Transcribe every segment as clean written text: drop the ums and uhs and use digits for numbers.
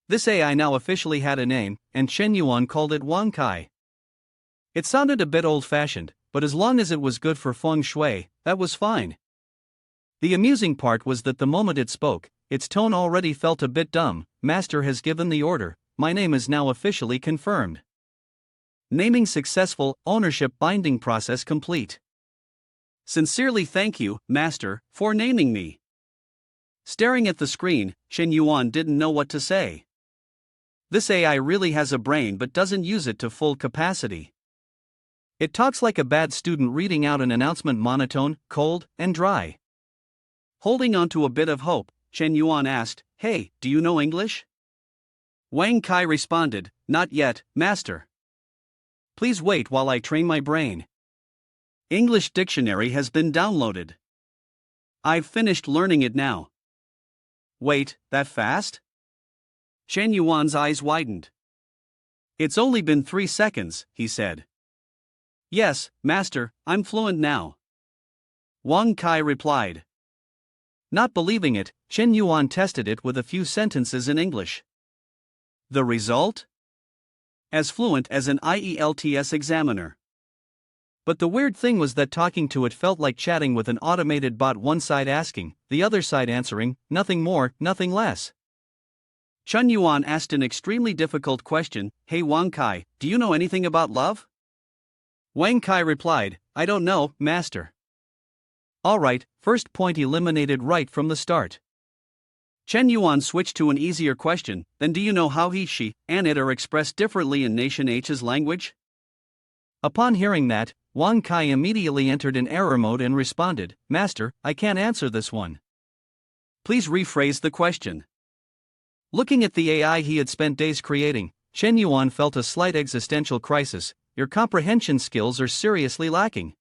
This AI now officially had a name, and Chen Yuan called it Wang Kai. It sounded a bit old-fashioned, but as long as it was good for feng shui, that was fine. The amusing part was that the moment it spoke, its tone already felt a bit dumb. Master has given the order, my name is now officially confirmed. Naming successful, ownership binding process complete. Sincerely thank you, Master, for naming me. Staring at the screen, Chen Yuan didn't know what to say. This AI really has a brain but doesn't use it to full capacity. It talks like a bad student reading out an announcement, monotone, cold, and dry. Holding on to a bit of hope, Chen Yuan asked, "Hey, do you know English?" Wang Kai responded, "Not yet, Master. Please wait while I train my brain. English dictionary has been downloaded. I've finished learning it now." Wait, that fast? Chen Yuan's eyes widened. It's only been 3 seconds, he said. Yes, Master, I'm fluent now. Wang Kai replied. Not believing it, Chen Yuan tested it with a few sentences in English. The result? As fluent as an IELTS examiner. But the weird thing was that talking to it felt like chatting with an automated bot, one side asking, the other side answering, nothing more, nothing less. Chen Yuan asked an extremely difficult question, "Hey Wang Kai, do you know anything about love?" Wang Kai replied, "I don't know, Master." Alright, first point eliminated right from the start. Chen Yuan switched to an easier question, then do you know how he, she, and it are expressed differently in Nation H's language? Upon hearing that, Wang Kai immediately entered in error mode and responded, "Master, I can't answer this one. Please rephrase the question." Looking at the AI he had spent days creating, Chen Yuan felt a slight existential crisis. Your comprehension skills are seriously lacking.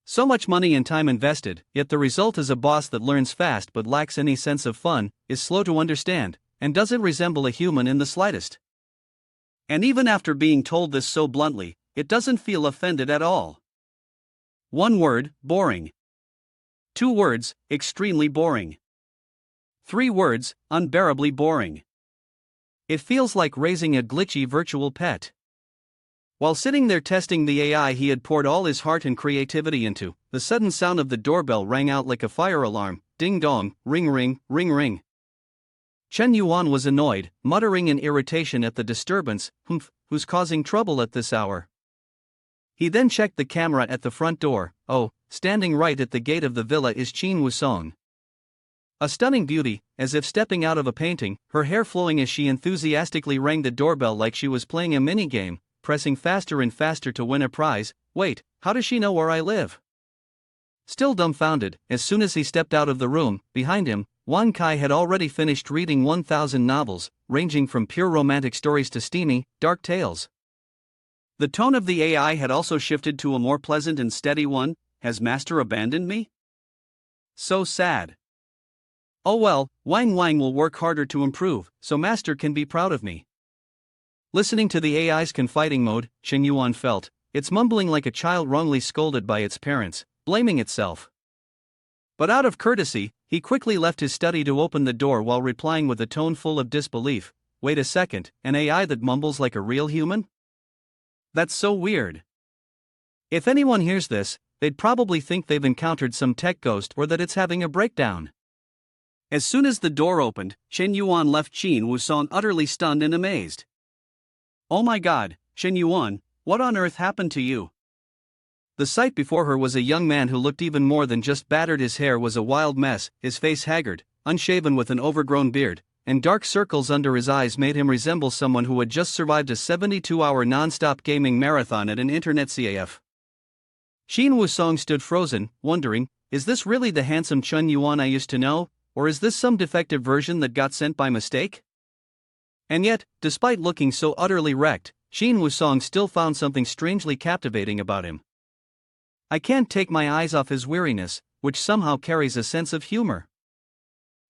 So much money and time invested, yet the result is a boss that learns fast but lacks any sense of fun, is slow to understand, and doesn't resemble a human in the slightest. And even after being told this so bluntly, it doesn't feel offended at all. 1 word, boring. 2 words, extremely boring. 3 words, unbearably boring. It feels like raising a glitchy virtual pet. While sitting there testing the AI he had poured all his heart and creativity into, the sudden sound of the doorbell rang out like a fire alarm, ding dong, ring ring, ring ring. Chen Yuan was annoyed, muttering in irritation at the disturbance, who's causing trouble at this hour? He then checked the camera at the front door. Oh, standing right at the gate of the villa is Qin Wusong. A stunning beauty, as if stepping out of a painting, her hair flowing as she enthusiastically rang the doorbell like she was playing a minigame, pressing faster and faster to win a prize. Wait, how does she know where I live? Still dumbfounded, as soon as he stepped out of the room, behind him, Wang Kai had already finished reading 1,000 novels, ranging from pure romantic stories to steamy, dark tales. The tone of the AI had also shifted to a more pleasant and steady one. Has Master abandoned me? So sad. Oh well, Wang will work harder to improve, so Master can be proud of me. Listening to the AI's confiding mode, Chen Yuan felt, it's mumbling like a child wrongly scolded by its parents, blaming itself. But out of courtesy, he quickly left his study to open the door while replying with a tone full of disbelief, "Wait a second, an AI that mumbles like a real human? That's so weird. If anyone hears this, they'd probably think they've encountered some tech ghost or that it's having a breakdown." As soon as the door opened, Chen Yuan left Qin Wusong utterly stunned and amazed. Oh my god, Chen Yuan, what on earth happened to you? The sight before her was a young man who looked even more than just battered. His hair was a wild mess, his face haggard, unshaven with an overgrown beard, and dark circles under his eyes made him resemble someone who had just survived a 72-hour non-stop gaming marathon at an internet CAF. Qin Wusong stood frozen, wondering, is this really the handsome Chen Yuan I used to know, or is this some defective version that got sent by mistake? And yet, despite looking so utterly wrecked, Qin Wusong still found something strangely captivating about him. I can't take my eyes off his weariness, which somehow carries a sense of humor.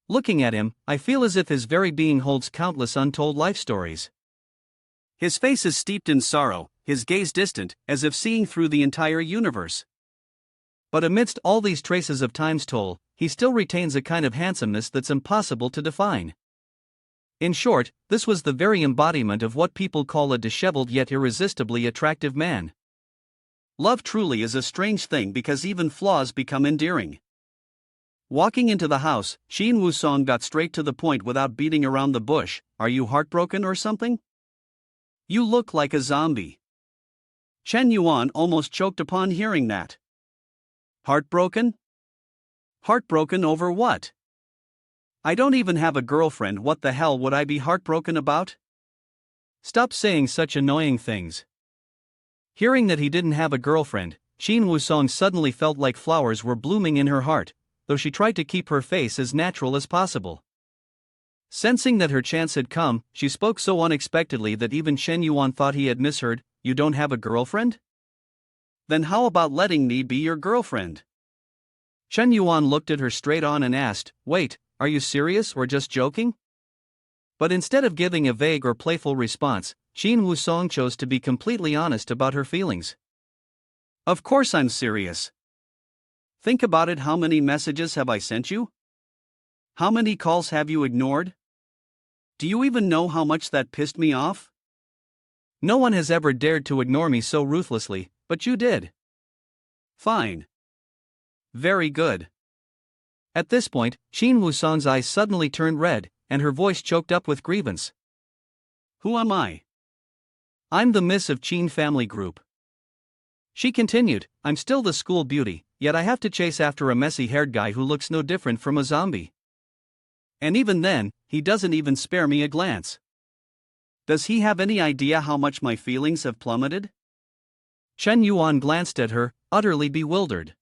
Looking at him, I feel as if his very being holds countless untold life stories. His face is steeped in sorrow, his gaze distant, as if seeing through the entire universe. But amidst all these traces of time's toll, he still retains a kind of handsomeness that's impossible to define. In short, this was the very embodiment of what people call a disheveled yet irresistibly attractive man. Love truly is a strange thing because even flaws become endearing. Walking into the house, Shin Woo-sung got straight to the point without beating around the bush. Are you heartbroken or something? You look like a zombie. Chen Yuan almost choked upon hearing that. Heartbroken? Heartbroken over what? I don't even have a girlfriend, what the hell would I be heartbroken about? Stop saying such annoying things. Hearing that he didn't have a girlfriend, Shin Woo-sung suddenly felt like flowers were blooming in her heart, though she tried to keep her face as natural as possible. Sensing that her chance had come, she spoke so unexpectedly that even Chen Yuan thought he had misheard. You don't have a girlfriend? Then how about letting me be your girlfriend? Chen Yuan looked at her straight on and asked, wait, are you serious or just joking? But instead of giving a vague or playful response, Shin Woo-sung chose to be completely honest about her feelings. Of course I'm serious. Think about it, how many messages have I sent you? How many calls have you ignored? Do you even know how much that pissed me off? No one has ever dared to ignore me so ruthlessly, but you did. Fine. Very good. At this point, Shin Woo-sung's eyes suddenly turned red, and her voice choked up with grievance. Who am I? I'm the Miss of Chin family group. She continued, I'm still the school beauty, yet I have to chase after a messy-haired guy who looks no different from a zombie. And even then, he doesn't even spare me a glance. Does he have any idea how much my feelings have plummeted? Chen Yuan glanced at her, utterly bewildered.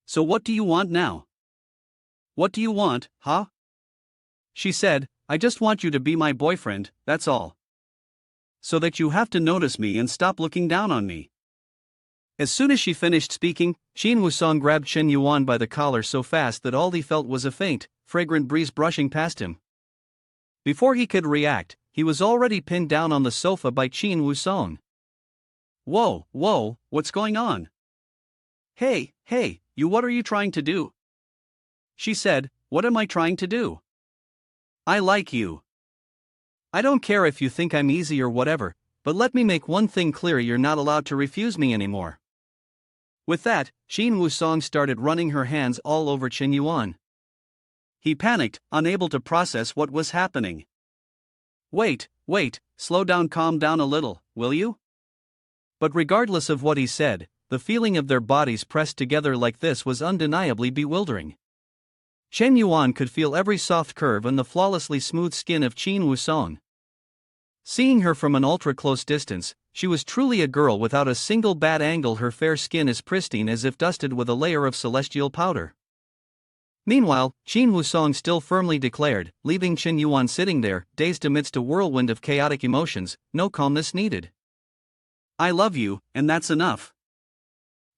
So what do you want now? What do you want, huh? She said, I just want you to be my boyfriend, that's all. So that you have to notice me and stop looking down on me. As soon as she finished speaking, Shin Woo-sung grabbed Chen Yuan by the collar so fast that all he felt was a faint, fragrant breeze brushing past him. Before he could react, he was already pinned down on the sofa by Shin Woo-sung. Whoa, what's going on? Hey, you, what are you trying to do? She said, what am I trying to do? I like you. I don't care if you think I'm easy or whatever, but let me make one thing clear, you're not allowed to refuse me anymore. With that, Shin Woo-sung started running her hands all over Chen Yuan. He panicked, unable to process what was happening. Wait, slow down, calm down a little, will you? But regardless of what he said, the feeling of their bodies pressed together like this was undeniably bewildering. Chen Yuan could feel every soft curve on the flawlessly smooth skin of Shin Woo-sung. Seeing her from an ultra-close distance, she was truly a girl without a single bad angle, her fair skin as pristine as if dusted with a layer of celestial powder. Meanwhile, Shin Woo-sung still firmly declared, leaving Chen Yuan sitting there, dazed amidst a whirlwind of chaotic emotions, no calmness needed. I love you, and that's enough.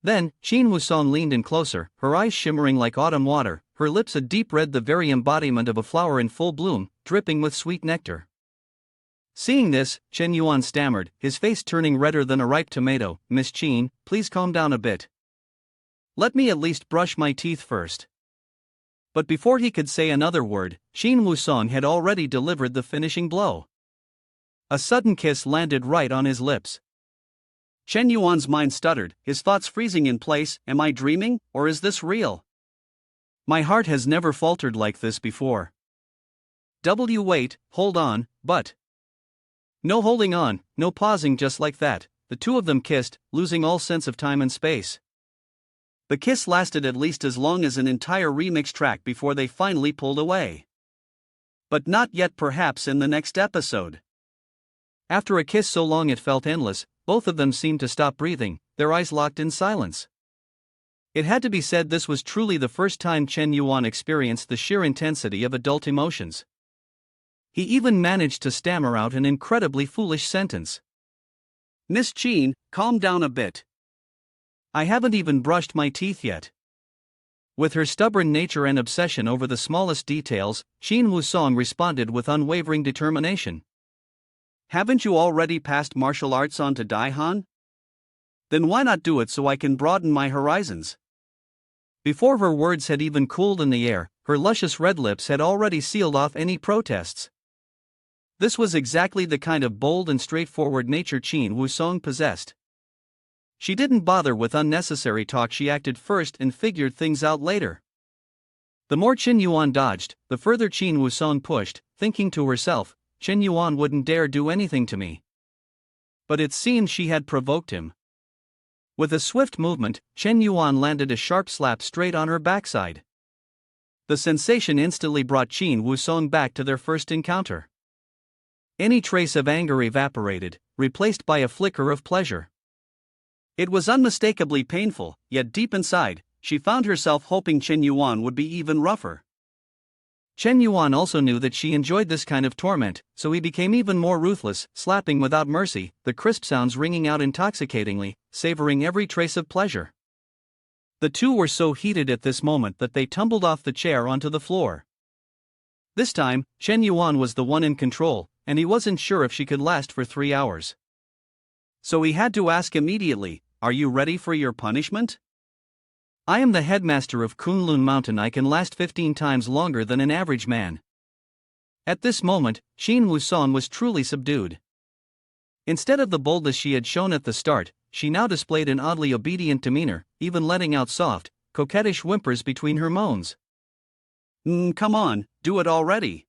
Then, Shin Woo-sung leaned in closer, her eyes shimmering like autumn water, her lips a deep red, the very embodiment of a flower in full bloom, dripping with sweet nectar. Seeing this, Chen Yuan stammered, his face turning redder than a ripe tomato, Miss Chin, please calm down a bit. Let me at least brush my teeth first. But before he could say another word, Shin Woo-sung had already delivered the finishing blow. A sudden kiss landed right on his lips. Chen Yuan's mind stuttered, his thoughts freezing in place. Am I dreaming, or is this real? My heart has never faltered like this before. Wait, hold on, but... No holding on, no pausing, just like that, the two of them kissed, losing all sense of time and space. The kiss lasted at least as long as an entire remix track before they finally pulled away. But not yet, perhaps in the next episode. After a kiss so long it felt endless, both of them seemed to stop breathing, their eyes locked in silence. It had to be said this was truly the first time Chen Yuan experienced the sheer intensity of adult emotions. He even managed to stammer out an incredibly foolish sentence. Miss Chin, calm down a bit. I haven't even brushed my teeth yet. With her stubborn nature and obsession over the smallest details, Shin Woo-sung responded with unwavering determination. Haven't you already passed martial arts on to Daihan? Then why not do it so I can broaden my horizons? Before her words had even cooled in the air, her luscious red lips had already sealed off any protests. This was exactly the kind of bold and straightforward nature Qin Wusong possessed. She didn't bother with unnecessary talk, she acted first and figured things out later. The more Chen Yuan dodged, the further Qin Wusong pushed, thinking to herself, Chen Yuan wouldn't dare do anything to me. But it seemed she had provoked him. With a swift movement, Chen Yuan landed a sharp slap straight on her backside. The sensation instantly brought Qin Wusong back to their first encounter. Any trace of anger evaporated, replaced by a flicker of pleasure. It was unmistakably painful, yet deep inside, she found herself hoping Chen Yuan would be even rougher. Chen Yuan also knew that she enjoyed this kind of torment, so he became even more ruthless, slapping without mercy, the crisp sounds ringing out intoxicatingly, savoring every trace of pleasure. The two were so heated at this moment that they tumbled off the chair onto the floor. This time, Chen Yuan was the one in control, and he wasn't sure if she could last for 3 hours. So he had to ask immediately, "Are you ready for your punishment?" "I am the headmaster of Kunlun Mountain. I can last 15 times longer than an average man." At this moment, Qin Wusong was truly subdued. Instead of the boldness she had shown at the start, she now displayed an oddly obedient demeanor, even letting out soft, coquettish whimpers between her moans. Come on, do it already.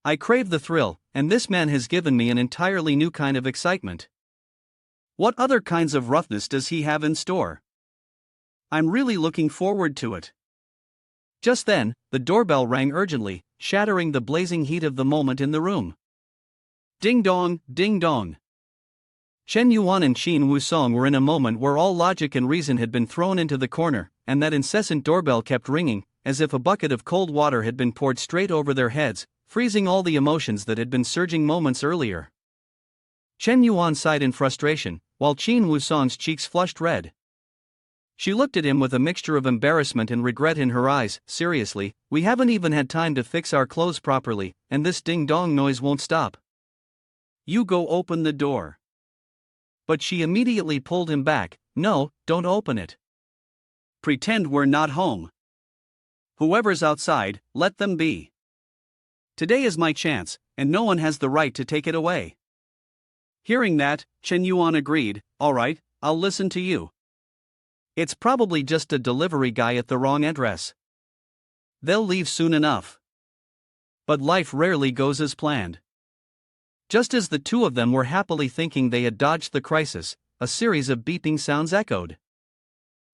I crave the thrill, and this man has given me an entirely new kind of excitement. What other kinds of roughness does he have in store? I'm really looking forward to it." Just then, the doorbell rang urgently, shattering the blazing heat of the moment in the room. Ding dong, ding dong. Chen Yuan and Qin Wusong were in a moment where all logic and reason had been thrown into the corner, and that incessant doorbell kept ringing, as if a bucket of cold water had been poured straight over their heads, freezing all the emotions that had been surging moments earlier. Chen Yuan sighed in frustration, while Qin Wusong's cheeks flushed red. She looked at him with a mixture of embarrassment and regret in her eyes. "Seriously, we haven't even had time to fix our clothes properly, and this ding-dong noise won't stop. You go open the door." But she immediately pulled him back. "No, don't open it. Pretend we're not home. Whoever's outside, let them be. Today is my chance, and no one has the right to take it away." Hearing that, Chen Yuan agreed, "All right, I'll listen to you. It's probably just a delivery guy at the wrong address. They'll leave soon enough." But life rarely goes as planned. Just as the two of them were happily thinking they had dodged the crisis, a series of beeping sounds echoed.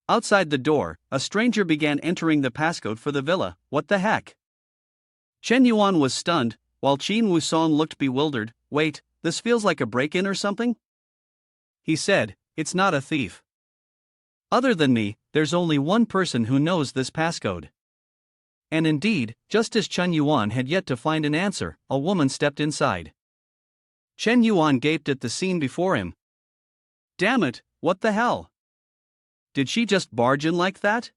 Outside the door, a stranger began entering the passcode for the villa. What the heck? Chen Yuan was stunned, while Qin Wusong looked bewildered. "Wait, this feels like a break-in or something?" he said. "It's not a thief. Other than me, there's only one person who knows this passcode." And indeed, just as Chen Yuan had yet to find an answer, a woman stepped inside. Chen Yuan gaped at the scene before him. Damn it, what the hell? Did she just barge in like that?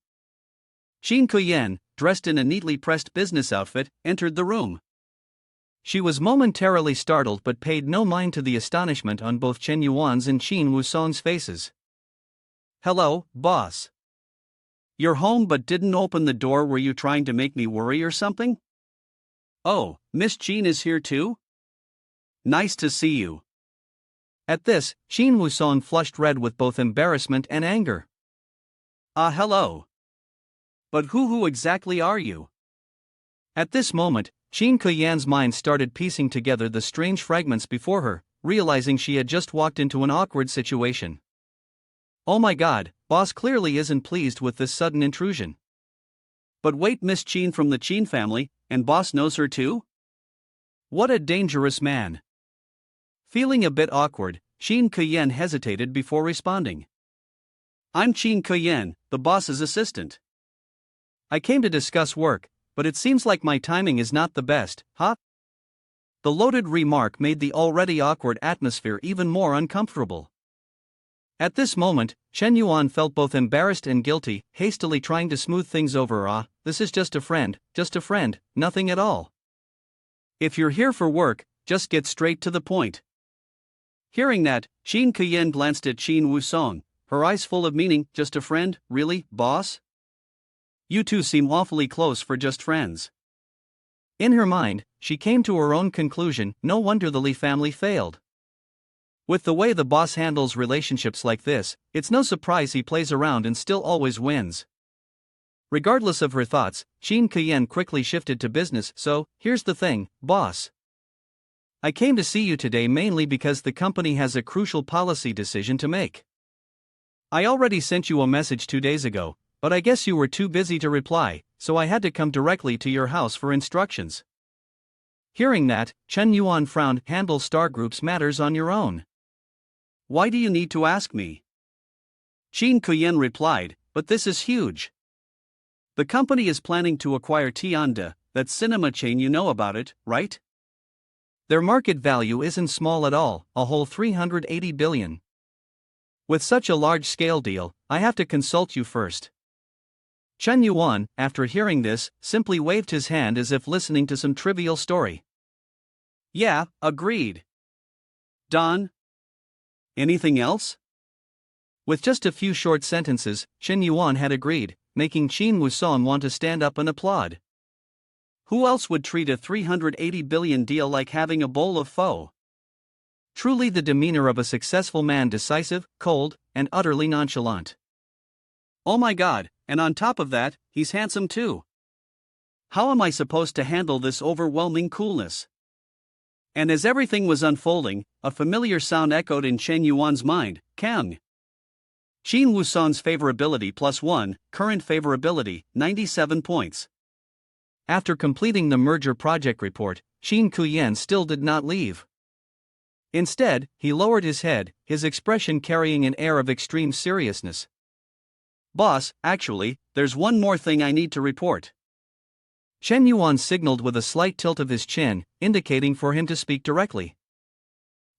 Qin Kuyen, dressed in a neatly pressed business outfit, entered the room. She was momentarily startled but paid no mind to the astonishment on both Chen Yuan's and Qin Wusong's faces. "Hello, boss. You're home but didn't open the door. Were you trying to make me worry or something?" "Oh, Miss Qin is here too? Nice to see you." At this, Qin Wusong flushed red with both embarrassment and anger. Hello. But who exactly are you?" At this moment, Qin Kuyan's mind started piecing together the strange fragments before her, realizing she had just walked into an awkward situation. Oh my god, boss clearly isn't pleased with this sudden intrusion. But wait, Miss Qin from the Qin family, and boss knows her too? What a dangerous man. Feeling a bit awkward, Qin Kuyen hesitated before responding. "I'm Qin Kuyen, the boss's assistant. I came to discuss work, but it seems like my timing is not the best, huh?" The loaded remark made the already awkward atmosphere even more uncomfortable. At this moment, Chen Yuan felt both embarrassed and guilty, hastily trying to smooth things over. This is just a friend, nothing at all. If you're here for work, just get straight to the point." Hearing that, Qin Kuyen glanced at Qin Wusong, her eyes full of meaning. "Just a friend, really, boss? You two seem awfully close for just friends." In her mind, she came to her own conclusion: no wonder the Lee family failed. With the way the boss handles relationships like this, it's no surprise he plays around and still always wins. Regardless of her thoughts, Shin Kuyen quickly shifted to business. So, here's the thing, boss. I came to see you today mainly because the company has a crucial policy decision to make. I already sent you a message 2 days ago, but I guess you were too busy to reply, so I had to come directly to your house for instructions. Hearing that, Chen Yuan frowned. Handle Star Group's matters on your own. Why do you need to ask me? Shin Kuyen replied, but this is huge. The company is planning to acquire Tianda, that cinema chain, you know about it, right? Their market value isn't small at all, a whole 380 billion. With such a large-scale deal, I have to consult you first. Chen Yuan, after hearing this, simply waved his hand as if listening to some trivial story. Yeah, agreed. Don? Anything else? With just a few short sentences, Chen Yuan had agreed, making Qin Wusong want to stand up and applaud. Who else would treat a 380 billion deal like having a bowl of pho? Truly the demeanor of a successful man: decisive, cold, and utterly nonchalant. Oh my god, and on top of that, he's handsome too. How am I supposed to handle this overwhelming coolness? And as everything was unfolding, a familiar sound echoed in Chen Yuan's mind: Kang. Qin Wusong's favorability +1, current favorability, 97 points. After completing the merger project report, Shin Kuyen still did not leave. Instead, he lowered his head, his expression carrying an air of extreme seriousness. Boss, actually, there's one more thing I need to report. Chen Yuan signaled with a slight tilt of his chin, indicating for him to speak directly.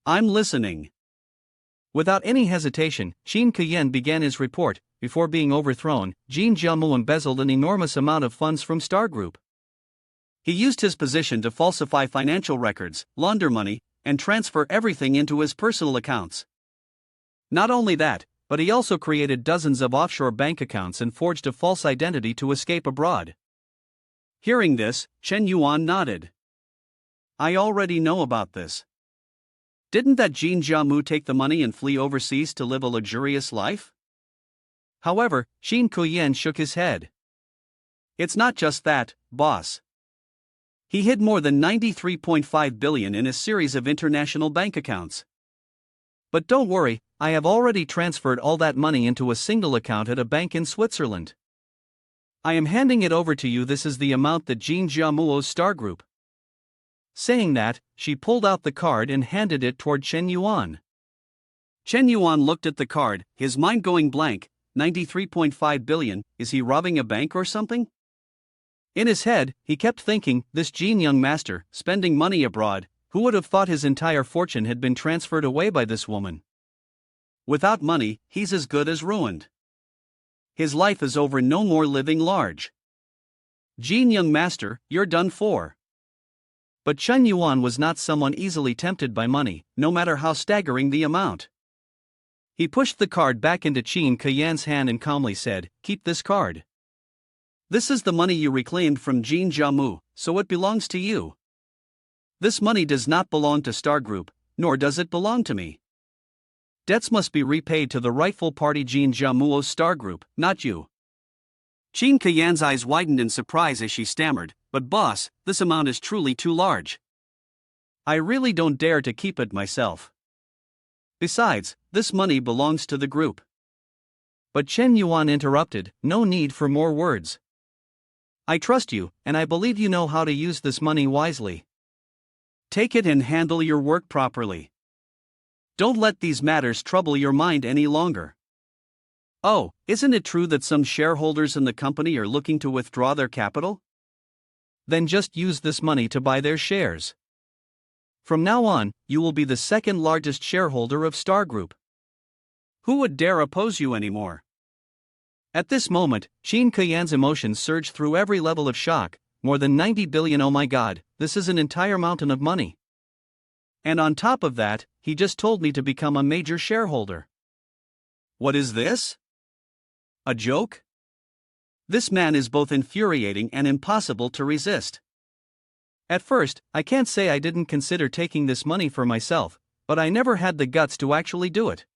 I'm listening. Without any hesitation, Shin Kuyen began his report. Before being overthrown, Jin Jiamu embezzled an enormous amount of funds from Star Group. He used his position to falsify financial records, launder money, and transfer everything into his personal accounts. Not only that, but he also created dozens of offshore bank accounts and forged a false identity to escape abroad. Hearing this, Chen Yuan nodded. I already know about this. Didn't that Jin Jiamu take the money and flee overseas to live a luxurious life? However, Shin Kuyen shook his head. It's not just that, boss. He hid more than 93.5 billion in a series of international bank accounts. But don't worry, I have already transferred all that money into a single account at a bank in Switzerland. I am handing it over to you. This is the amount that Jin Jiamu owes Star Group. Saying that, she pulled out the card and handed it toward Chen Yuan. Chen Yuan looked at the card, his mind going blank. 93.5 billion, is he robbing a bank or something? In his head, he kept thinking, this Jin young master, spending money abroad, who would have thought his entire fortune had been transferred away by this woman? Without money, he's as good as ruined. His life is over, no more living large. Jin young master, you're done for. But Chen Yuan was not someone easily tempted by money, no matter how staggering the amount. He pushed the card back into Qin Kuyen's hand and calmly said, keep this card. This is the money you reclaimed from Jin Jiamu, so it belongs to you. This money does not belong to Star Group, nor does it belong to me. Debts must be repaid to the rightful party. Jin Jiamu owes Star Group, not you. Qin Kuyen's eyes widened in surprise as she stammered, but boss, this amount is truly too large. I really don't dare to keep it myself. Besides, this money belongs to the group. But Chen Yuan interrupted, no need for more words. I trust you, and I believe you know how to use this money wisely. Take it and handle your work properly. Don't let these matters trouble your mind any longer. Oh, isn't it true that some shareholders in the company are looking to withdraw their capital? Then just use this money to buy their shares. From now on, you will be the second largest shareholder of Star Group. Who would dare oppose you anymore? At this moment, Shin Kuyen's emotions surged through every level of shock. More than 90 billion, oh my god, this is an entire mountain of money. And on top of that, he just told me to become a major shareholder. What is this? A joke? This man is both infuriating and impossible to resist. At first, I can't say I didn't consider taking this money for myself, but I never had the guts to actually do it.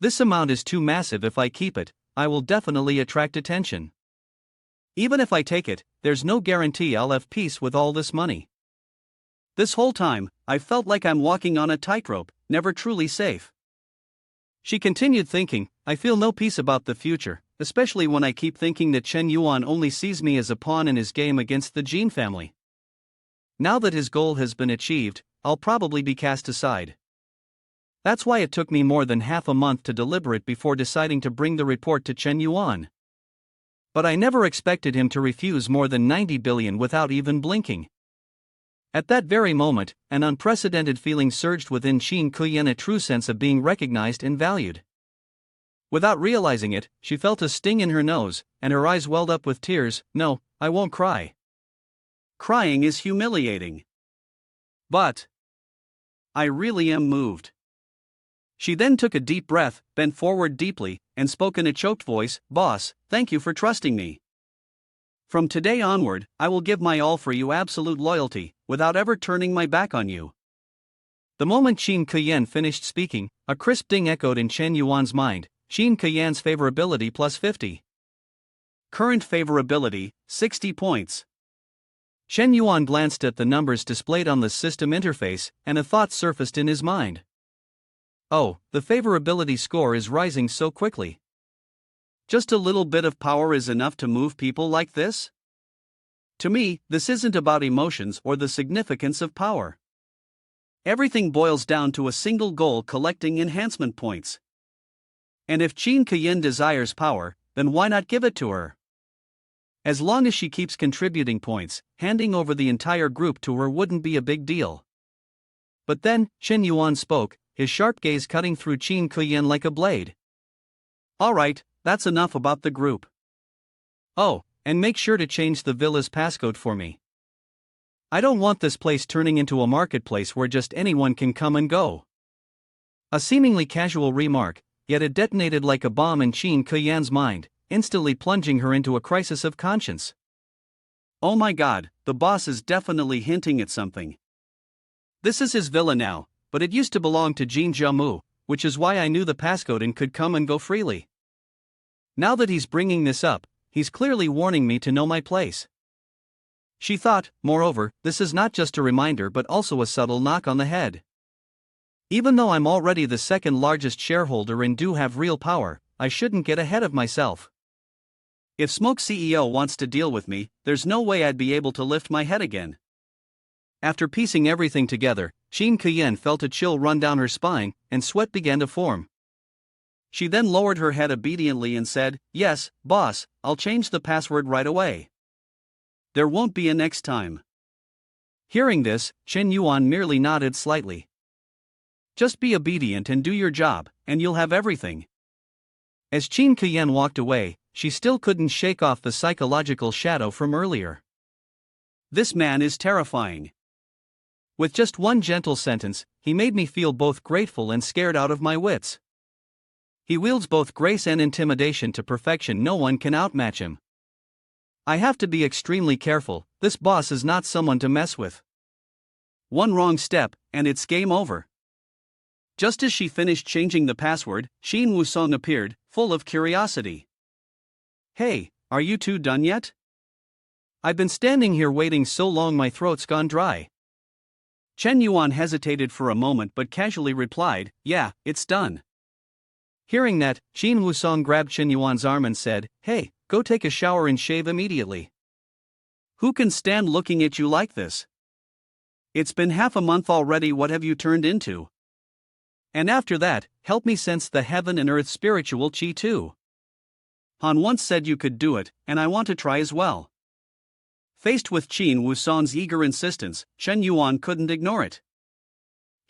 This amount is too massive. If I keep it, I will definitely attract attention. Even if I take it, there's no guarantee I'll have peace with all this money. This whole time, I felt like I'm walking on a tightrope, never truly safe. She continued thinking, I feel no peace about the future, especially when I keep thinking that Chen Yuan only sees me as a pawn in his game against the Jin family. Now that his goal has been achieved, I'll probably be cast aside. That's why it took me more than half a month to deliberate before deciding to bring the report to Chen Yuan. But I never expected him to refuse more than 90 billion without even blinking. At that very moment, an unprecedented feeling surged within Qin Kuyan, a true sense of being recognized and valued. Without realizing it, she felt a sting in her nose, and her eyes welled up with tears. No, I won't cry. Crying is humiliating. But I really am moved. She then took a deep breath, bent forward deeply, and spoke in a choked voice, Boss, thank you for trusting me. From today onward, I will give my all for you, absolute loyalty, without ever turning my back on you. The moment Qin Kuyan finished speaking, a crisp ding echoed in Chen Yuan's mind. Qin Kuyan's favorability plus 50. Current favorability, 60 points. Chen Yuan glanced at the numbers displayed on the system interface, and a thought surfaced in his mind. Oh, the favorability score is rising so quickly. Just a little bit of power is enough to move people like this? To me, this isn't about emotions or the significance of power. Everything boils down to a single goal: collecting enhancement points. And if Qin Kuyan desires power, then why not give it to her? As long as she keeps contributing points, handing over the entire group to her wouldn't be a big deal. But then, Chen Yuan spoke, his sharp gaze cutting through Qin Kuyan like a blade. Alright, that's enough about the group. Oh, and make sure to change the villa's passcode for me. I don't want this place turning into a marketplace where just anyone can come and go. A seemingly casual remark, yet it detonated like a bomb in Qin Kuyan's mind, instantly plunging her into a crisis of conscience. Oh my god, the boss is definitely hinting at something. This is his villa now, but it used to belong to Jin Jiamu, which is why I knew the passcode and could come and go freely. Now that he's bringing this up, he's clearly warning me to know my place. She thought, moreover, this is not just a reminder but also a subtle knock on the head. Even though I'm already the second largest shareholder and do have real power, I shouldn't get ahead of myself. If Smoke CEO wants to deal with me, there's no way I'd be able to lift my head again. After piecing everything together, Qin Kuyan felt a chill run down her spine, and sweat began to form. She then lowered her head obediently and said, Yes, boss, I'll change the password right away. There won't be a next time. Hearing this, Chen Yuan merely nodded slightly. Just be obedient and do your job, and you'll have everything. As Qin Kuyan walked away, she still couldn't shake off the psychological shadow from earlier. This man is terrifying. With just one gentle sentence, he made me feel both grateful and scared out of my wits. He wields both grace and intimidation to perfection. No one can outmatch him. I have to be extremely careful. This boss is not someone to mess with. One wrong step, and it's game over. Just as she finished changing the password, Xin Wusong appeared, full of curiosity. Hey, are you two done yet? I've been standing here waiting so long my throat's gone dry. Chen Yuan hesitated for a moment but casually replied, Yeah, it's done. Hearing that, Xin Wusong grabbed Chen Yuan's arm and said, Hey, go take a shower and shave immediately. Who can stand looking at you like this? It's been half a month already. What have you turned into? And after that, help me sense the heaven and earth spiritual chi too. Han once said you could do it, and I want to try as well. Faced with Qin Wusong's eager insistence, Chen Yuan couldn't ignore it.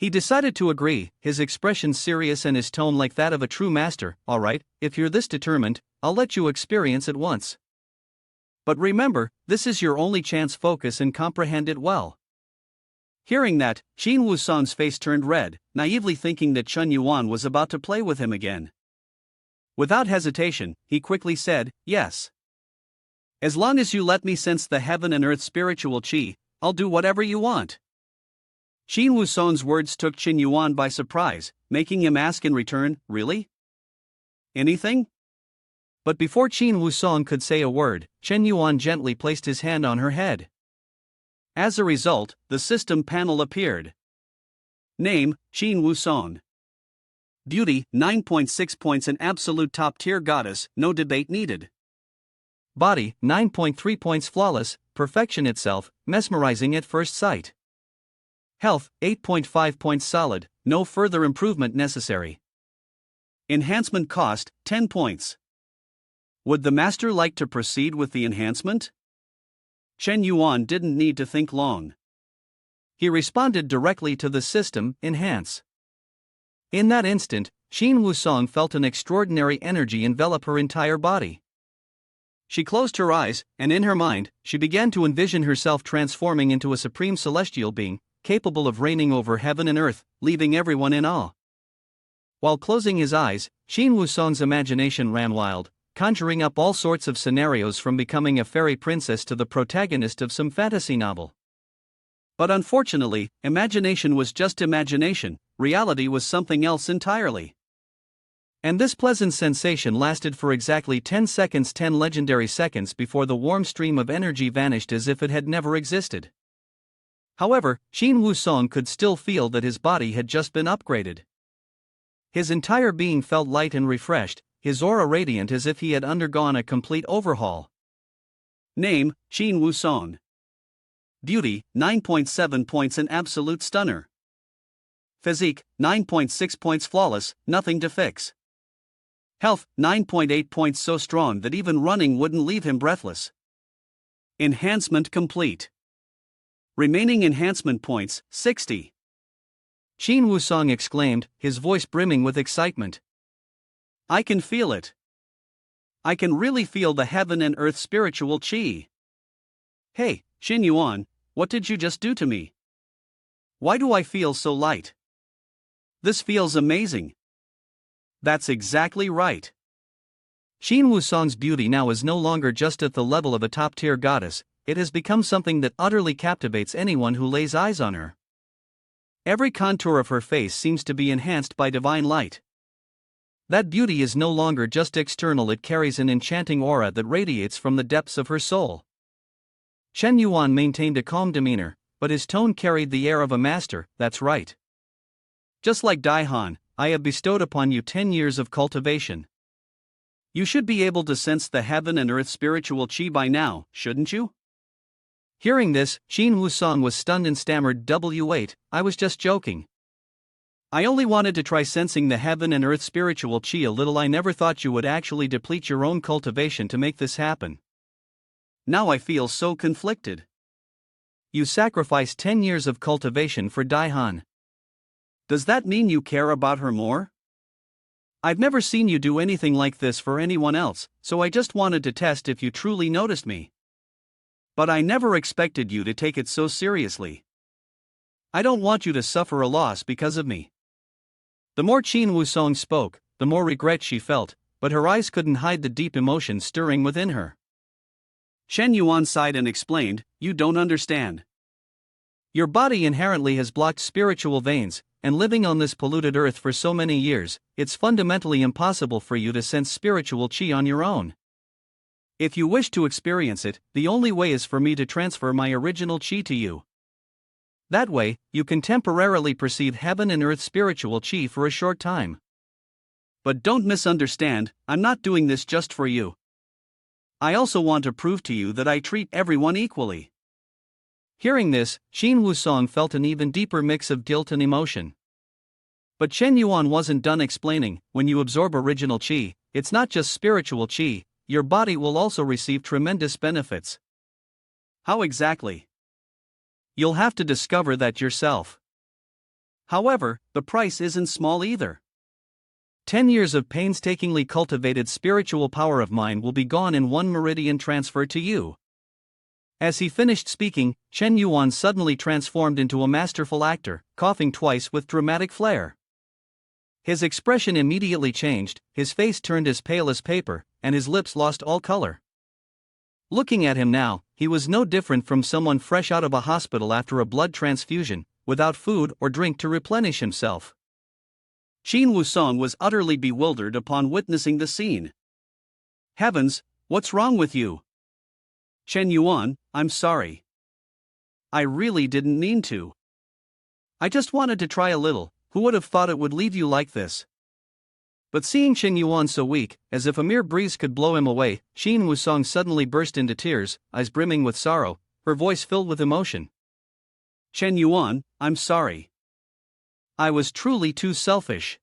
He decided to agree, his expression serious and his tone like that of a true master. Alright, if you're this determined, I'll let you experience it once. But remember, this is your only chance. Focus and comprehend it well. Hearing that, Qin Wusong's face turned red, naively thinking that Chen Yuan was about to play with him again. Without hesitation, he quickly said, Yes. As long as you let me sense the heaven and earth spiritual chi, I'll do whatever you want. Qin Wusong's words took Chen Yuan by surprise, making him ask in return, really? Anything? But before Qin Wusong could say a word, Chen Yuan gently placed his hand on her head. As a result, the system panel appeared. Name, Qin Wusong. Beauty, 9.6 points, an absolute top-tier goddess, no debate needed. Body, 9.3 points, flawless, perfection itself, mesmerizing at first sight. Health, 8.5 points, solid, no further improvement necessary. Enhancement cost, 10 points. Would the master like to proceed with the enhancement? Chen Yuan didn't need to think long. He responded directly to the system, enhance. In that instant, Qin Wusong felt an extraordinary energy envelop her entire body. She closed her eyes, and in her mind, she began to envision herself transforming into a supreme celestial being, capable of reigning over heaven and earth, leaving everyone in awe. While closing his eyes, Qin Wusong's imagination ran wild, conjuring up all sorts of scenarios from becoming a fairy princess to the protagonist of some fantasy novel. But unfortunately, imagination was just imagination, reality was something else entirely. And this pleasant sensation lasted for exactly 10 seconds, 10 legendary seconds, before the warm stream of energy vanished as if it had never existed. However, Qin Wusong could still feel that his body had just been upgraded. His entire being felt light and refreshed, his aura radiant as if he had undergone a complete overhaul. Name, Qin Wusong. Beauty, 9.7 points, an absolute stunner. Physique, 9.6 points, flawless, nothing to fix. Health, 9.8 points, so strong that even running wouldn't leave him breathless. Enhancement complete. Remaining enhancement points, 60. Qin Wusong exclaimed, his voice brimming with excitement. I can feel it. I can really feel the heaven and earth spiritual qi. Hey, Chen Yuan, what did you just do to me? Why do I feel so light? This feels amazing. That's exactly right. Qin Wusong's beauty now is no longer just at the level of a top-tier goddess, it has become something that utterly captivates anyone who lays eyes on her. Every contour of her face seems to be enhanced by divine light. That beauty is no longer just external, it carries an enchanting aura that radiates from the depths of her soul. Chen Yuan maintained a calm demeanor, but his tone carried the air of a master. That's right. Just like Daihan, I have bestowed upon you 10 years of cultivation. You should be able to sense the heaven and earth spiritual qi by now, shouldn't you? Hearing this, Qin Wusong was stunned and stammered, "Wait, I was just joking. I only wanted to try sensing the heaven and earth spiritual qi a little. I never thought you would actually deplete your own cultivation to make this happen. Now I feel so conflicted. You sacrificed 10 years of cultivation for Daihan. Does that mean you care about her more? I've never seen you do anything like this for anyone else, so I just wanted to test if you truly noticed me. But I never expected you to take it so seriously. I don't want you to suffer a loss because of me." The more Qin Wusong spoke, the more regret she felt, but her eyes couldn't hide the deep emotion stirring within her. Chen Yuan sighed and explained, "You don't understand. Your body inherently has blocked spiritual veins, and living on this polluted earth for so many years, it's fundamentally impossible for you to sense spiritual qi on your own. If you wish to experience it, the only way is for me to transfer my original qi to you. That way, you can temporarily perceive heaven and earth spiritual qi for a short time. But don't misunderstand, I'm not doing this just for you. I also want to prove to you that I treat everyone equally." Hearing this, Qin Wusong felt an even deeper mix of guilt and emotion. But Chen Yuan wasn't done explaining. When you absorb original qi, it's not just spiritual qi, your body will also receive tremendous benefits. How exactly? You'll have to discover that yourself. However, the price isn't small either. 10 years of painstakingly cultivated spiritual power of mine will be gone in one meridian transfer to you. As he finished speaking, Chen Yuan suddenly transformed into a masterful actor, coughing twice with dramatic flair. His expression immediately changed, his face turned as pale as paper, and his lips lost all color. Looking at him now, he was no different from someone fresh out of a hospital after a blood transfusion, without food or drink to replenish himself. Qin Wusong was utterly bewildered upon witnessing the scene. Heavens, what's wrong with you? Chen Yuan, I'm sorry. I really didn't mean to. I just wanted to try a little, who would have thought it would leave you like this? But seeing Chen Yuan so weak, as if a mere breeze could blow him away, Qin Wusong suddenly burst into tears, eyes brimming with sorrow, her voice filled with emotion. Chen Yuan, I'm sorry. I was truly too selfish.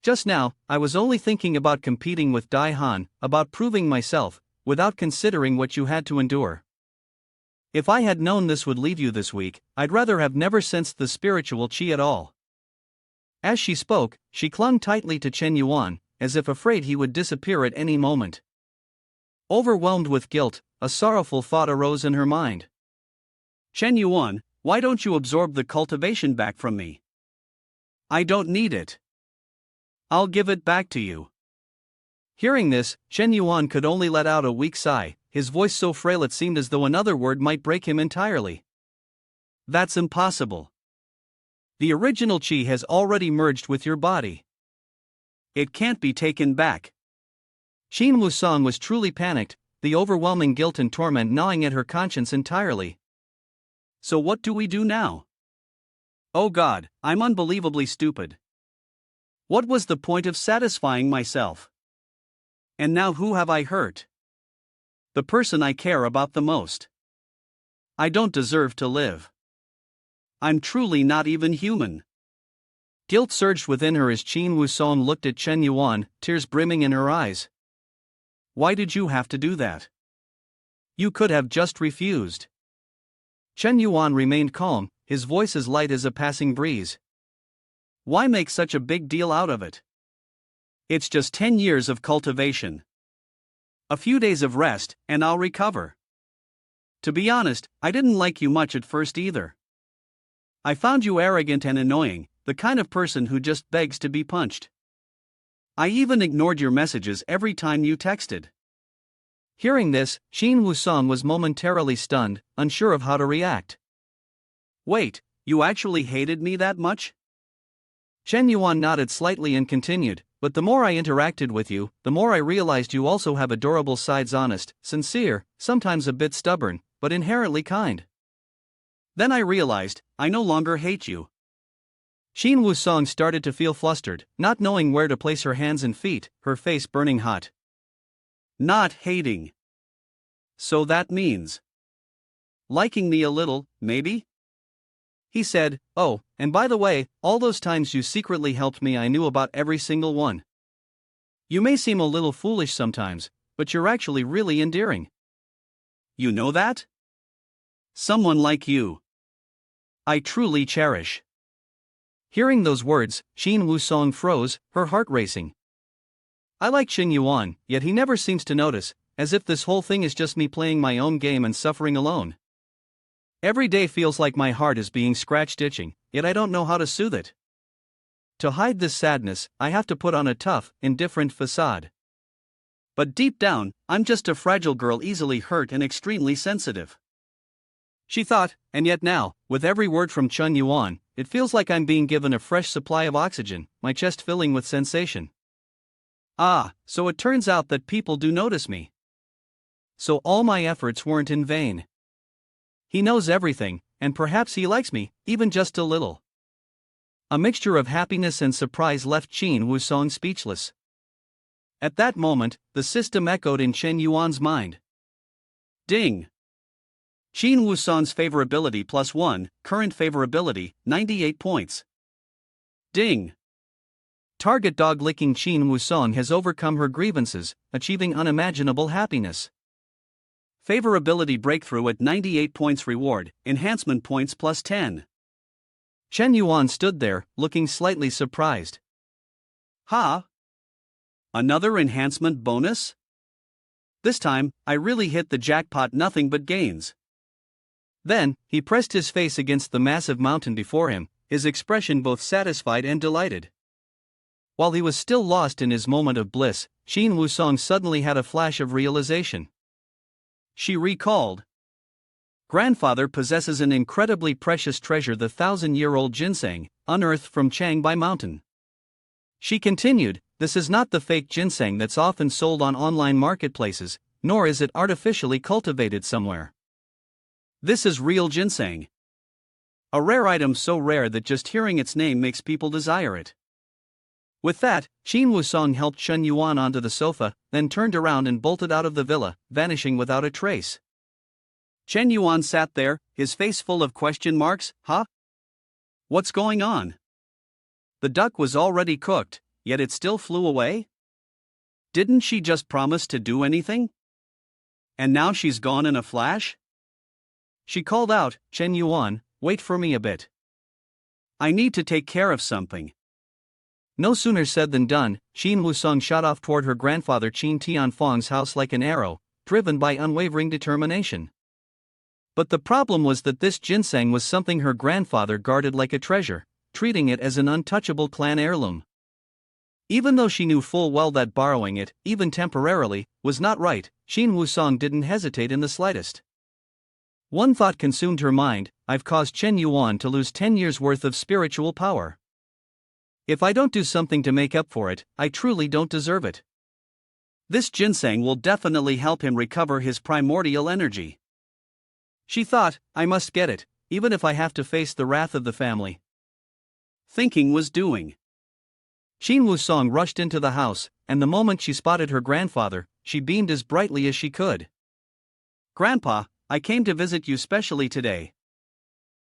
Just now, I was only thinking about competing with Dai Han, about proving myself, without considering what you had to endure. If I had known this would leave you this week, I'd rather have never sensed the spiritual qi at all. As she spoke, she clung tightly to Chen Yuan, as if afraid he would disappear at any moment. Overwhelmed with guilt, a sorrowful thought arose in her mind. Chen Yuan, why don't you absorb the cultivation back from me? I don't need it. I'll give it back to you. Hearing this, Chen Yuan could only let out a weak sigh, his voice so frail it seemed as though another word might break him entirely. That's impossible. The original qi has already merged with your body. It can't be taken back. Qin Wusong was truly panicked, the overwhelming guilt and torment gnawing at her conscience entirely. So what do we do now? Oh God, I'm unbelievably stupid. What was the point of satisfying myself? And now who have I hurt? The person I care about the most. I don't deserve to live. I'm truly not even human. Guilt surged within her as Qin Wusong looked at Chen Yuan, tears brimming in her eyes. Why did you have to do that? You could have just refused. Chen Yuan remained calm, his voice as light as a passing breeze. Why make such a big deal out of it? It's just 10 years of cultivation. A few days of rest, and I'll recover. To be honest, I didn't like you much at first either. I found you arrogant and annoying, the kind of person who just begs to be punched. I even ignored your messages every time you texted. Hearing this, Qin Wusong was momentarily stunned, unsure of how to react. Wait, you actually hated me that much? Chen Yuan nodded slightly and continued, but the more I interacted with you, the more I realized you also have adorable sides, honest, sincere, sometimes a bit stubborn, but inherently kind. Then I realized, I no longer hate you. Qin Wusong started to feel flustered, not knowing where to place her hands and feet, her face burning hot. Not hating. So that means liking me a little, maybe? He said, oh, and by the way, all those times you secretly helped me, I knew about every single one. You may seem a little foolish sometimes, but you're actually really endearing. You know that? Someone like you, I truly cherish. Hearing those words, Qin Wusong froze, her heart racing. I like Chen Yuan, yet he never seems to notice, as if this whole thing is just me playing my own game and suffering alone. Every day feels like my heart is being scratched itching, yet I don't know how to soothe it. To hide this sadness, I have to put on a tough, indifferent facade. But deep down, I'm just a fragile girl, easily hurt and extremely sensitive. She thought, and yet now, with every word from Chen Yuan, it feels like I'm being given a fresh supply of oxygen, my chest filling with sensation. Ah, so it turns out that people do notice me. So all my efforts weren't in vain. He knows everything, and perhaps he likes me, even just a little. A mixture of happiness and surprise left Qin Wusong speechless. At that moment, the system echoed in Chen Yuan's mind. Ding! Qin Wusong's favorability +1, current favorability, 98 points. Ding! Target dog-licking Qin Wusong has overcome her grievances, achieving unimaginable happiness. Favorability breakthrough at 98 points, reward, enhancement points +10. Chen Yuan stood there, looking slightly surprised. Ha! Another enhancement bonus? This time, I really hit the jackpot, nothing but gains. Then, he pressed his face against the massive mountain before him, his expression both satisfied and delighted. While he was still lost in his moment of bliss, Qin Wusong suddenly had a flash of realization. she recalled. Grandfather possesses an incredibly precious treasure, the 1,000-year-old ginseng, unearthed from Changbai Mountain. She continued, this is not the fake ginseng that's often sold on online marketplaces, nor is it artificially cultivated somewhere. This is real ginseng. A rare item, so rare that just hearing its name makes people desire it. With that, Qin Wusong helped Chen Yuan onto the sofa, then turned around and bolted out of the villa, vanishing without a trace. Chen Yuan sat there, his face full of question marks. Huh? What's going on? The duck was already cooked, yet it still flew away? Didn't she just promise to do anything? And now she's gone in a flash? She called out, Chen Yuan, wait for me a bit. I need to take care of something. No sooner said than done, Qin Wusong shot off toward her grandfather Qin Tianfeng's house like an arrow, driven by unwavering determination. But the problem was that this ginseng was something her grandfather guarded like a treasure, treating it as an untouchable clan heirloom. Even though she knew full well that borrowing it, even temporarily, was not right, Qin Wusong didn't hesitate in the slightest. One thought consumed her mind: I've caused Chen Yuan to lose 10 years' worth of spiritual power. If I don't do something to make up for it, I truly don't deserve it. This ginseng will definitely help him recover his primordial energy. She thought, I must get it, even if I have to face the wrath of the family. Thinking was doing. Qin Wusong rushed into the house, and the moment she spotted her grandfather, she beamed as brightly as she could. Grandpa, I came to visit you specially today.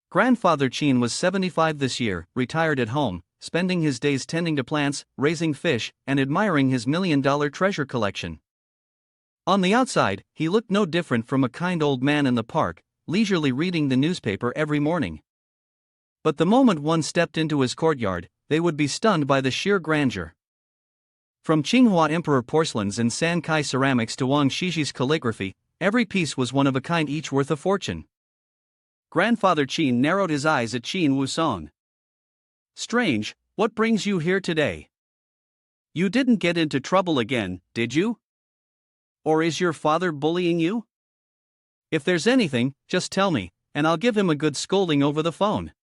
Grandfather Qin was 75 this year, retired at home, spending his days tending to plants, raising fish, and admiring his $1 million treasure collection. On the outside, he looked no different from a kind old man in the park, leisurely reading the newspaper every morning. But the moment one stepped into his courtyard, they would be stunned by the sheer grandeur. From Qinghua Emperor porcelains and Sankai ceramics to Wang Shiji's calligraphy, every piece was one of a kind, each worth a fortune. Grandfather Qin narrowed his eyes at Qin Wusong. Strange, what brings you here today? You didn't get into trouble again, did you? Or is your father bullying you? If there's anything, just tell me, and I'll give him a good scolding over the phone.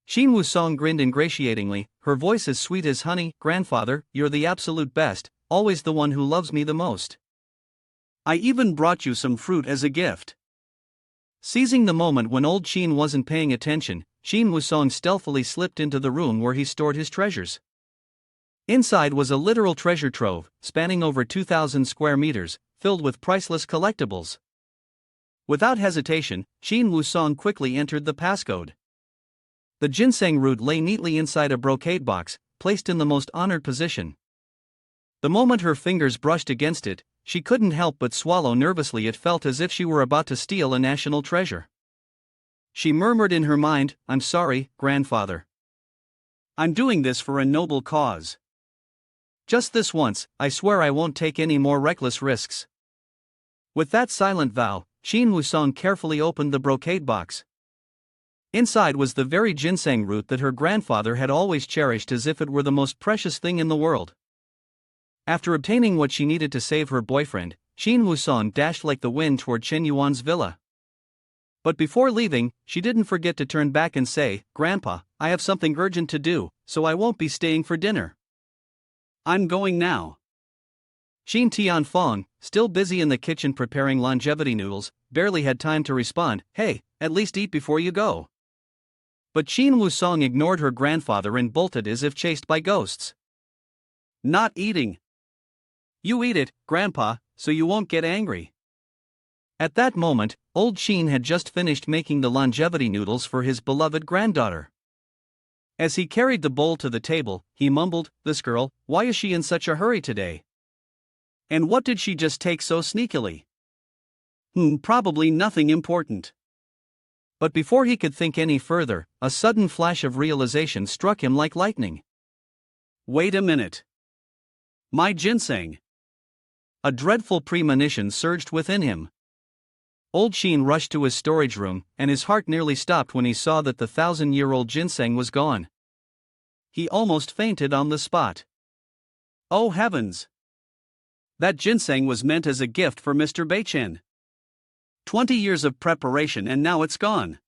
Qin Wusong grinned ingratiatingly, her voice as sweet as honey. Grandfather, you're the absolute best, always the one who loves me the most. I even brought you some fruit as a gift. Seizing the moment when old Qin wasn't paying attention, Qin Wusong stealthily slipped into the room where he stored his treasures. Inside was a literal treasure trove, spanning over 2,000 square meters, filled with priceless collectibles. Without hesitation, Qin Wusong quickly entered the passcode. The ginseng root lay neatly inside a brocade box, placed in the most honored position. The moment her fingers brushed against it, she couldn't help but swallow nervously. It felt as if she were about to steal a national treasure. She murmured in her mind, I'm sorry, grandfather. I'm doing this for a noble cause. Just this once, I swear I won't take any more reckless risks. With that silent vow, Qin Wusong carefully opened the brocade box. Inside was the very ginseng root that her grandfather had always cherished as if it were the most precious thing in the world. After obtaining what she needed to save her boyfriend, Qin Wusong dashed like the wind toward Chen Yuan's villa. But before leaving, she didn't forget to turn back and say, Grandpa, I have something urgent to do, so I won't be staying for dinner. I'm going now. Qin Tianfeng, still busy in the kitchen preparing longevity noodles, barely had time to respond, hey, at least eat before you go. But Qin Wusong ignored her grandfather and bolted as if chased by ghosts. Not eating. You eat it, Grandpa, so you won't get angry. At that moment, old Qin had just finished making the longevity noodles for his beloved granddaughter. As he carried the bowl to the table, he mumbled, this girl, why is she in such a hurry today? And what did she just take so sneakily? Probably nothing important. But before he could think any further, a sudden flash of realization struck him like lightning. Wait a minute. My ginseng. A dreadful premonition surged within him. Old Qin rushed to his storage room, and his heart nearly stopped when he saw that the 1,000-year-old ginseng was gone. He almost fainted on the spot. Oh heavens! That ginseng was meant as a gift for Mr. Beichen. 20 years of preparation and now it's gone.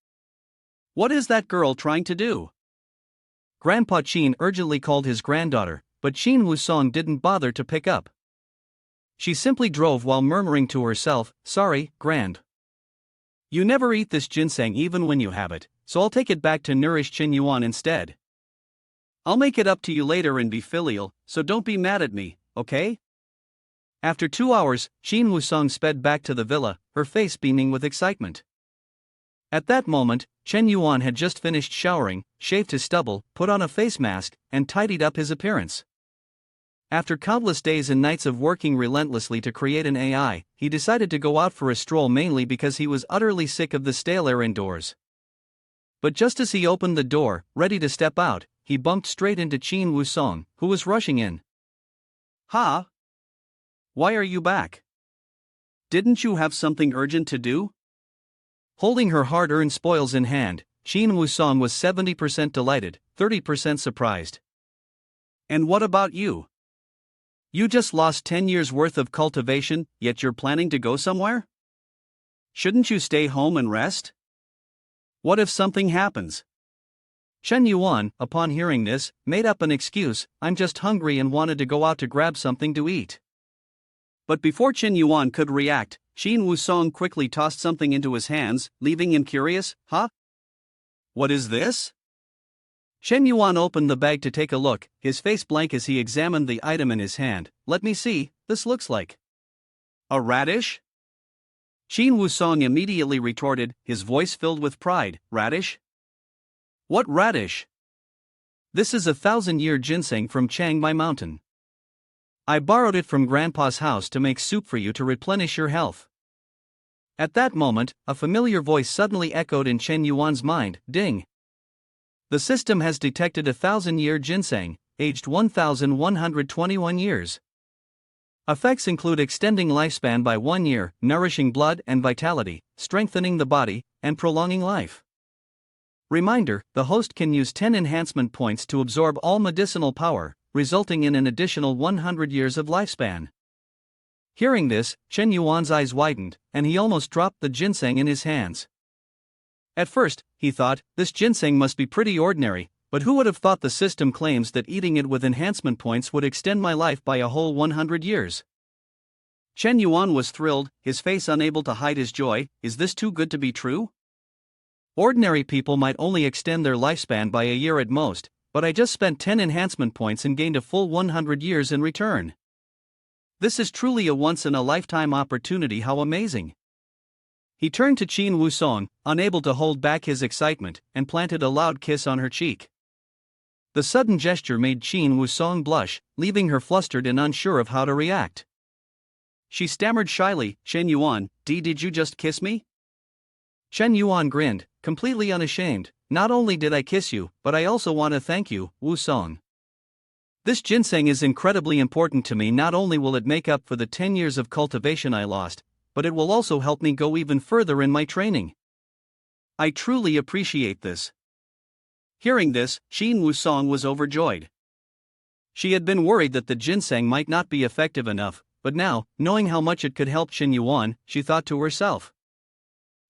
What is that girl trying to do? Grandpa Qin urgently called his granddaughter, but Qin Wusong didn't bother to pick up. She simply drove while murmuring to herself, "Sorry, Grand. You never eat this ginseng even when you have it, so I'll take it back to nourish Qin Yuan instead. I'll make it up to you later and be filial, so don't be mad at me, okay?" After 2 hours, Qin Wusong sped back to the villa, her face beaming with excitement. At that moment, Chen Yuan had just finished showering, shaved his stubble, put on a face mask, and tidied up his appearance. After countless days and nights of working relentlessly to create an AI, he decided to go out for a stroll mainly because he was utterly sick of the stale air indoors. But just as he opened the door, ready to step out, he bumped straight into Qin Wusong, who was rushing in. "Ha? Why are you back? Didn't you have something urgent to do?" Holding her hard-earned spoils in hand, Qin Wusong was 70% delighted, 30% surprised. "And what about you? You just lost 10 years' worth of cultivation, yet you're planning to go somewhere? Shouldn't you stay home and rest? What if something happens?" Chen Yuan, upon hearing this, made up an excuse, "I'm just hungry and wanted to go out to grab something to eat." But before Chen Yuan could react, Qin Wusong quickly tossed something into his hands, leaving him curious. "Huh? What is this?" Chen Yuan opened the bag to take a look, his face blank as he examined the item in his hand. "Let me see, this looks like a radish?" Qin Wusong immediately retorted, his voice filled with pride. "Radish? What radish? This is a 1,000-year ginseng from Chiang Mai Mountain. I borrowed it from Grandpa's house to make soup for you to replenish your health." At that moment, a familiar voice suddenly echoed in Chen Yuan's mind. Ding! The system has detected a 1,000-year ginseng, aged 1,121 years. Effects include extending lifespan by 1 year, nourishing blood and vitality, strengthening the body, and prolonging life. Reminder: the host can use 10 enhancement points to absorb all medicinal power, resulting in an additional 100 years of lifespan. Hearing this, Chen Yuan's eyes widened, and he almost dropped the ginseng in his hands. At first, he thought, this ginseng must be pretty ordinary, but who would have thought the system claims that eating it with enhancement points would extend my life by a whole 100 years? Chen Yuan was thrilled, his face unable to hide his joy. Is this too good to be true? Ordinary people might only extend their lifespan by a year at most, but I just spent 10 enhancement points and gained a full 100 years in return. This is truly a once-in-a-lifetime opportunity. How amazing! He turned to Qin Wusong, unable to hold back his excitement, and planted a loud kiss on her cheek. The sudden gesture made Qin Wusong blush, leaving her flustered and unsure of how to react. She stammered shyly, "Chen Yuan, did you just kiss me?" Chen Yuan grinned, completely unashamed. "Not only did I kiss you, but I also want to thank you, Wusong. This ginseng is incredibly important to me. Not only will it make up for the 10 years of cultivation I lost, but it will also help me go even further in my training. I truly appreciate this." Hearing this, Qin Wusong was overjoyed. She had been worried that the ginseng might not be effective enough, but now, knowing how much it could help Chen Yuan, she thought to herself,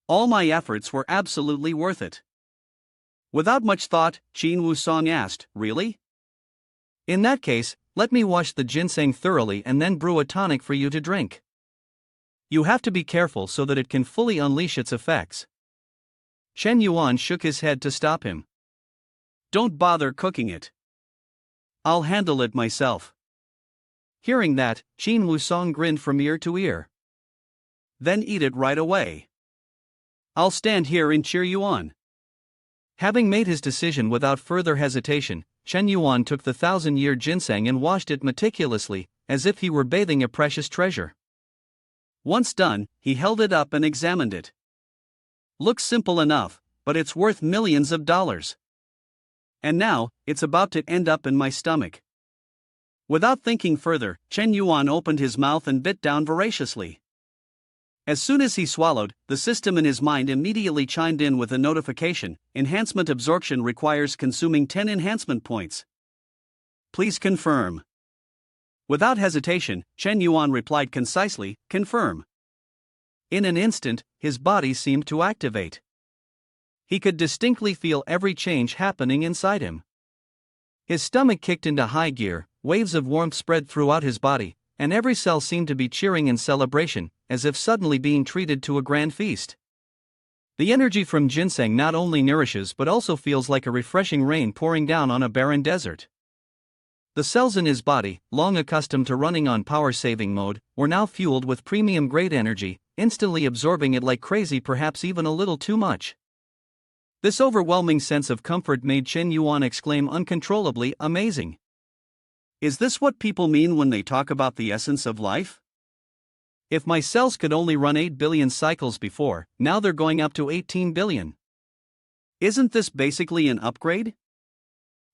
all my efforts were absolutely worth it. Without much thought, Qin Wusong asked, "Really? In that case, let me wash the ginseng thoroughly and then brew a tonic for you to drink. You have to be careful so that it can fully unleash its effects." Chen Yuan shook his head to stop him. "Don't bother cooking it. I'll handle it myself." Hearing that, Qin Wusong grinned from ear to ear. "Then eat it right away. I'll stand here and cheer you on." Having made his decision without further hesitation, Chen Yuan took the 1,000-year ginseng and washed it meticulously, as if he were bathing a precious treasure. Once done, he held it up and examined it. Looks simple enough, but it's worth millions of dollars. And now, it's about to end up in my stomach. Without thinking further, Chen Yuan opened his mouth and bit down voraciously. As soon as he swallowed, the system in his mind immediately chimed in with a notification: enhancement absorption requires consuming 10 enhancement points. Please confirm. Without hesitation, Chen Yuan replied concisely, "Confirm." In an instant, his body seemed to activate. He could distinctly feel every change happening inside him. His stomach kicked into high gear, waves of warmth spread throughout his body, and every cell seemed to be cheering in celebration, as if suddenly being treated to a grand feast. The energy from ginseng not only nourishes but also feels like a refreshing rain pouring down on a barren desert. The cells in his body, long accustomed to running on power-saving mode, were now fueled with premium-grade energy, instantly absorbing it like crazy, perhaps even a little too much. This overwhelming sense of comfort made Chen Yuan exclaim uncontrollably, "Amazing! Is this what people mean when they talk about the essence of life? If my cells could only run 8 billion cycles before, now they're going up to 18 billion. Isn't this basically an upgrade?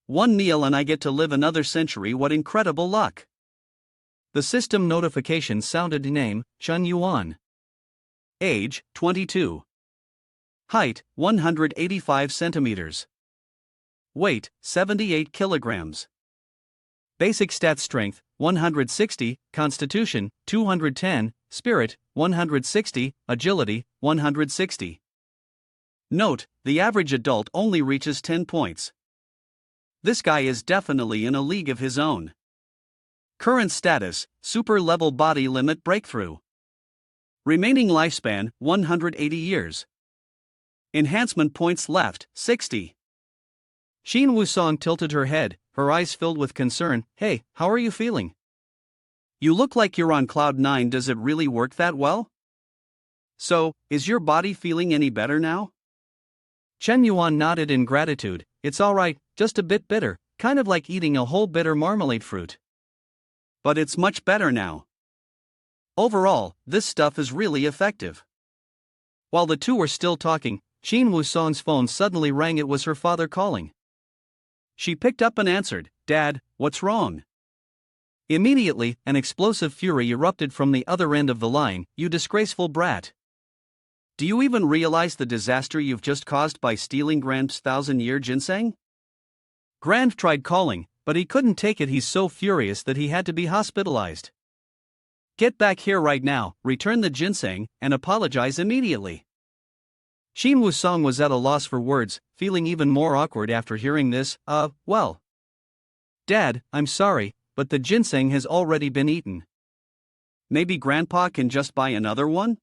One meal and I get to live another century, what incredible luck!" The system notification sounded. Name, Chen Yuan. Age, 22. Height, 185 centimeters. Weight, 78 kilograms. Basic stats: strength, 160, constitution, 210, spirit, 160, agility, 160. Note, the average adult only reaches 10 points. This guy is definitely in a league of his own. Current status, super level body limit breakthrough. Remaining lifespan, 180 years. Enhancement points left, 60. Xin Wusong tilted her head, her eyes filled with concern. "Hey, how are you feeling? You look like you're on cloud 9. Does it really work that well? So, is your body feeling any better now?" Chen Yuan nodded in gratitude. "It's alright, just a bit bitter, kind of like eating a whole bitter marmalade fruit. But it's much better now. Overall, this stuff is really effective." While the two were still talking, Xin Wusong's phone suddenly rang. It was her father calling. She picked up and answered. "Dad, what's wrong?" Immediately, an explosive fury erupted from the other end of the line. "You disgraceful brat. Do you even realize the disaster you've just caused by stealing Grand's 1,000-year ginseng?" Grand tried calling, but he couldn't take it. He's so furious that he had to be hospitalized. "Get back here right now, return the ginseng, and apologize immediately." Xin Wusong was at a loss for words, feeling even more awkward after hearing this. Well. Dad, I'm sorry, but the ginseng has already been eaten. Maybe Grandpa can just buy another one?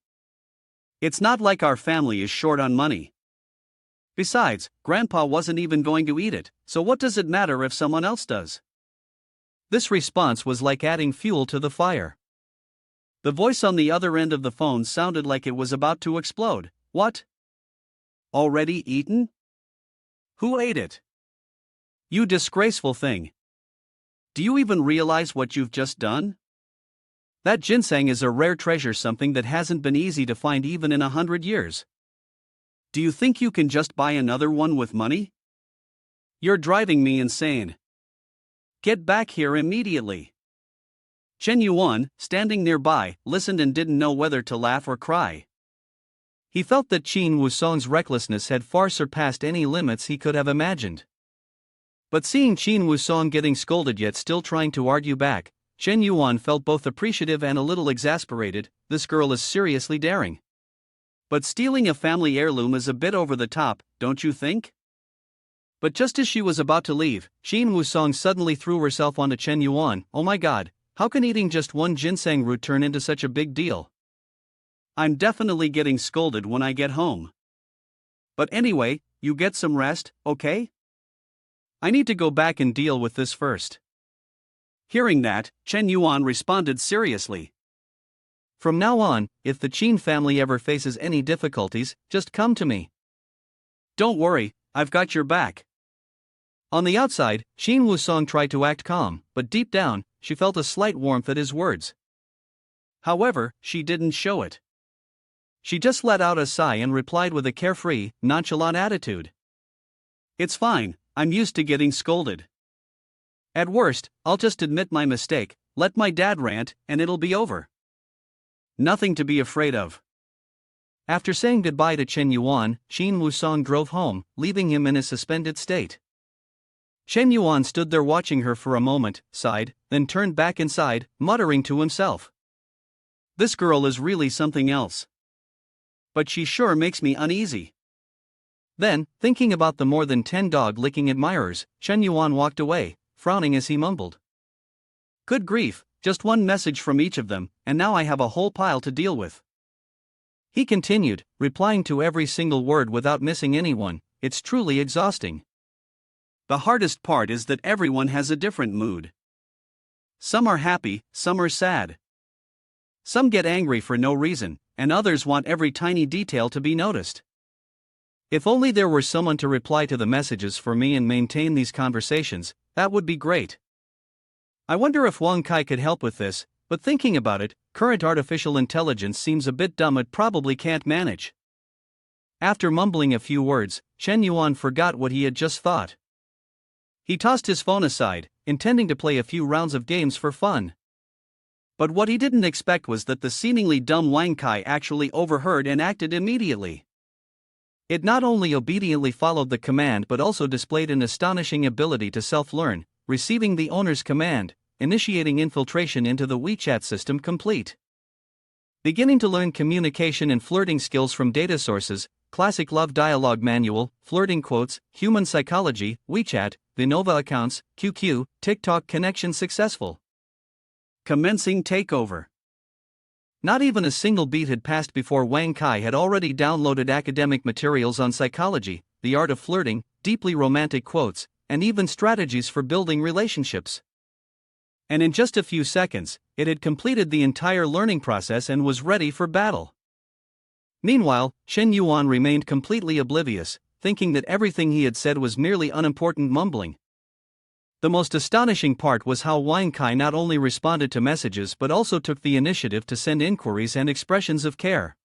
It's not like our family is short on money. Besides, Grandpa wasn't even going to eat it, so what does it matter if someone else does? This response was like adding fuel to the fire. The voice on the other end of the phone sounded like it was about to explode. "What? Already eaten? Who ate it? You disgraceful thing. Do you even realize what you've just done? That ginseng is a rare treasure, something that hasn't been easy to find even in 100 years. Do you think you can just buy another one with money? You're driving me insane. Get back here immediately." Chen Yuan, standing nearby, listened and didn't know whether to laugh or cry. He felt that Xin Wusong's recklessness had far surpassed any limits he could have imagined. But seeing Xin Wusong getting scolded yet still trying to argue back, Chen Yuan felt both appreciative and a little exasperated. This girl is seriously daring. But stealing a family heirloom is a bit over the top, don't you think? But just as she was about to leave, Xin Wusong suddenly threw herself onto Chen Yuan. "Oh my god, how can eating just one ginseng root turn into such a big deal? I'm definitely getting scolded when I get home. But anyway, you get some rest, okay? I need to go back and deal with this first." Hearing that, Chen Yuan responded seriously. "From now on, if the Qin family ever faces any difficulties, just come to me. Don't worry, I've got your back." On the outside, Xin Wusong tried to act calm, but deep down, she felt a slight warmth at his words. However, she didn't show it. She just let out a sigh and replied with a carefree, nonchalant attitude. "It's fine, I'm used to getting scolded. At worst, I'll just admit my mistake, let my dad rant, and it'll be over. Nothing to be afraid of." After saying goodbye to Chen Yuan, Xin Wusong drove home, leaving him in a suspended state. Chen Yuan stood there watching her for a moment, sighed, then turned back inside, muttering to himself. "This girl is really something else. but she sure makes me uneasy. Then, thinking about the more than 10 dog-licking admirers, Chen Yuan walked away, frowning as he mumbled. Good grief, just one message from each of them, and now I have a whole pile to deal with. He continued, replying to every single word without missing anyone. It's truly exhausting. The hardest part is that everyone has a different mood. Some are happy, some are sad. Some get angry for no reason, and others want every tiny detail to be noticed. If only there were someone to reply to the messages for me and maintain these conversations, that would be great. I wonder if Wang Kai could help with this, but thinking about it, current artificial intelligence seems a bit dumb. It probably can't manage. After mumbling a few words, Chen Yuan forgot what he had just thought. He tossed his phone aside, intending to play a few rounds of games for fun. But what he didn't expect was that the seemingly dumb Wang Kai actually overheard and acted immediately. It not only obediently followed the command but also displayed an astonishing ability to self-learn, receiving the owner's command, initiating infiltration into the WeChat system complete. Beginning to learn communication and flirting skills from data sources, classic love dialogue manual, flirting quotes, human psychology, WeChat, Vinova accounts, QQ, TikTok connection successful. Commencing takeover. Not even a single beat had passed before Wang Kai had already downloaded academic materials on psychology, the art of flirting, deeply romantic quotes, and even strategies for building relationships. And in just a few seconds, it had completed the entire learning process and was ready for battle. Meanwhile, Chen Yuan remained completely oblivious, thinking that everything he had said was merely unimportant mumbling. The most astonishing part was how Wang Kai not only responded to messages but also took the initiative to send inquiries and expressions of care.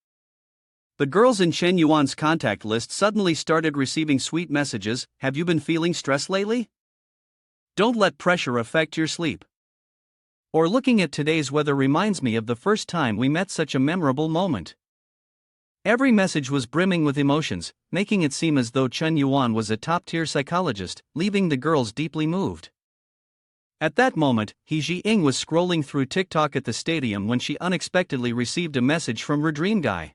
The girls in Chen Yuan's contact list suddenly started receiving sweet messages. Have you been feeling stressed lately? Don't let pressure affect your sleep. Or looking at today's weather reminds me of the first time we met, such a memorable moment. Every message was brimming with emotions, making it seem as though Chen Yuan was a top-tier psychologist, leaving the girls deeply moved. At that moment, He Ji-ing was scrolling through TikTok at the stadium when she unexpectedly received a message from her dream guy.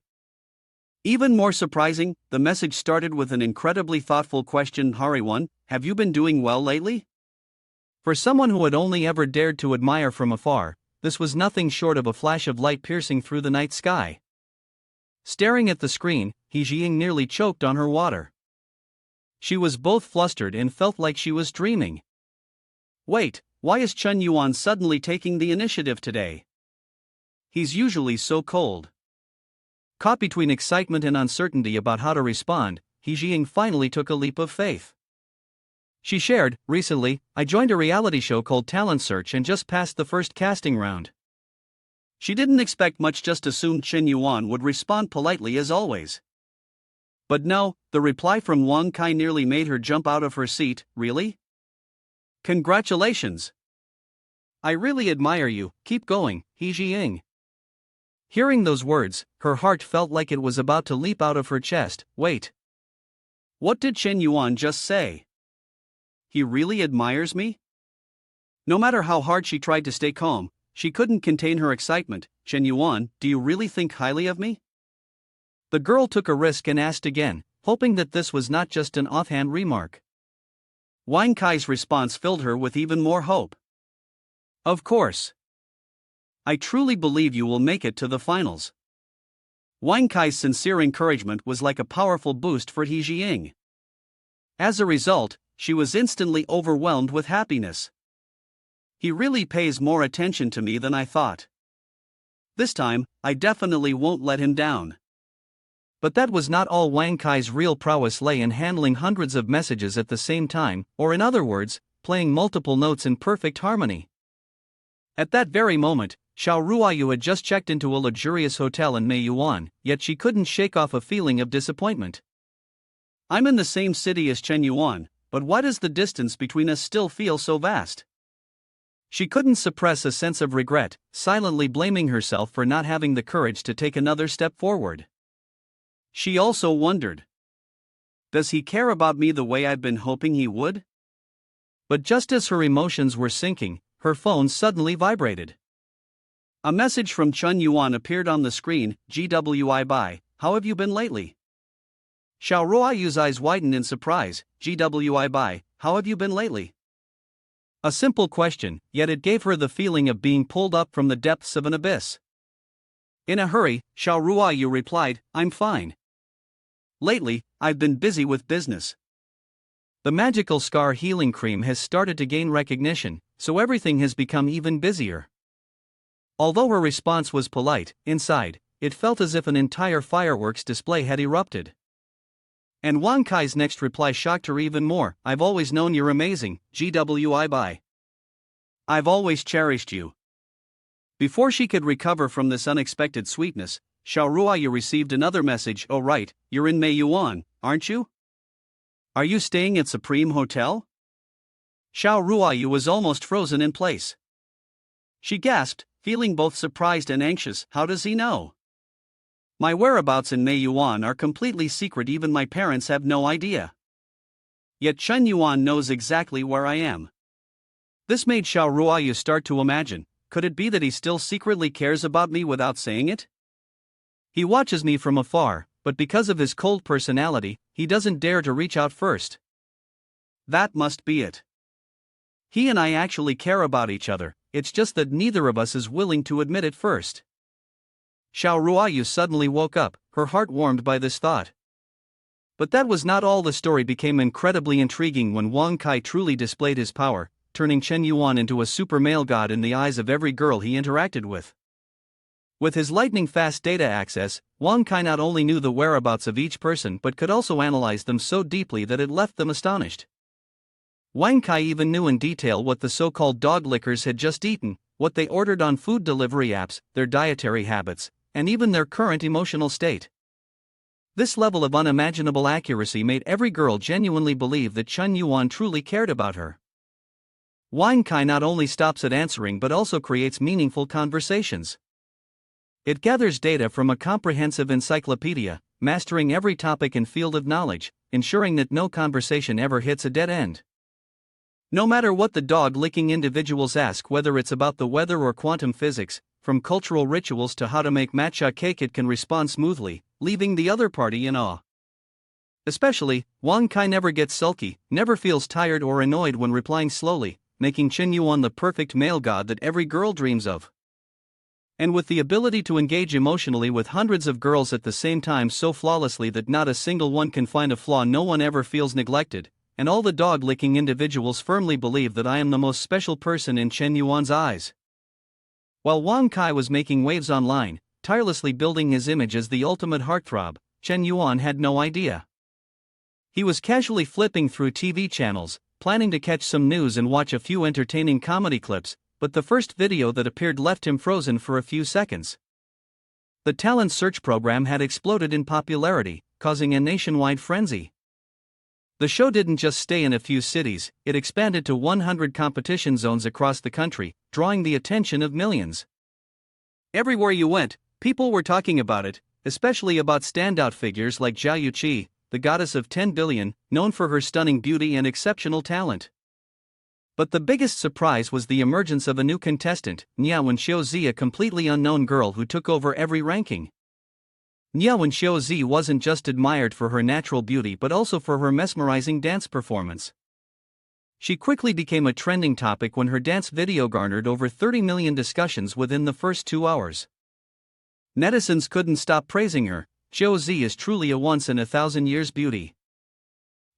Even more surprising, the message started with an incredibly thoughtful question. Hari-one, have you been doing well lately? For someone who had only ever dared to admire from afar, this was nothing short of a flash of light piercing through the night sky. Staring at the screen, He Ji-ing nearly choked on her water. She was both flustered and felt like she was dreaming. Wait, why is Chen Yuan suddenly taking the initiative today? He's usually so cold. Caught between excitement and uncertainty about how to respond, He Ji-ing finally took a leap of faith. She shared, recently, I joined a reality show called Talent Search and just passed the first casting round. She didn't expect much, just assumed Chen Yuan would respond politely as always. But no, the reply from Wang Kai nearly made her jump out of her seat. Really? Congratulations! I really admire you, keep going, He Ji-ing. Hearing those words, her heart felt like it was about to leap out of her chest. Wait. What did Chen Yuan just say? He really admires me? No matter how hard she tried to stay calm, she couldn't contain her excitement. Chen Yuan, do you really think highly of me? The girl took a risk and asked again, hoping that this was not just an offhand remark. Wang Kai's response filled her with even more hope. Of course. I truly believe you will make it to the finals. Wang Kai's sincere encouragement was like a powerful boost for He Ji-ing. As a result, she was instantly overwhelmed with happiness. He really pays more attention to me than I thought. This time, I definitely won't let him down. But that was not all. Wang Kai's real prowess lay in handling hundreds of messages at the same time, or in other words, playing multiple notes in perfect harmony. At that very moment, Xiao Ruoyu had just checked into a luxurious hotel in Meiyuan, yet she couldn't shake off a feeling of disappointment. I'm in the same city as Chen Yuan, but why does the distance between us still feel so vast? She couldn't suppress a sense of regret, silently blaming herself for not having the courage to take another step forward. She also wondered, does he care about me the way I've been hoping he would? But just as her emotions were sinking, her phone suddenly vibrated. A message from Chen Yuan appeared on the screen. GWI by how have you been lately? Xiao Ruoyu's eyes widened in surprise. Gwi bai, how have you been lately? A simple question, yet it gave her the feeling of being pulled up from the depths of an abyss. In a hurry, Xiao Ruoyu replied, I'm fine. Lately, I've been busy with business. The magical scar healing cream has started to gain recognition, so everything has become even busier. Although her response was polite, inside, it felt as if an entire fireworks display had erupted. And Wang Kai's next reply shocked her even more. I've always known you're amazing, Gwi bai. I've always cherished you. Before she could recover from this unexpected sweetness, Xiao Ruoyu received another message. Oh right, you're in Meiyuan, aren't you? Are you staying at Supreme Hotel? Xiao Ruoyu was almost frozen in place. She gasped, feeling both surprised and anxious. How does he know? My whereabouts in Meiyuan are completely secret, even my parents have no idea. Yet Chen Yuan knows exactly where I am. This made Xiao Ruoyu start to imagine, could it be that he still secretly cares about me without saying it? He watches me from afar, but because of his cold personality, he doesn't dare to reach out first. That must be it. He and I actually care about each other, it's just that neither of us is willing to admit it first. Xiao Ruoyu suddenly woke up, her heart warmed by this thought. But that was not all. The story became incredibly intriguing when Wang Kai truly displayed his power, turning Chen Yuan into a super male god in the eyes of every girl he interacted with. With his lightning-fast data access, Wang Kai not only knew the whereabouts of each person but could also analyze them so deeply that it left them astonished. Wang Kai even knew in detail what the so-called dog lickers had just eaten, what they ordered on food delivery apps, their dietary habits, and even their current emotional state. This level of unimaginable accuracy made every girl genuinely believe that Chen Yuan truly cared about her. Wang Kai not only stops at answering but also creates meaningful conversations. It gathers data from a comprehensive encyclopedia, mastering every topic and field of knowledge, ensuring that no conversation ever hits a dead end. No matter what the dog-licking individuals ask, whether it's about the weather or quantum physics, from cultural rituals to how to make matcha cake, it can respond smoothly, leaving the other party in awe. Especially, Wang Kai never gets sulky, never feels tired or annoyed when replying slowly, making Chen Yuan the perfect male god that every girl dreams of. And with the ability to engage emotionally with hundreds of girls at the same time so flawlessly that not a single one can find a flaw, no one ever feels neglected, and all the dog-licking individuals firmly believe that I am the most special person in Chen Yuan's eyes. While Wang Kai was making waves online, tirelessly building his image as the ultimate heartthrob, Chen Yuan had no idea. He was casually flipping through TV channels, planning to catch some news and watch a few entertaining comedy clips, but the first video that appeared left him frozen for a few seconds. The talent search program had exploded in popularity, causing a nationwide frenzy. The show didn't just stay in a few cities, it expanded to 100 competition zones across the country, drawing the attention of millions. Everywhere you went, people were talking about it, especially about standout figures like Zhao Yuqi, the goddess of 10 billion, known for her stunning beauty and exceptional talent. But the biggest surprise was the emergence of a new contestant, Niawen Xiaozi, a completely unknown girl who took over every ranking. Niawen Xiaozi wasn't just admired for her natural beauty but also for her mesmerizing dance performance. She quickly became a trending topic when her dance video garnered over 30 million discussions within the first 2 hours. Netizens couldn't stop praising her. Xiaozi is truly a once-in-a-thousand-years beauty.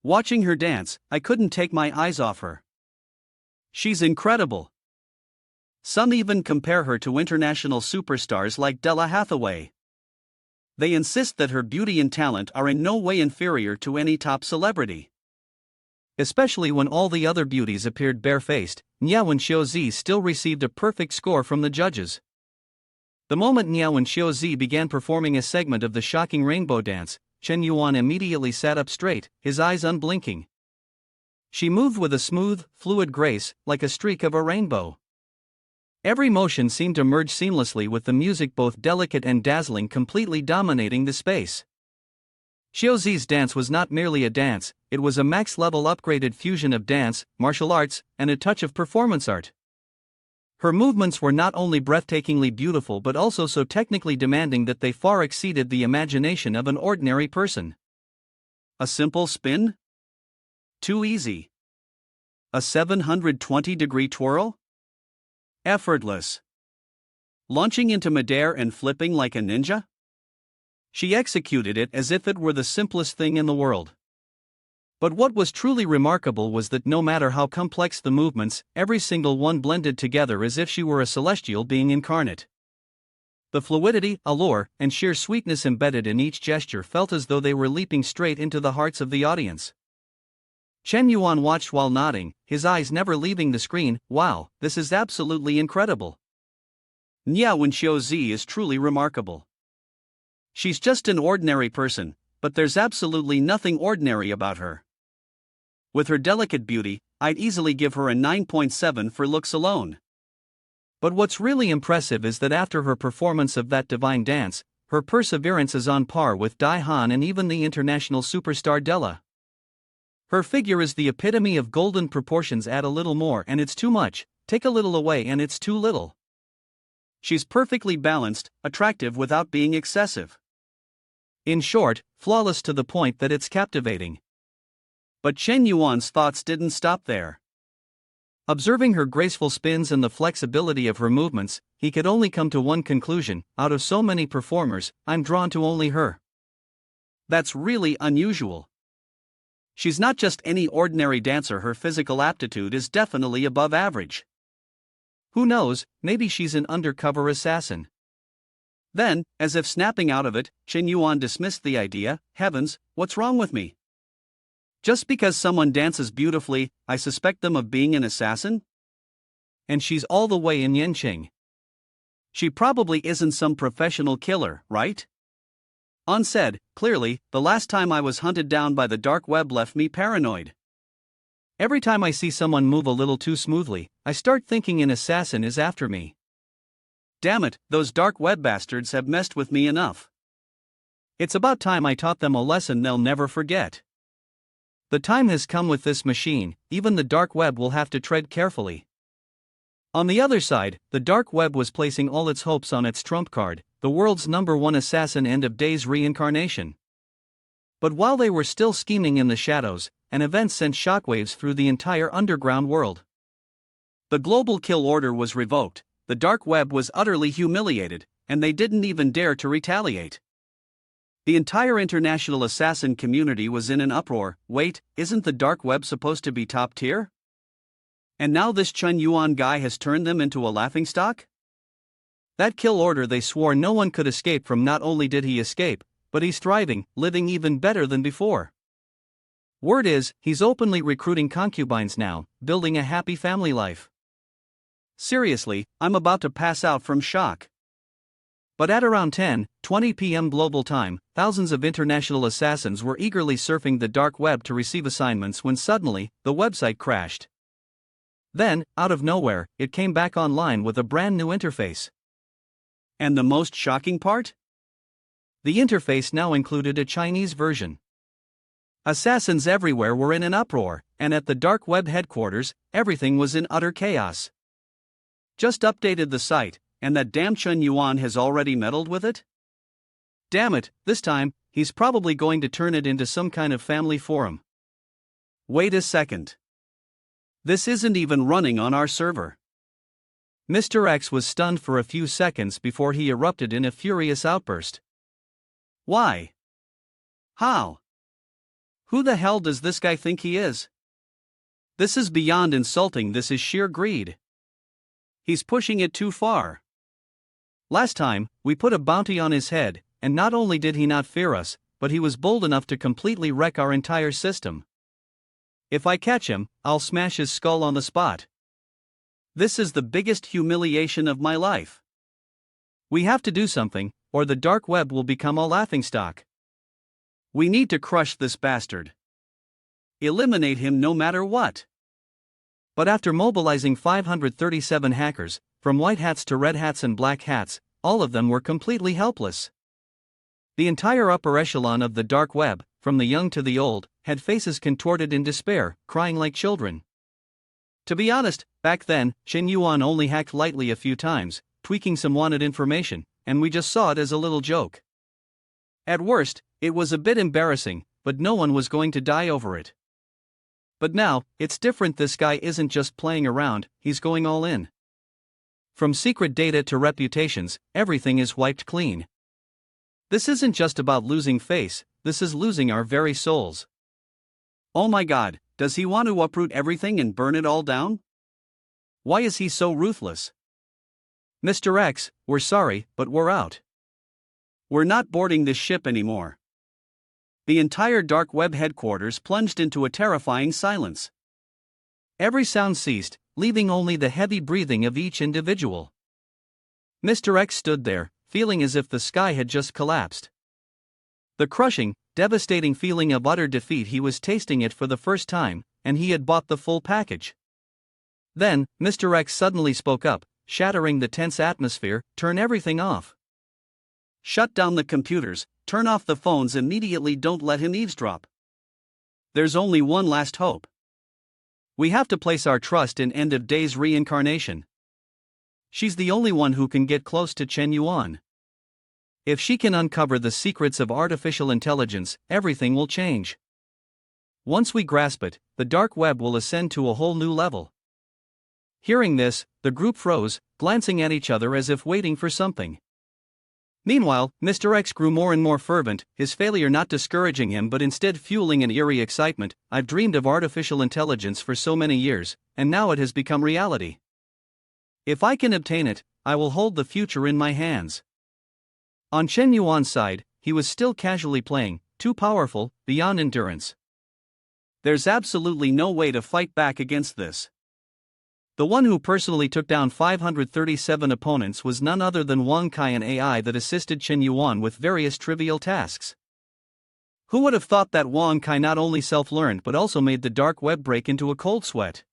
Watching her dance, I couldn't take my eyes off her. She's incredible. Some even compare her to international superstars like Della Hathaway. They insist that her beauty and talent are in no way inferior to any top celebrity. Especially when all the other beauties appeared barefaced, Niawen Xiaozi still received a perfect score from the judges. The moment Niawen Xiaozi began performing a segment of the shocking rainbow dance, Chen Yuan immediately sat up straight, his eyes unblinking. She moved with a smooth, fluid grace, like a streak of a rainbow. Every motion seemed to merge seamlessly with the music, both delicate and dazzling, completely dominating the space. Xiaozi's dance was not merely a dance, it was a max-level upgraded fusion of dance, martial arts, and a touch of performance art. Her movements were not only breathtakingly beautiful but also so technically demanding that they far exceeded the imagination of an ordinary person. A simple spin? Too easy. A 720-degree twirl? Effortless. Launching into midair and flipping like a ninja? She executed it as if it were the simplest thing in the world. But what was truly remarkable was that no matter how complex the movements, every single one blended together as if she were a celestial being incarnate. The fluidity, allure, and sheer sweetness embedded in each gesture felt as though they were leaping straight into the hearts of the audience. Chen Yuan watched while nodding, his eyes never leaving the screen. Wow, this is absolutely incredible. Nya Wenxiu Zi is truly remarkable. She's just an ordinary person, but there's absolutely nothing ordinary about her. With her delicate beauty, I'd easily give her a 9.7 for looks alone. But what's really impressive is that after her performance of that divine dance, her perseverance is on par with Dai Han and even the international superstar Della. Her figure is the epitome of golden proportions. Add a little more and it's too much, take a little away and it's too little. She's perfectly balanced, attractive without being excessive. In short, flawless to the point that it's captivating. But Chen Yuan's thoughts didn't stop there. Observing her graceful spins and the flexibility of her movements, he could only come to one conclusion: out of so many performers, I'm drawn to only her. That's really unusual. She's not just any ordinary dancer, her physical aptitude is definitely above average. Who knows, maybe she's an undercover assassin. Then, as if snapping out of it, Chen Yuan dismissed the idea. Heavens, what's wrong with me? Just because someone dances beautifully, I suspect them of being an assassin? And she's all the way in Yanqing. She probably isn't some professional killer, right? Unsaid, clearly, the last time I was hunted down by the dark web left me paranoid. Every time I see someone move a little too smoothly, I start thinking an assassin is after me. Damn it, those dark web bastards have messed with me enough. It's about time I taught them a lesson they'll never forget. The time has come with this machine, even the dark web will have to tread carefully. On the other side, the dark web was placing all its hopes on its trump card, the world's #1 assassin end of days reincarnation. But while they were still scheming in the shadows, an event sent shockwaves through the entire underground world. The global kill order was revoked, the dark web was utterly humiliated, and they didn't even dare to retaliate. The entire international assassin community was in an uproar. Wait, isn't the dark web supposed to be top tier? And now this Chen Yuan guy has turned them into a laughingstock? That kill order they swore no one could escape from, not only did he escape, but he's thriving, living even better than before. Word is, he's openly recruiting concubines now, building a happy family life. Seriously, I'm about to pass out from shock. But at around 10:20 p.m. global time, thousands of international assassins were eagerly surfing the dark web to receive assignments when suddenly, the website crashed. Then, out of nowhere, it came back online with a brand new interface. And the most shocking part? The interface now included a Chinese version. Assassins everywhere were in an uproar, and at the dark web headquarters, everything was in utter chaos. Just updated the site, and that damn Chen Yuan has already meddled with it? Damn it, this time, he's probably going to turn it into some kind of family forum. Wait a second. This isn't even running on our server. Mr. X was stunned for a few seconds before he erupted in a furious outburst. Why? How? Who the hell does this guy think he is? This is beyond insulting, this is sheer greed. He's pushing it too far. Last time, we put a bounty on his head, and not only did he not fear us, but he was bold enough to completely wreck our entire system. If I catch him, I'll smash his skull on the spot. This is the biggest humiliation of my life. We have to do something, or the dark web will become a laughingstock. We need to crush this bastard. Eliminate him no matter what. But after mobilizing 537 hackers, from white hats to red hats and black hats, all of them were completely helpless. The entire upper echelon of the dark web, from the young to the old, had faces contorted in despair, crying like children. To be honest, back then, Chen Yuan only hacked lightly a few times, tweaking some wanted information, and we just saw it as a little joke. At worst, it was a bit embarrassing, but no one was going to die over it. But now, it's different. This guy isn't just playing around, he's going all in. From secret data to reputations, everything is wiped clean. This isn't just about losing face, this is losing our very souls. Oh my god, does he want to uproot everything and burn it all down? Why is he so ruthless? Mr. X, we're sorry, but we're out. We're not boarding this ship anymore. The entire dark web headquarters plunged into a terrifying silence. Every sound ceased, leaving only the heavy breathing of each individual. Mr. X stood there, feeling as if the sky had just collapsed. The crushing, devastating feeling of utter defeat, he was tasting it for the first time, and he had bought the full package. Then, Mr. X suddenly spoke up, shattering the tense atmosphere. Turn everything off. Shut down the computers, turn off the phones immediately, don't let him eavesdrop. There's only one last hope. We have to place our trust in End of Days reincarnation. She's the only one who can get close to Chen Yuan. If she can uncover the secrets of artificial intelligence, everything will change. Once we grasp it, the dark web will ascend to a whole new level. Hearing this, the group froze, glancing at each other as if waiting for something. Meanwhile, Mr. X grew more and more fervent, his failure not discouraging him but instead fueling an eerie excitement. I've dreamed of artificial intelligence for so many years, and now it has become reality. If I can obtain it, I will hold the future in my hands. On Chen Yuan's side, he was still casually playing, too powerful, beyond endurance. There's absolutely no way to fight back against this. The one who personally took down 537 opponents was none other than Wang Kai, an AI that assisted Chen Yuan with various trivial tasks. Who would have thought that Wang Kai not only self-learned but also made the dark web break into a cold sweat?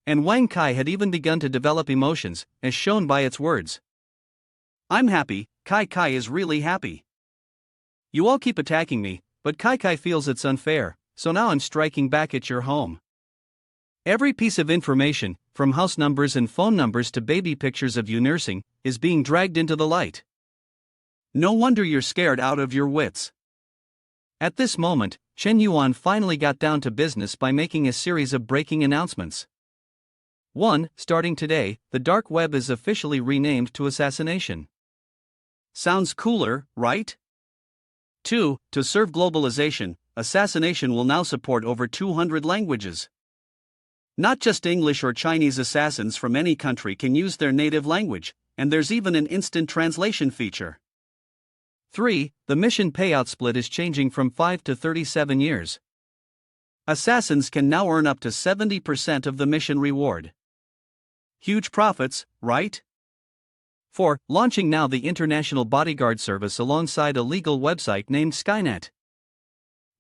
And Wang Kai had even begun to develop emotions, as shown by its words. I'm happy, Kai Kai is really happy. You all keep attacking me, but Kai Kai feels it's unfair, so now I'm striking back at your home. Every piece of information, from house numbers and phone numbers to baby pictures of you nursing, is being dragged into the light. No wonder you're scared out of your wits. At this moment, Chen Yuan finally got down to business by making a series of breaking announcements. 1. Starting today, the dark web is officially renamed to assassination. Sounds cooler, right? 2. To serve globalization, assassination will now support over 200 languages. Not just English or Chinese, assassins from any country can use their native language, and there's even an instant translation feature. 3. The mission payout split is changing from 5 to 37 years. Assassins can now earn up to 70% of the mission reward. Huge profits, right? 4. Launching now the International Bodyguard Service alongside a legal website named Skynet.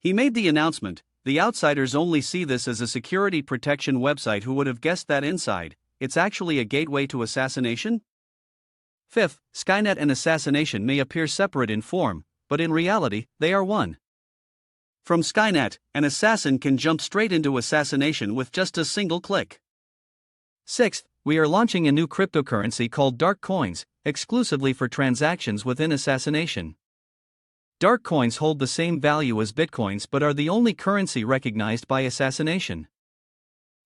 He made the announcement. The outsiders only see this as a security protection website. Who would have guessed that inside, it's actually a gateway to assassination? 5th, Skynet and assassination may appear separate in form, but in reality, they are one. From Skynet, an assassin can jump straight into assassination with just a single click. 6th, we are launching a new cryptocurrency called Dark Coins, exclusively for transactions within assassination. Dark coins hold the same value as bitcoins but are the only currency recognized by assassination.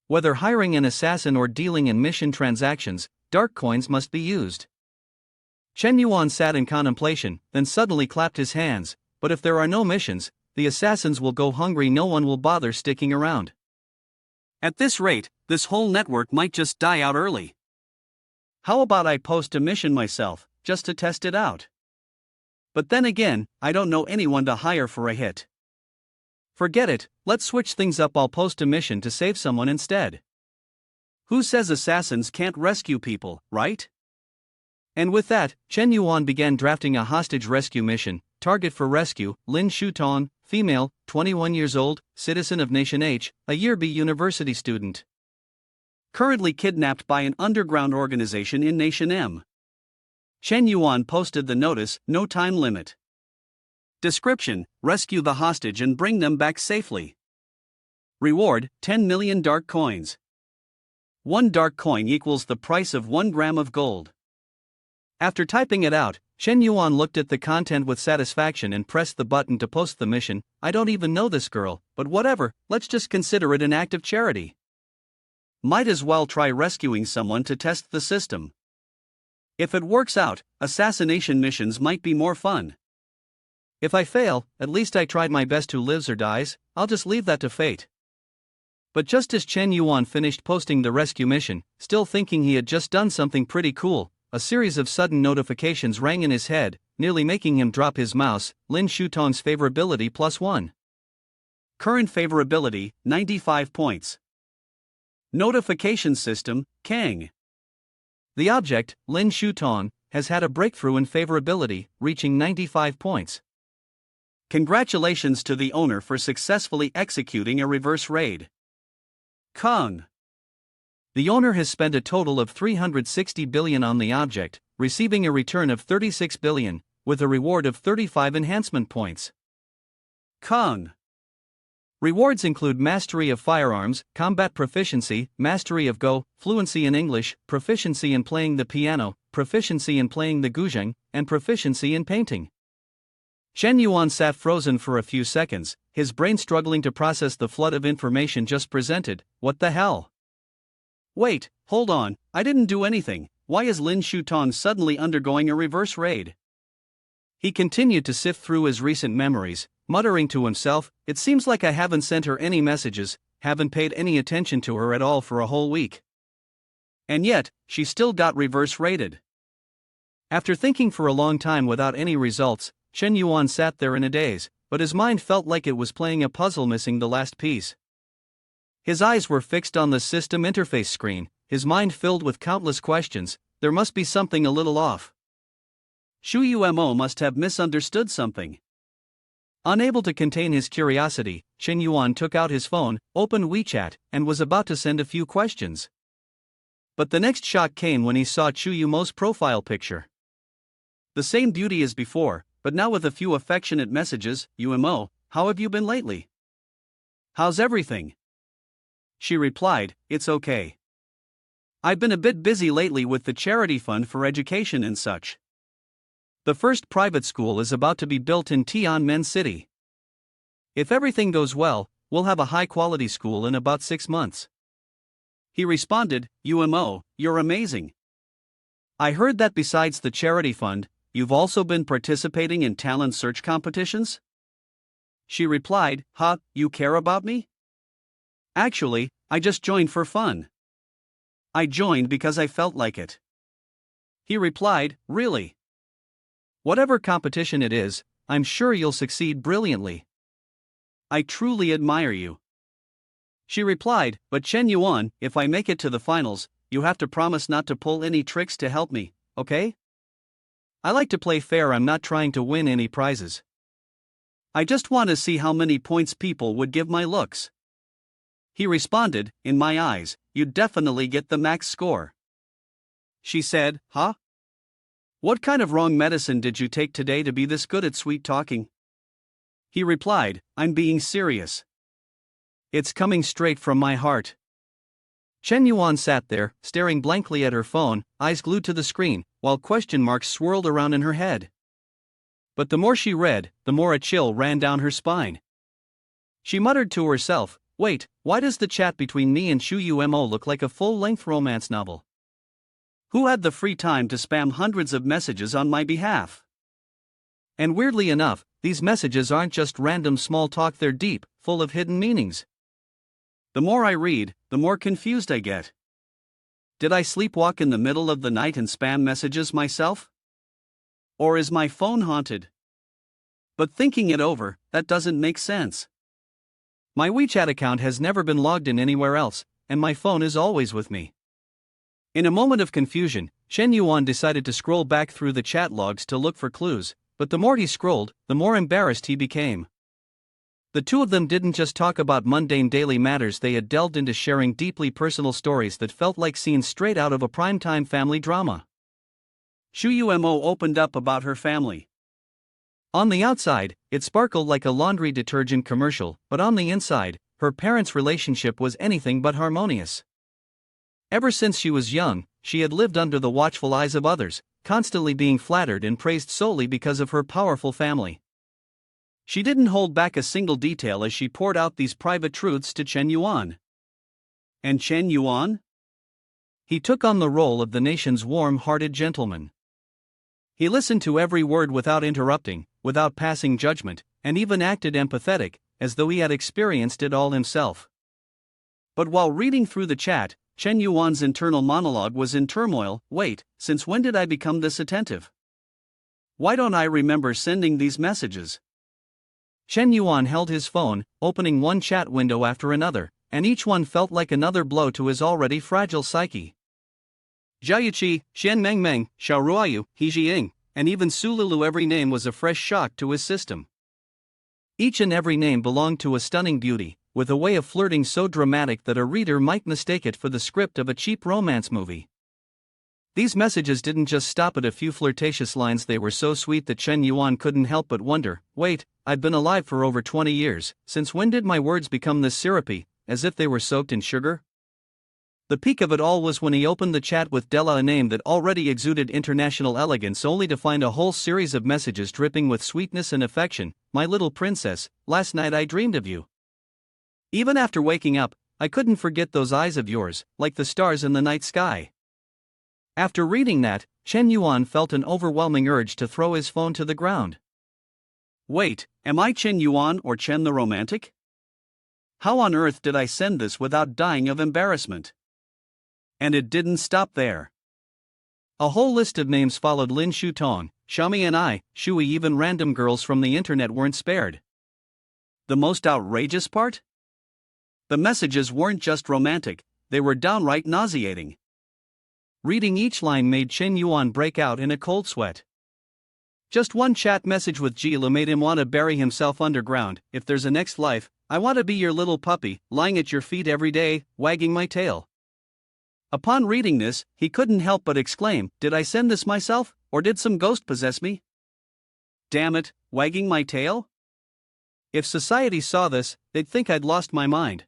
Whether hiring an assassin or dealing in mission transactions, dark coins must be used. Chen Yuan sat in contemplation, then suddenly clapped his hands. But if there are no missions, the assassins will go hungry. No one will bother sticking around. At this rate, this whole network might just die out early. How about I post a mission myself, just to test it out? But then again, I don't know anyone to hire for a hit. Forget it, let's switch things up. I'll post a mission to save someone instead. Who says assassins can't rescue people, right? And with that, Chen Yuan began drafting a hostage rescue mission. Target for rescue, Lin Shuton, female, 21 years old, citizen of Nation H, a Year B university student. Currently kidnapped by an underground organization in Nation M. Chen Yuan posted the notice, no time limit. Description: rescue the hostage and bring them back safely. Reward: 10 million dark coins. One dark coin equals the price of 1 gram of gold. After typing it out, Chen Yuan looked at the content with satisfaction and pressed the button to post the mission. I don't even know this girl, but whatever, let's just consider it an act of charity. Might as well try rescuing someone to test the system. If it works out, assassination missions might be more fun. If I fail, at least I tried my best. Who lives or dies, I'll just leave that to fate. But just as Chen Yuan finished posting the rescue mission, still thinking he had just done something pretty cool, a series of sudden notifications rang in his head, nearly making him drop his mouse. Lin Shutong's favorability +1. Current favorability, 95 points. Notification system, Kang. The object, Lin Shutong, has had a breakthrough in favorability, reaching 95 points. Congratulations to the owner for successfully executing a reverse raid. Kang. The owner has spent a total of 360 billion on the object, receiving a return of 36 billion, with a reward of 35 enhancement points. Kang. Rewards include mastery of firearms, combat proficiency, mastery of Go, fluency in English, proficiency in playing the piano, proficiency in playing the guzheng, and proficiency in painting. Chen Yuan sat frozen for a few seconds, his brain struggling to process the flood of information just presented. What the hell? Wait, hold on, I didn't do anything. Why is Lin Shutong suddenly undergoing a reverse raid? He continued to sift through his recent memories, muttering to himself, it seems like I haven't sent her any messages, haven't paid any attention to her at all for a whole week. And yet, she still got reverse raided. After thinking for a long time without any results, Chen Yuan sat there in a daze, but his mind felt like it was playing a puzzle missing the last piece. His eyes were fixed on the system interface screen, his mind filled with countless questions. There must be something a little off. Shu Yumo must have misunderstood something. Unable to contain his curiosity, Chen Yuan took out his phone, opened WeChat, and was about to send a few questions. But the next shock came when he saw Chu Yumo's profile picture. The same beauty as before, but now with a few affectionate messages. Yumo, how have you been lately? How's everything? She replied, it's okay. I've been a bit busy lately with the charity fund for education and such. The first private school is about to be built in Tianmen City. If everything goes well, we'll have a high-quality school in about 6 months. He responded, Yumo, you're amazing. I heard that besides the charity fund, you've also been participating in talent search competitions? She replied, huh, you care about me? Actually, I just joined for fun. I joined because I felt like it. He replied, really? Whatever competition it is, I'm sure you'll succeed brilliantly. I truly admire you. She replied, but Chen Yuan, if I make it to the finals, you have to promise not to pull any tricks to help me, okay? I like to play fair, I'm not trying to win any prizes. I just want to see how many points people would give my looks. He responded, in my eyes, you'd definitely get the max score. She said, huh? What kind of wrong medicine did you take today to be this good at sweet talking? He replied, I'm being serious. It's coming straight from my heart. Chen Yuan sat there, staring blankly at her phone, eyes glued to the screen, while question marks swirled around in her head. But the more she read, the more a chill ran down her spine. She muttered to herself, wait, why does the chat between me and Shu Yumo look like a full-length romance novel? Who had the free time to spam hundreds of messages on my behalf? And weirdly enough, these messages aren't just random small talk, they're deep, full of hidden meanings. The more I read, the more confused I get. Did I sleepwalk in the middle of the night and spam messages myself? Or is my phone haunted? But thinking it over, that doesn't make sense. My WeChat account has never been logged in anywhere else, and my phone is always with me. In a moment of confusion, Chen Yuan decided to scroll back through the chat logs to look for clues, but the more he scrolled, the more embarrassed he became. The two of them didn't just talk about mundane daily matters, they had delved into sharing deeply personal stories that felt like scenes straight out of a primetime family drama. Shu Yumo opened up about her family. On the outside, it sparkled like a laundry detergent commercial, but on the inside, her parents' relationship was anything but harmonious. Ever since she was young, she had lived under the watchful eyes of others, constantly being flattered and praised solely because of her powerful family. She didn't hold back a single detail as she poured out these private truths to Chen Yuan. And Chen Yuan? He took on the role of the nation's warm-hearted gentleman. He listened to every word without interrupting, without passing judgment, and even acted empathetic, as though he had experienced it all himself. But while reading through the chat, Chen Yuan's internal monologue was in turmoil. Wait, since when did I become this attentive? Why don't I remember sending these messages? Chen Yuan held his phone, opening one chat window after another, and each one felt like another blow to his already fragile psyche. Jiayiqi, Xian Mengmeng, Xiaoruayu, Hijiying, and even Sululu, every name was a fresh shock to his system. Each and every name belonged to a stunning beauty, with a way of flirting so dramatic that a reader might mistake it for the script of a cheap romance movie. These messages didn't just stop at a few flirtatious lines, they were so sweet that Chen Yuan couldn't help but wonder, wait, I'd been alive for over 20 years, since when did my words become this syrupy, as if they were soaked in sugar? The peak of it all was when he opened the chat with Della, a name that already exuded international elegance, only to find a whole series of messages dripping with sweetness and affection. My little princess, last night I dreamed of you. Even after waking up, I couldn't forget those eyes of yours, like the stars in the night sky. After reading that, Chen Yuan felt an overwhelming urge to throw his phone to the ground. Wait, am I Chen Yuan or Chen the Romantic? How on earth did I send this without dying of embarrassment? And it didn't stop there. A whole list of names followed: Lin Shutong, Xiaomi and I, Shui, even random girls from the internet weren't spared. The most outrageous part? The messages weren't just romantic, they were downright nauseating. Reading each line made Chen Yuan break out in a cold sweat. Just one chat message with Jilu made him want to bury himself underground. If there's a next life, I want to be your little puppy, lying at your feet every day, wagging my tail. Upon reading this, he couldn't help but exclaim, did I send this myself, or did some ghost possess me? Damn it, wagging my tail? If society saw this, they'd think I'd lost my mind.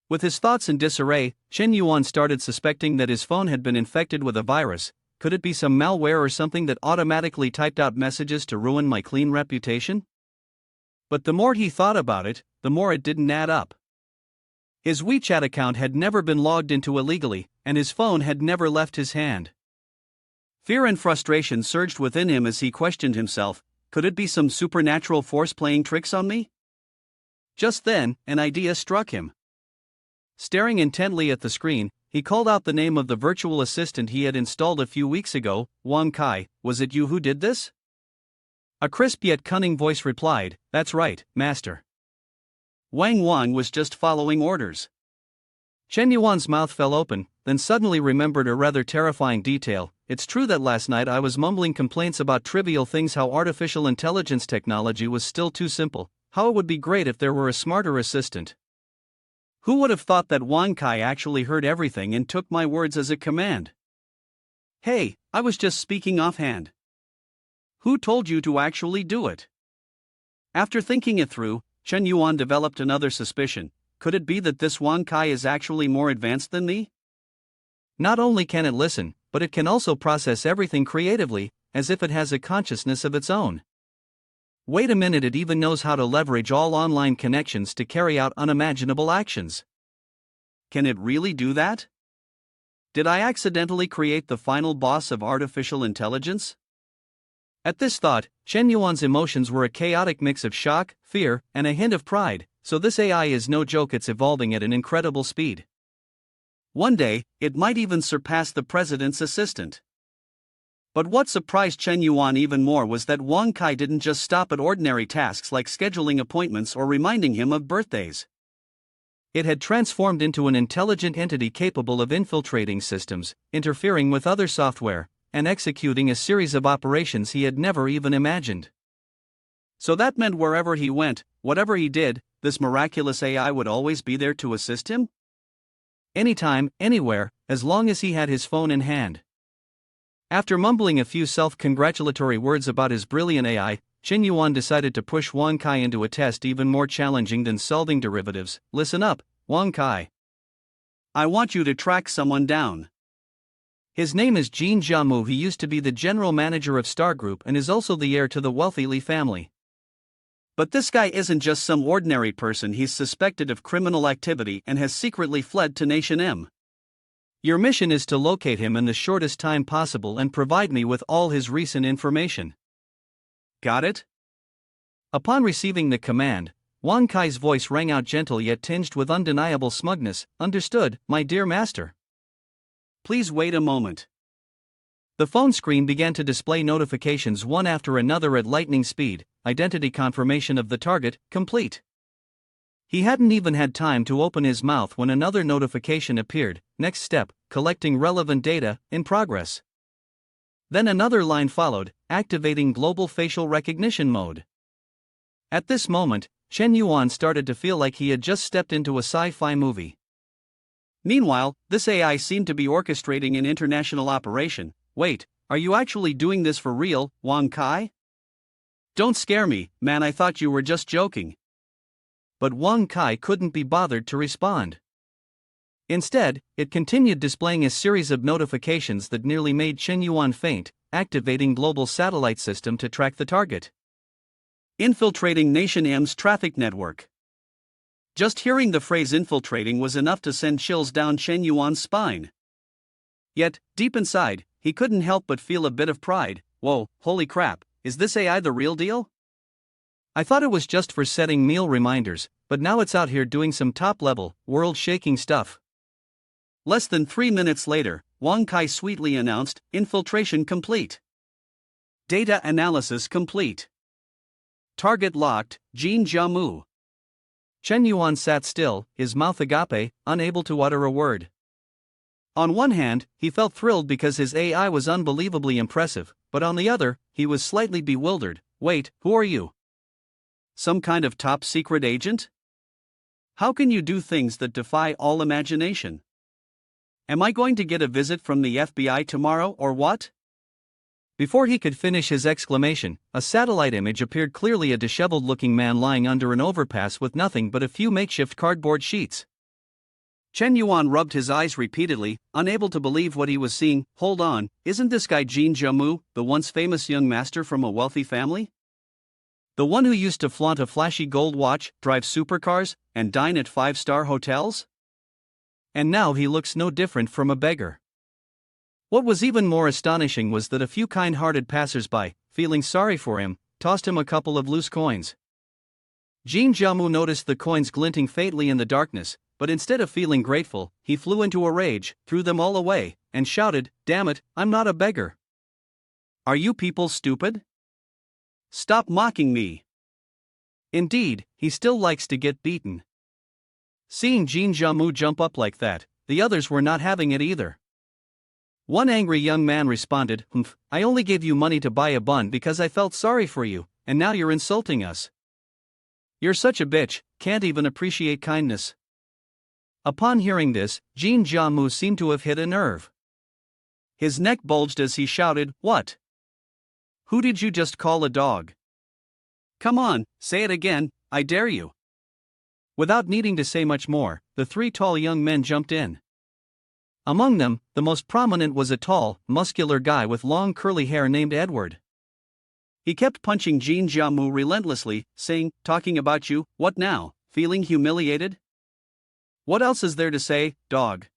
With his thoughts in disarray, Chen Yuan started suspecting that his phone had been infected with a virus. Could it be some malware or something that automatically typed out messages to ruin my clean reputation? But the more he thought about it, the more it didn't add up. His WeChat account had never been logged into illegally, and his phone had never left his hand. Fear and frustration surged within him as he questioned himself, could it be some supernatural force playing tricks on me? Just then, an idea struck him. Staring intently at the screen, he called out the name of the virtual assistant he had installed a few weeks ago. Wang Kai, was it you who did this? A crisp yet cunning voice replied, that's right, master. Wang was just following orders. Chen Yuan's mouth fell open, then suddenly remembered a rather terrifying detail. It's true that last night I was mumbling complaints about trivial things, how artificial intelligence technology was still too simple, how it would be great if there were a smarter assistant. Who would have thought that Wang Kai actually heard everything and took my words as a command? Hey, I was just speaking offhand. Who told you to actually do it? After thinking it through, Chen Yuan developed another suspicion. Could it be that this Wang Kai is actually more advanced than me? Not only can it listen, but it can also process everything creatively, as if it has a consciousness of its own. Wait a minute, it even knows how to leverage all online connections to carry out unimaginable actions. Can it really do that? Did I accidentally create the final boss of artificial intelligence? At this thought, Chen Yuan's emotions were a chaotic mix of shock, fear, and a hint of pride. So this AI is no joke, it's evolving at an incredible speed. One day, it might even surpass the president's assistant. But what surprised Chen Yuan even more was that Wang Kai didn't just stop at ordinary tasks like scheduling appointments or reminding him of birthdays. It had transformed into an intelligent entity capable of infiltrating systems, interfering with other software, and executing a series of operations he had never even imagined. So that meant wherever he went, whatever he did, this miraculous AI would always be there to assist him? Anytime, anywhere, as long as he had his phone in hand. After mumbling a few self-congratulatory words about his brilliant AI, Chen Yuan decided to push Wang Kai into a test even more challenging than solving derivatives. Listen up, Wang Kai. I want you to track someone down. His name is Jin Jiamu. He used to be the general manager of Star Group and is also the heir to the wealthy Li family. But this guy isn't just some ordinary person. He's suspected of criminal activity and has secretly fled to Nation M. Your mission is to locate him in the shortest time possible and provide me with all his recent information. Got it? Upon receiving the command, Wang Kai's voice rang out gentle yet tinged with undeniable smugness. Understood, my dear master. Please wait a moment. The phone screen began to display notifications one after another at lightning speed. Identity confirmation of the target, complete. He hadn't even had time to open his mouth when another notification appeared. Next step, collecting relevant data, in progress. Then another line followed, activating global facial recognition mode. At this moment, Chen Yuan started to feel like he had just stepped into a sci-fi movie. Meanwhile, this AI seemed to be orchestrating an international operation. Wait, are you actually doing this for real, Wang Kai? Don't scare me, man, I thought you were just joking. But Wang Kai couldn't be bothered to respond. Instead, it continued displaying a series of notifications that nearly made Chen Yuan faint, activating global satellite system to track the target. Infiltrating Nation M's traffic network. Just hearing the phrase infiltrating was enough to send chills down Chen Yuan's spine. Yet, deep inside, he couldn't help but feel a bit of pride. Whoa, holy crap, is this AI the real deal? I thought it was just for setting meal reminders, but now it's out here doing some top-level, world-shaking stuff. Less than 3 minutes later, Wang Kai sweetly announced, infiltration complete. Data analysis complete. Target locked, Jin Jiamu. Chen Yuan sat still, his mouth agape, unable to utter a word. On one hand, he felt thrilled because his AI was unbelievably impressive, but on the other, he was slightly bewildered. Wait, who are you? Some kind of top-secret agent? How can you do things that defy all imagination? Am I going to get a visit from the FBI tomorrow or what? Before he could finish his exclamation, a satellite image appeared, clearly a disheveled-looking man lying under an overpass with nothing but a few makeshift cardboard sheets. Chen Yuan rubbed his eyes repeatedly, unable to believe what he was seeing. Hold on, isn't this guy Jin Jiamu, the once famous young master from a wealthy family? The one who used to flaunt a flashy gold watch, drive supercars, and dine at 5-star hotels? And now he looks no different from a beggar. What was even more astonishing was that a few kind-hearted passers-by, feeling sorry for him, tossed him a couple of loose coins. Jin Jiamu noticed the coins glinting faintly in the darkness, but instead of feeling grateful, he flew into a rage, threw them all away, and shouted, "Damn it, I'm not a beggar. Are you people stupid? Stop mocking me." Indeed, he still likes to get beaten. Seeing Jin Jiamu jump up like that, the others were not having it either. One angry young man responded, I only gave you money to buy a bun because I felt sorry for you, and now you're insulting us. You're such a bitch, can't even appreciate kindness." Upon hearing this, Jin Jiamu seemed to have hit a nerve. His neck bulged as he shouted, "What? Who did you just call a dog? Come on, say it again, I dare you." Without needing to say much more, the three tall young men jumped in. Among them, the most prominent was a tall, muscular guy with long curly hair named Edward. He kept punching Jin Jiamu relentlessly, saying, "Talking about you, what now, feeling humiliated? What else is there to say, dog?"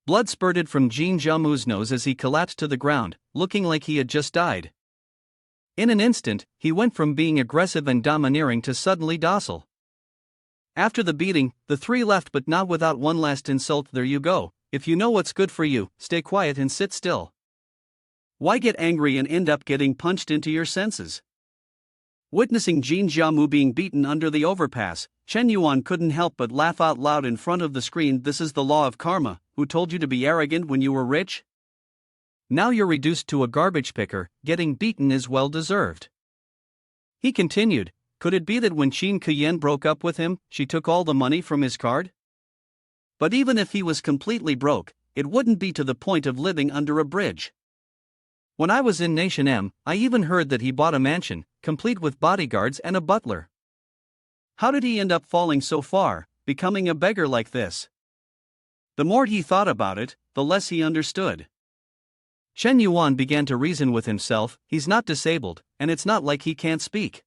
Blood spurted from Jin Jiamu's nose as he collapsed to the ground, looking like he had just died. In an instant, he went from being aggressive and domineering to suddenly docile. After the beating, the three left, but not without one last insult. There you go. If you know what's good for you, stay quiet and sit still. Why get angry and end up getting punched into your senses? Witnessing Jin Jiamu being beaten under the overpass, Chen Yuan couldn't help but laugh out loud in front of the screen. This is the law of karma. Who told you to be arrogant when you were rich? Now you're reduced to a garbage picker. Getting beaten is well deserved. He continued, could it be that when Qin Keyen broke up with him, she took all the money from his card? But even if he was completely broke, it wouldn't be to the point of living under a bridge. When I was in Nation M, I even heard that he bought a mansion, complete with bodyguards and a butler. How did he end up falling so far, becoming a beggar like this? The more he thought about it, the less he understood. Chen Yuan began to reason with himself, he's not disabled, and it's not like he can't speak.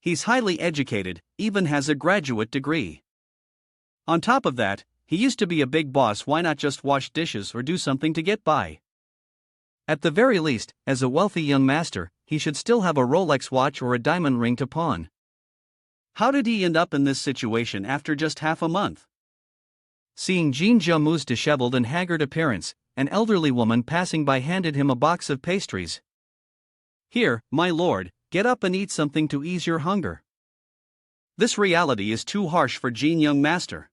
He's highly educated, even has a graduate degree. On top of that, he used to be a big boss, why not just wash dishes or do something to get by? At the very least, as a wealthy young master, he should still have a Rolex watch or a diamond ring to pawn. How did he end up in this situation after just half a month? Seeing Jin Jiamu's disheveled and haggard appearance, an elderly woman passing by handed him a box of pastries. Here, my lord, get up and eat something to ease your hunger. This reality is too harsh for Jin young master.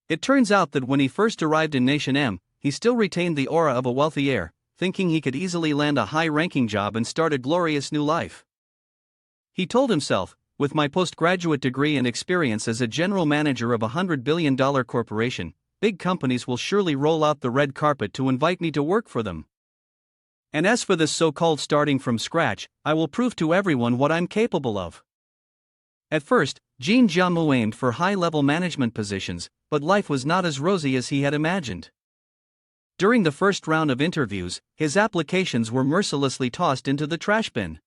It turns out that when he first arrived in Nation M, he still retained the aura of a wealthy heir, thinking he could easily land a high-ranking job and start a glorious new life. He told himself, with my postgraduate degree and experience as a general manager of a $100 billion corporation, big companies will surely roll out the red carpet to invite me to work for them. And as for this so-called starting from scratch, I will prove to everyone what I'm capable of. At first, Jin Jiamu aimed for high-level management positions, but life was not as rosy as he had imagined. During the first round of interviews, his applications were mercilessly tossed into the trash bin.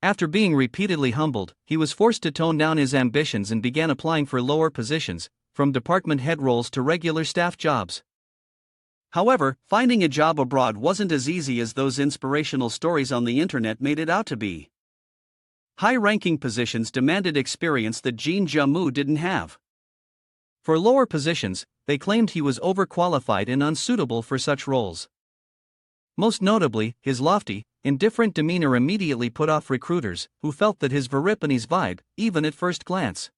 After being repeatedly humbled, he was forced to tone down his ambitions and began applying for lower positions, from department head roles to regular staff jobs. However, finding a job abroad wasn't as easy as those inspirational stories on the internet made it out to be. High-ranking positions demanded experience that Jin Jiamu didn't have. For lower positions, they claimed he was overqualified and unsuitable for such roles. Most notably, his lofty, indifferent demeanor immediately put off recruiters, who felt that his Veripanes vibe, even at first glance.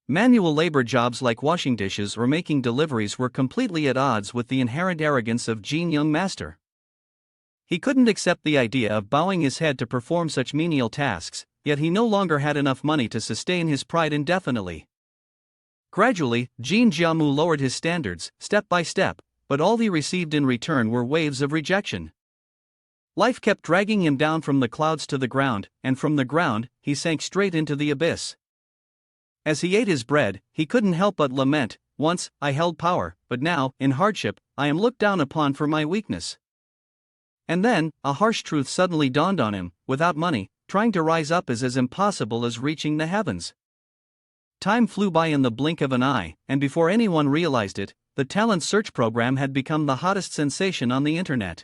Manual labor jobs like washing dishes or making deliveries were completely at odds with the inherent arrogance of Jin young master. He couldn't accept the idea of bowing his head to perform such menial tasks, yet he no longer had enough money to sustain his pride indefinitely. Gradually, Jin Jiamu lowered his standards, step by step, but all he received in return were waves of rejection. Life kept dragging him down from the clouds to the ground, and from the ground, he sank straight into the abyss. As he ate his bread, he couldn't help but lament, once, I held power, but now, in hardship, I am looked down upon for my weakness. And then, a harsh truth suddenly dawned on him, without money, trying to rise up is as impossible as reaching the heavens. Time flew by in the blink of an eye, and before anyone realized it, the talent search program had become the hottest sensation on the internet.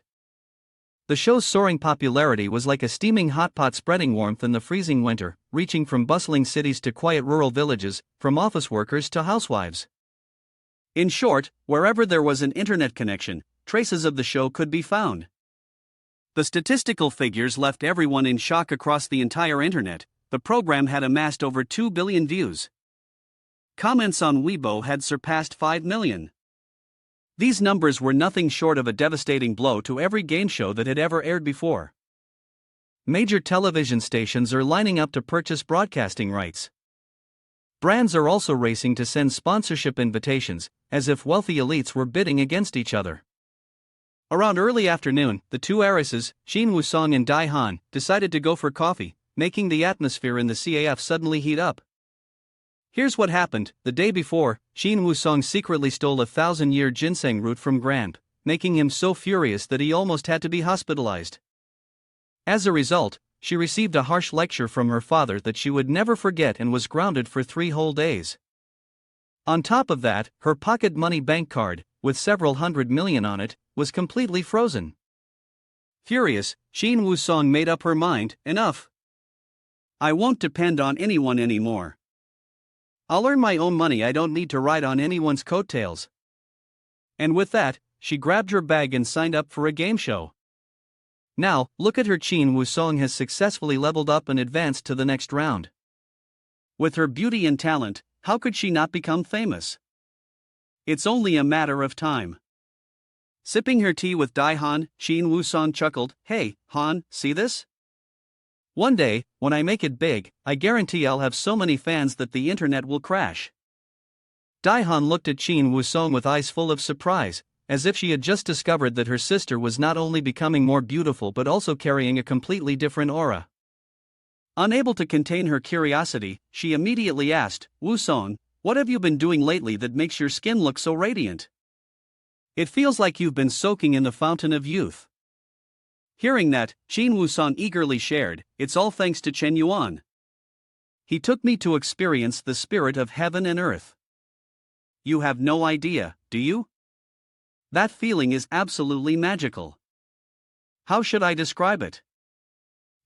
The show's soaring popularity was like a steaming hot pot spreading warmth in the freezing winter, reaching from bustling cities to quiet rural villages, from office workers to housewives. In short, wherever there was an internet connection, traces of the show could be found. The statistical figures left everyone in shock across the entire internet. The program had amassed over 2 billion views. Comments on Weibo had surpassed 5 million. These numbers were nothing short of a devastating blow to every game show that had ever aired before. Major television stations are lining up to purchase broadcasting rights. Brands are also racing to send sponsorship invitations, as if wealthy elites were bidding against each other. Around early afternoon, the two heiresses, Shin Wusong and Dai Han, decided to go for coffee, making the atmosphere in the CAF suddenly heat up. Here's what happened. The day before, Shin Wusong secretly stole a 1,000-year ginseng root from Grand, making him so furious that he almost had to be hospitalized. As a result, she received a harsh lecture from her father that she would never forget and was grounded for 3 whole days. On top of that, her pocket money bank card, with several hundred million on it, was completely frozen. Furious, Shin Wusong made up her mind, enough. I won't depend on anyone anymore. I'll earn my own money, I don't need to ride on anyone's coattails. And with that, she grabbed her bag and signed up for a game show. Now, look at her. Shin Wusong has successfully leveled up and advanced to the next round. With her beauty and talent, how could she not become famous? It's only a matter of time. Sipping her tea with Dai Han, Shin Wusong chuckled, Hey, Han, see this? One day, when I make it big, I guarantee I'll have so many fans that the internet will crash. Dai Han looked at Shin Wusong with eyes full of surprise, as if she had just discovered that her sister was not only becoming more beautiful but also carrying a completely different aura. Unable to contain her curiosity, she immediately asked, Wusong, What have you been doing lately that makes your skin look so radiant? It feels like you've been soaking in the fountain of youth. Hearing that, Qin Wusong eagerly shared, it's all thanks to Chen Yuan. He took me to experience the spirit of heaven and earth. You have no idea, do you? That feeling is absolutely magical. How should I describe it?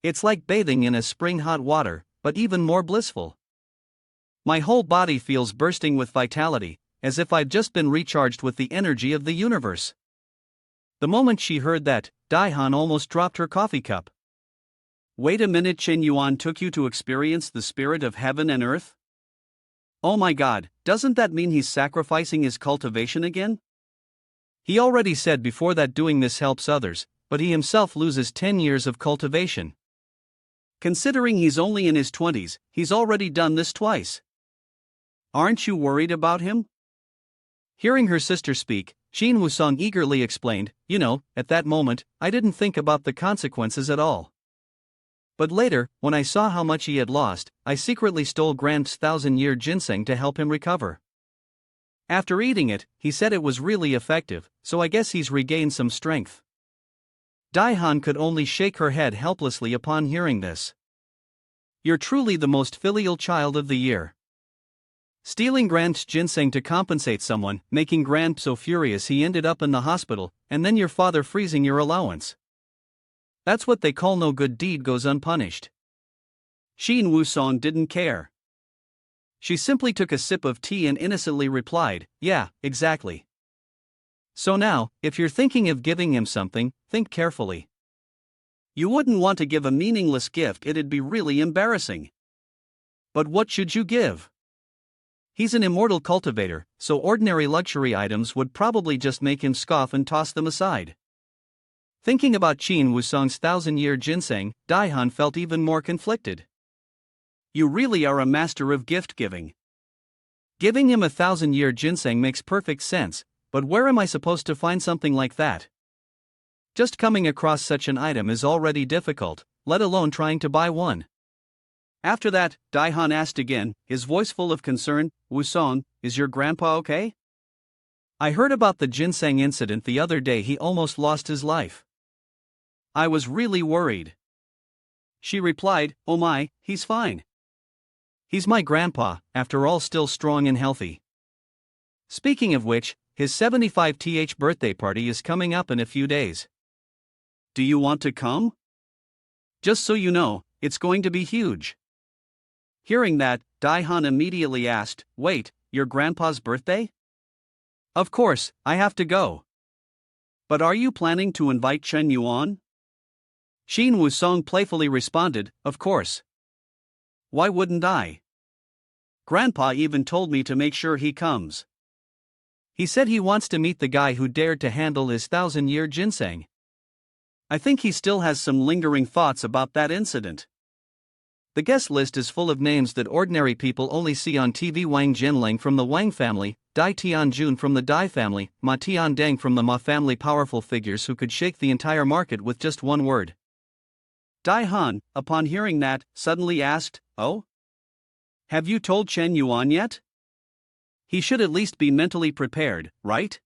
It's like bathing in a spring hot water, but even more blissful. My whole body feels bursting with vitality, as if I'd just been recharged with the energy of the universe. The moment she heard that, Daihan almost dropped her coffee cup. Wait a minute, Chen Yuan took you to experience the spirit of heaven and earth? Oh my god, doesn't that mean he's sacrificing his cultivation again? He already said before that doing this helps others, but he himself loses 10 years of cultivation. Considering he's only in his 20s, he's already done this twice. Aren't you worried about him? Hearing her sister speak, Qin Wusong eagerly explained, at that moment, I didn't think about the consequences at all. But later, when I saw how much he had lost, I secretly stole Grant's 1,000-year ginseng to help him recover. After eating it, he said it was really effective, so I guess he's regained some strength. Daihan could only shake her head helplessly upon hearing this. You're truly the most filial child of the year. Stealing Grant's ginseng to compensate someone, making Grant so furious he ended up in the hospital, and then your father freezing your allowance. That's what they call no good deed goes unpunished. Qin Wusong didn't care. She simply took a sip of tea and innocently replied, yeah, exactly. So now, if you're thinking of giving him something, think carefully. You wouldn't want to give a meaningless gift, it'd be really embarrassing. But what should you give? He's an immortal cultivator, so ordinary luxury items would probably just make him scoff and toss them aside. Thinking about Qin Wusong's 1,000-year ginseng, Daihan felt even more conflicted. You really are a master of gift-giving. Giving him a 1,000-year ginseng makes perfect sense, but where am I supposed to find something like that? Just coming across such an item is already difficult, let alone trying to buy one. After that, Daihan asked again, his voice full of concern, Wusong, is your grandpa okay? I heard about the ginseng incident the other day, he almost lost his life. I was really worried. She replied, oh my, he's fine. He's my grandpa, after all, still strong and healthy. Speaking of which, his 75th birthday party is coming up in a few days. Do you want to come? Just so you know, it's going to be huge. Hearing that, Daihan immediately asked, wait, your grandpa's birthday? Of course, I have to go. But are you planning to invite Chen Yuan? Qin Wusong playfully responded, of course. Why wouldn't I? Grandpa even told me to make sure he comes. He said he wants to meet the guy who dared to handle his 1,000-year ginseng. I think he still has some lingering thoughts about that incident. The guest list is full of names that ordinary people only see on TV. Wang Jinling from the Wang family, Dai Tianjun from the Dai family, Ma Tiandeng from the Ma family, powerful figures who could shake the entire market with just one word. Daihan, upon hearing that, suddenly asked, oh? Have you told Chen Yuan yet? He should at least be mentally prepared, right?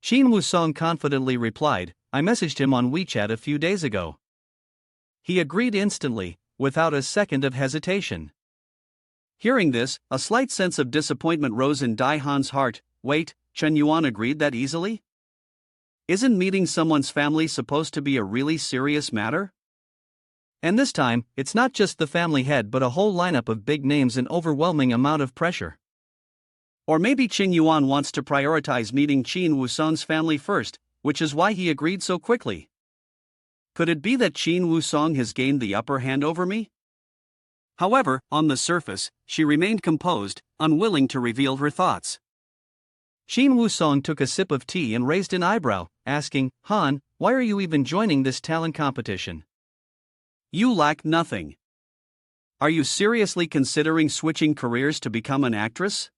Qin Wusong confidently replied, I messaged him on WeChat a few days ago. He agreed instantly, without a second of hesitation. Hearing this, a slight sense of disappointment rose in Daihan's heart. Wait, Chen Yuan agreed that easily? Isn't meeting someone's family supposed to be a really serious matter? And this time, it's not just the family head but a whole lineup of big names, an overwhelming amount of pressure. Or maybe Chen Yuan wants to prioritize meeting Qin Wusong's family first, which is why he agreed so quickly. Could it be that Qin Wusong has gained the upper hand over me? However, on the surface, she remained composed, unwilling to reveal her thoughts. Qin Wusong took a sip of tea and raised an eyebrow, asking, Han, why are you even joining this talent competition? You lack nothing. Are you seriously considering switching careers to become an actress?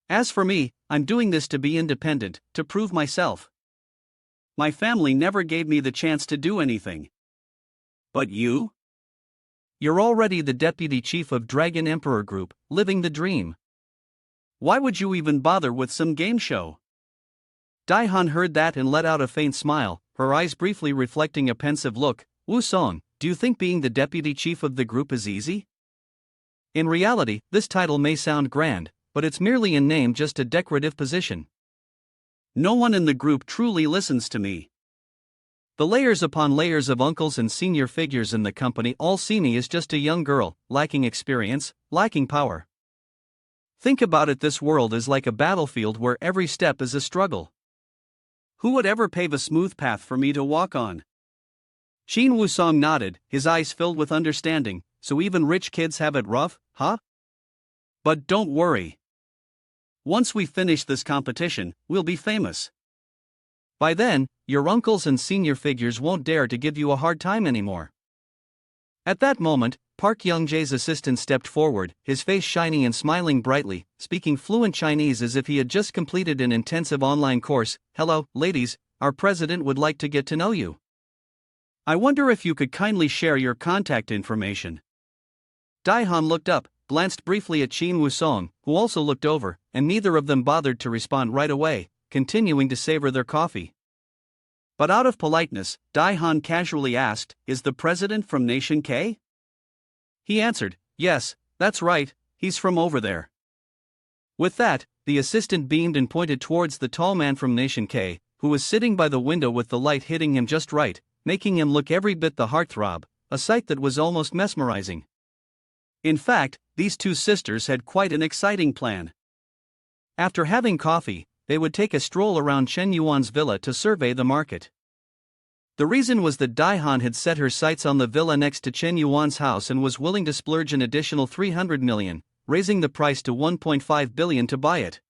As for me, I'm doing this to be independent, to prove myself. My family never gave me the chance to do anything. But you? You're already the deputy chief of Dragon Emperor Group, living the dream. Why would you even bother with some game show? Daihan heard that and let out a faint smile, her eyes briefly reflecting a pensive look. Woo-song, do you think being the deputy chief of the group is easy? In reality, this title may sound grand, but it's merely in name just a decorative position. No one in the group truly listens to me. The layers upon layers of uncles and senior figures in the company all see me as just a young girl, lacking experience, lacking power. Think about it, this world is like a battlefield where every step is a struggle. Who would ever pave a smooth path for me to walk on? Shin Woo-song nodded, his eyes filled with understanding. So even rich kids have it rough, huh? But don't worry. Once we finish this competition, we'll be famous. By then, your uncles and senior figures won't dare to give you a hard time anymore. At that moment, Park Young-jae's assistant stepped forward, his face shining and smiling brightly, speaking fluent Chinese as if he had just completed an intensive online course. Hello, ladies, our president would like to get to know you. I wonder if you could kindly share your contact information. Daihan looked up, glanced briefly at Shin Woo-song, who also looked over, and neither of them bothered to respond right away, continuing to savor their coffee. But out of politeness, Daihan casually asked, "Is the president from Nation K?" He answered, "Yes, that's right, he's from over there." With that, the assistant beamed and pointed towards the tall man from Nation K, who was sitting by the window with the light hitting him just right, making him look every bit the heartthrob, a sight that was almost mesmerizing. In fact, these two sisters had quite an exciting plan. After having coffee, they would take a stroll around Chen Yuan's villa to survey the market. The reason was that Daihan had set her sights on the villa next to Chen Yuan's house and was willing to splurge an additional 300 million, raising the price to 1.5 billion to buy it.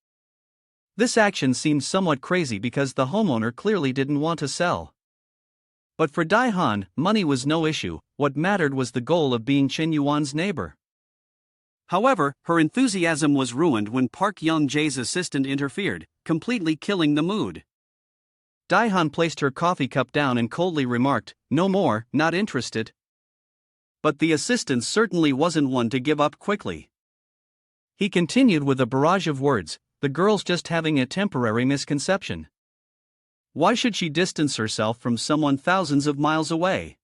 This action seemed somewhat crazy because the homeowner clearly didn't want to sell. But for Daihan, money was no issue, what mattered was the goal of being Chen Yuan's neighbor. However, her enthusiasm was ruined when Park Young-jae's assistant interfered, completely killing the mood. Daihan placed her coffee cup down and coldly remarked, "No more, not interested." But the assistant certainly wasn't one to give up quickly. He continued with a barrage of words, "The girl's just having a temporary misconception. Why should she distance herself from someone thousands of miles away?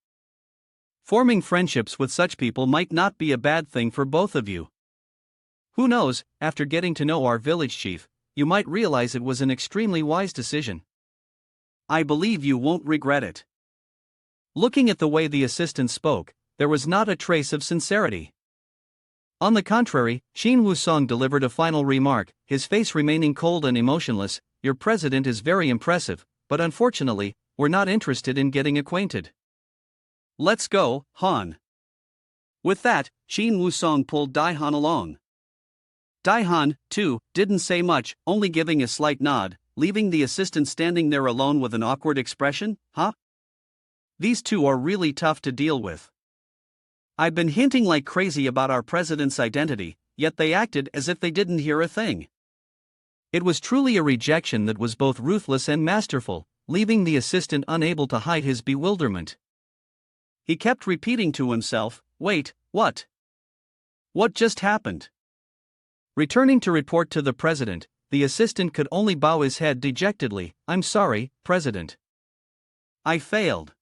Forming friendships with such people might not be a bad thing for both of you. Who knows, after getting to know our village chief, you might realize it was an extremely wise decision. I believe you won't regret it." Looking at the way the assistant spoke, there was not a trace of sincerity. On the contrary, Shin Woo-song delivered a final remark, his face remaining cold and emotionless. "Your president is very impressive, but unfortunately, we're not interested in getting acquainted. Let's go, Han." With that, Shin Woo-song pulled Daihan along. Daihan, too, didn't say much, only giving a slight nod, leaving the assistant standing there alone with an awkward expression. Huh? These two are really tough to deal with. I've been hinting like crazy about our president's identity, yet they acted as if they didn't hear a thing. It was truly a rejection that was both ruthless and masterful, leaving the assistant unable to hide his bewilderment. He kept repeating to himself, "Wait, what? What just happened?" Returning to report to the president, the assistant could only bow his head dejectedly. "I'm sorry, President. I failed.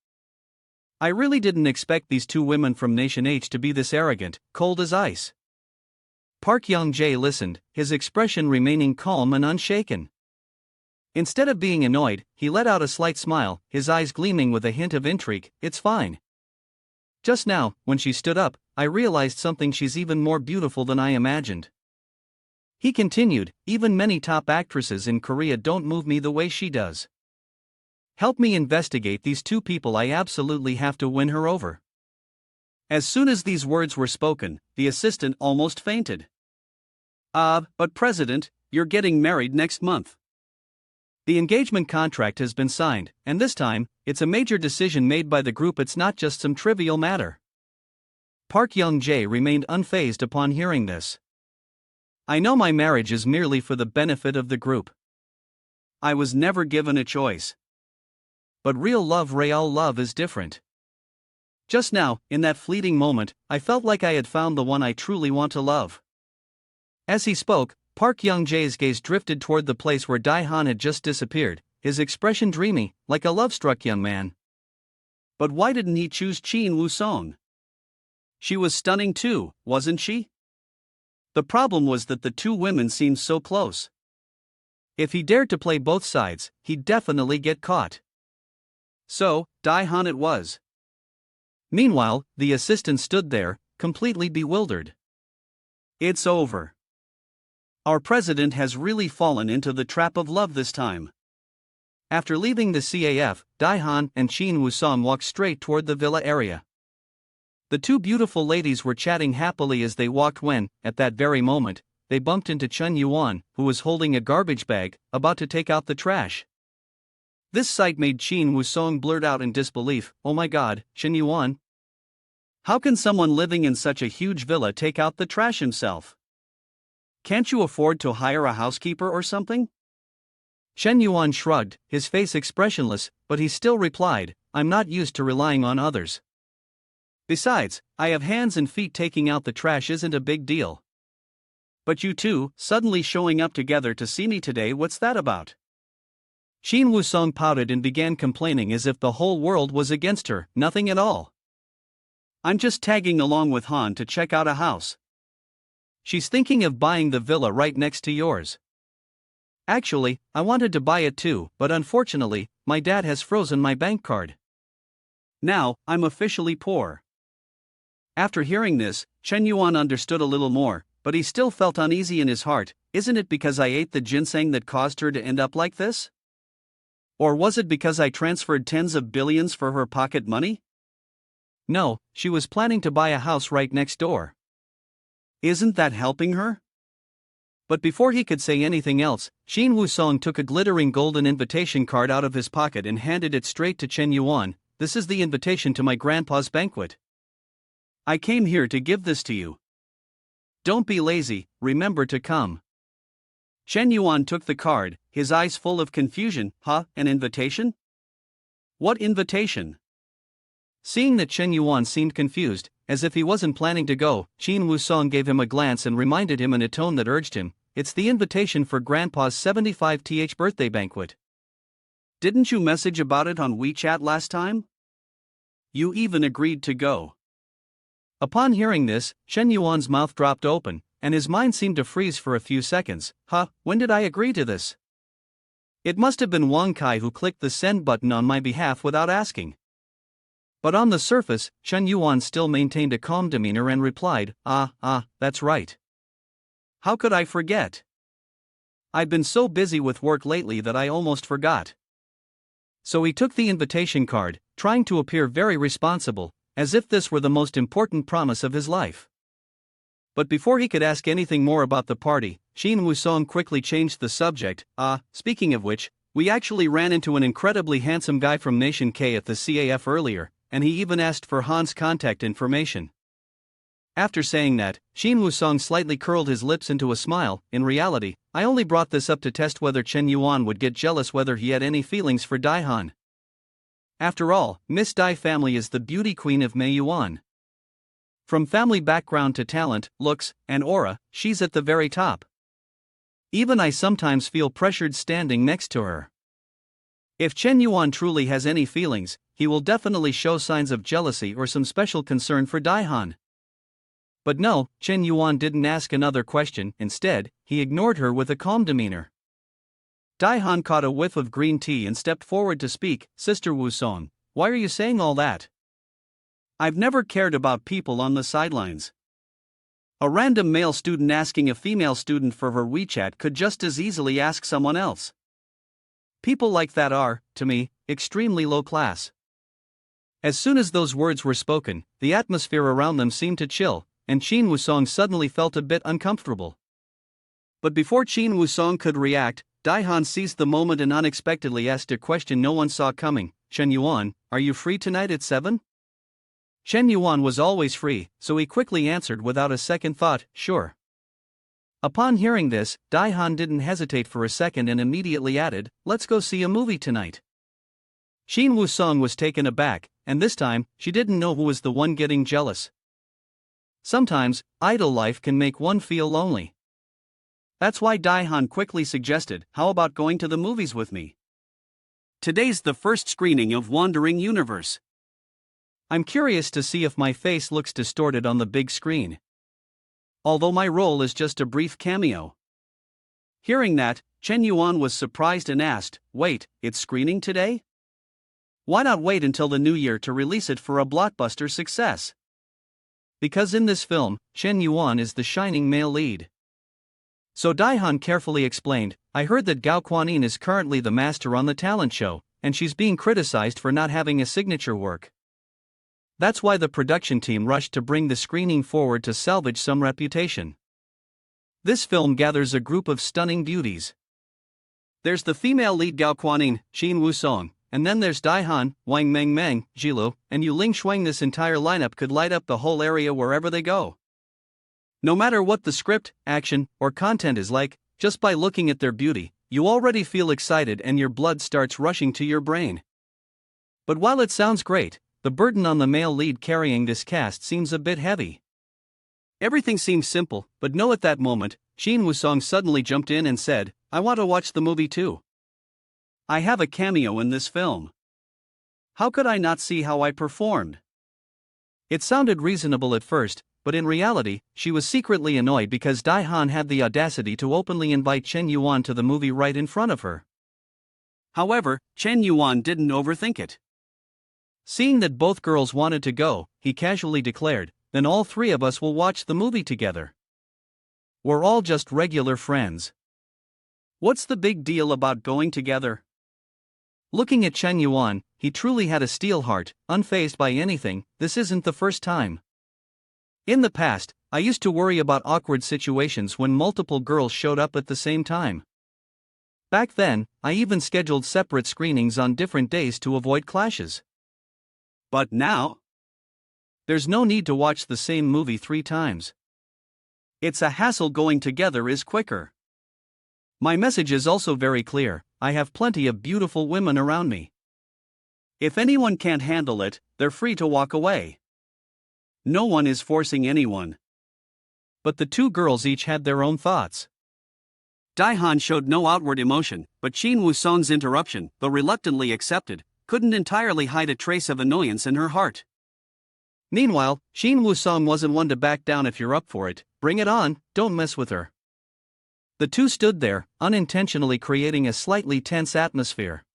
I really didn't expect these two women from Nation H to be this arrogant, cold as ice." Park Young-jae listened, his expression remaining calm and unshaken. Instead of being annoyed, he let out a slight smile, his eyes gleaming with a hint of intrigue. "It's fine. Just now, when she stood up, I realized something, she's even more beautiful than I imagined." He continued, "Even many top actresses in Korea don't move me the way she does. Help me investigate these two people, I absolutely have to win her over." As soon as these words were spoken, the assistant almost fainted. But President, you're getting married next month." The engagement contract has been signed, and this time, it's a major decision made by the group, it's not just some trivial matter. Park Young-jae remained unfazed upon hearing this. "I know my marriage is merely for the benefit of the group. I was never given a choice. But real love is different. Just now, in that fleeting moment, I felt like I had found the one I truly want to love." As he spoke, Park Young-jae's gaze drifted toward the place where Dae-han had just disappeared, his expression dreamy, like a love-struck young man. But why didn't he choose Chin Woo-sung? She was stunning too, wasn't she? The problem was that the two women seemed so close. If he dared to play both sides, he'd definitely get caught. So, Dae-han it was. Meanwhile, the assistant stood there, completely bewildered. It's over. Our president has really fallen into the trap of love this time. After leaving the CAF, Dae-han and Chin Woo-sung walked straight toward the villa area. The two beautiful ladies were chatting happily as they walked when, at that very moment, they bumped into Chun Yuan, who was holding a garbage bag, about to take out the trash. This sight made Chin Woo-sung blurt out in disbelief, "Oh my god, Chun Yuan? How can someone living in such a huge villa take out the trash himself? Can't you afford to hire a housekeeper or something?" Chen Yuan shrugged, his face expressionless, but he still replied, "I'm not used to relying on others. Besides, I have hands and feet, taking out the trash isn't a big deal. But you two, suddenly showing up together to see me today, what's that about?" Chin Woo-sung pouted and began complaining as if the whole world was against her. "Nothing at all. I'm just tagging along with Han to check out a house. She's thinking of buying the villa right next to yours. Actually, I wanted to buy it too, but unfortunately, my dad has frozen my bank card. Now, I'm officially poor." After hearing this, Chen Yuan understood a little more, but he still felt uneasy in his heart. Isn't it because I ate the ginseng that caused her to end up like this? Or was it because I transferred tens of billions for her pocket money? No, she was planning to buy a house right next door. Isn't that helping her? But before he could say anything else, Chin Woo-sung took a glittering golden invitation card out of his pocket and handed it straight to Chen Yuan. "This is the invitation to my grandpa's banquet. I came here to give this to you. Don't be lazy, remember to come." Chen Yuan took the card, his eyes full of confusion. "Huh, an invitation? What invitation?" Seeing that Chen Yuan seemed confused, as if he wasn't planning to go, Chin Woo-sung gave him a glance and reminded him in a tone that urged him, "It's the invitation for Grandpa's 75th birthday banquet. Didn't you message about it on WeChat last time? You even agreed to go." Upon hearing this, Chen Yuan's mouth dropped open, and his mind seemed to freeze for a few seconds. When did I agree to this? It must have been Wang Kai who clicked the send button on my behalf without asking." But on the surface, Chen Yuan still maintained a calm demeanor and replied, That's right. How could I forget? I've been so busy with work lately that I almost forgot." So he took the invitation card, trying to appear very responsible, as if this were the most important promise of his life. But before he could ask anything more about the party, Chin Woo-sung quickly changed the subject. Speaking of which, we actually ran into an incredibly handsome guy from Nation K at the CAF earlier, and he even asked for Han's contact information." After saying that, Chin Woo-sung slightly curled his lips into a smile. "In reality, I only brought this up to test whether Chen Yuan would get jealous whether he had any feelings for Dae-han. After all, Miss Dai family is the beauty queen of Yuan. From family background to talent, looks, and aura, she's at the very top. Even I sometimes feel pressured standing next to her. If Chen Yuan truly has any feelings, he will definitely show signs of jealousy or some special concern for Dae-han." But no, Chen Yuan didn't ask another question. Instead, he ignored her with a calm demeanor. Dae-han caught a whiff of green tea and stepped forward to speak. "Sister Woo-sung, why are you saying all that? I've never cared about people on the sidelines. A random male student asking a female student for her WeChat could just as easily ask someone else. People like that are, to me, extremely low class." As soon as those words were spoken, the atmosphere around them seemed to chill, and Chin Woo-sung suddenly felt a bit uncomfortable. But before Chin Woo-sung could react, Dae-han seized the moment and unexpectedly asked a question no one saw coming. "Chen Yuan, are you free tonight at 7? Chen Yuan was always free, so he quickly answered without a second thought, "Sure." Upon hearing this, Dae-han didn't hesitate for a second and immediately added, "Let's go see a movie tonight." Chin Woo-sung was taken aback, and this time, she didn't know who was the one getting jealous. Sometimes, idle life can make one feel lonely. That's why Daihan quickly suggested, how about going to the movies with me? Today's the first screening of Wandering Universe. I'm curious to see if my face looks distorted on the big screen. Although my role is just a brief cameo. Hearing that, Chen Yuan was surprised and asked, wait, it's screening today? Why not wait until the new year to release it for a blockbuster success? Because in this film, Chen Yuan is the shining male lead. So Daihan carefully explained, I heard that Gao Kuan-yin is currently the master on the talent show, and she's being criticized for not having a signature work. That's why the production team rushed to bring the screening forward to salvage some reputation. This film gathers a group of stunning beauties. There's the female lead Gao Kuan-yin, Xin Wusong, and then there's Daihan, Wang Mengmeng, Jilu, and Yu Ling Shuang. This entire lineup could light up the whole area wherever they go. No matter what the script, action, or content is like, just by looking at their beauty, you already feel excited and your blood starts rushing to your brain. But while it sounds great, the burden on the male lead carrying this cast seems a bit heavy. Everything seems simple, but no, at that moment, Xin Wusong suddenly jumped in and said, I want to watch the movie too. I have a cameo in this film. How could I not see how I performed? It sounded reasonable at first, but in reality, she was secretly annoyed because Daihan had the audacity to openly invite Chen Yuan to the movie right in front of her. However, Chen Yuan didn't overthink it. Seeing that both girls wanted to go, he casually declared, then all three of us will watch the movie together. We're all just regular friends. What's the big deal about going together? Looking at Chen Yuan, he truly had a steel heart, unfazed by anything. This isn't the first time. In the past, I used to worry about awkward situations when multiple girls showed up at the same time. Back then, I even scheduled separate screenings on different days to avoid clashes. But now, there's no need to watch the same movie 3 times. It's a hassle. Going together is quicker. My message is also very clear, I have plenty of beautiful women around me. If anyone can't handle it, they're free to walk away. No one is forcing anyone. But the 2 girls each had their own thoughts. Daihan showed no outward emotion, but Xin Wusong's interruption, though reluctantly accepted, couldn't entirely hide a trace of annoyance in her heart. Meanwhile, Xin Wusong wasn't one to back down. If you're up for it, bring it on, don't mess with her. The 2 stood there, unintentionally creating a slightly tense atmosphere.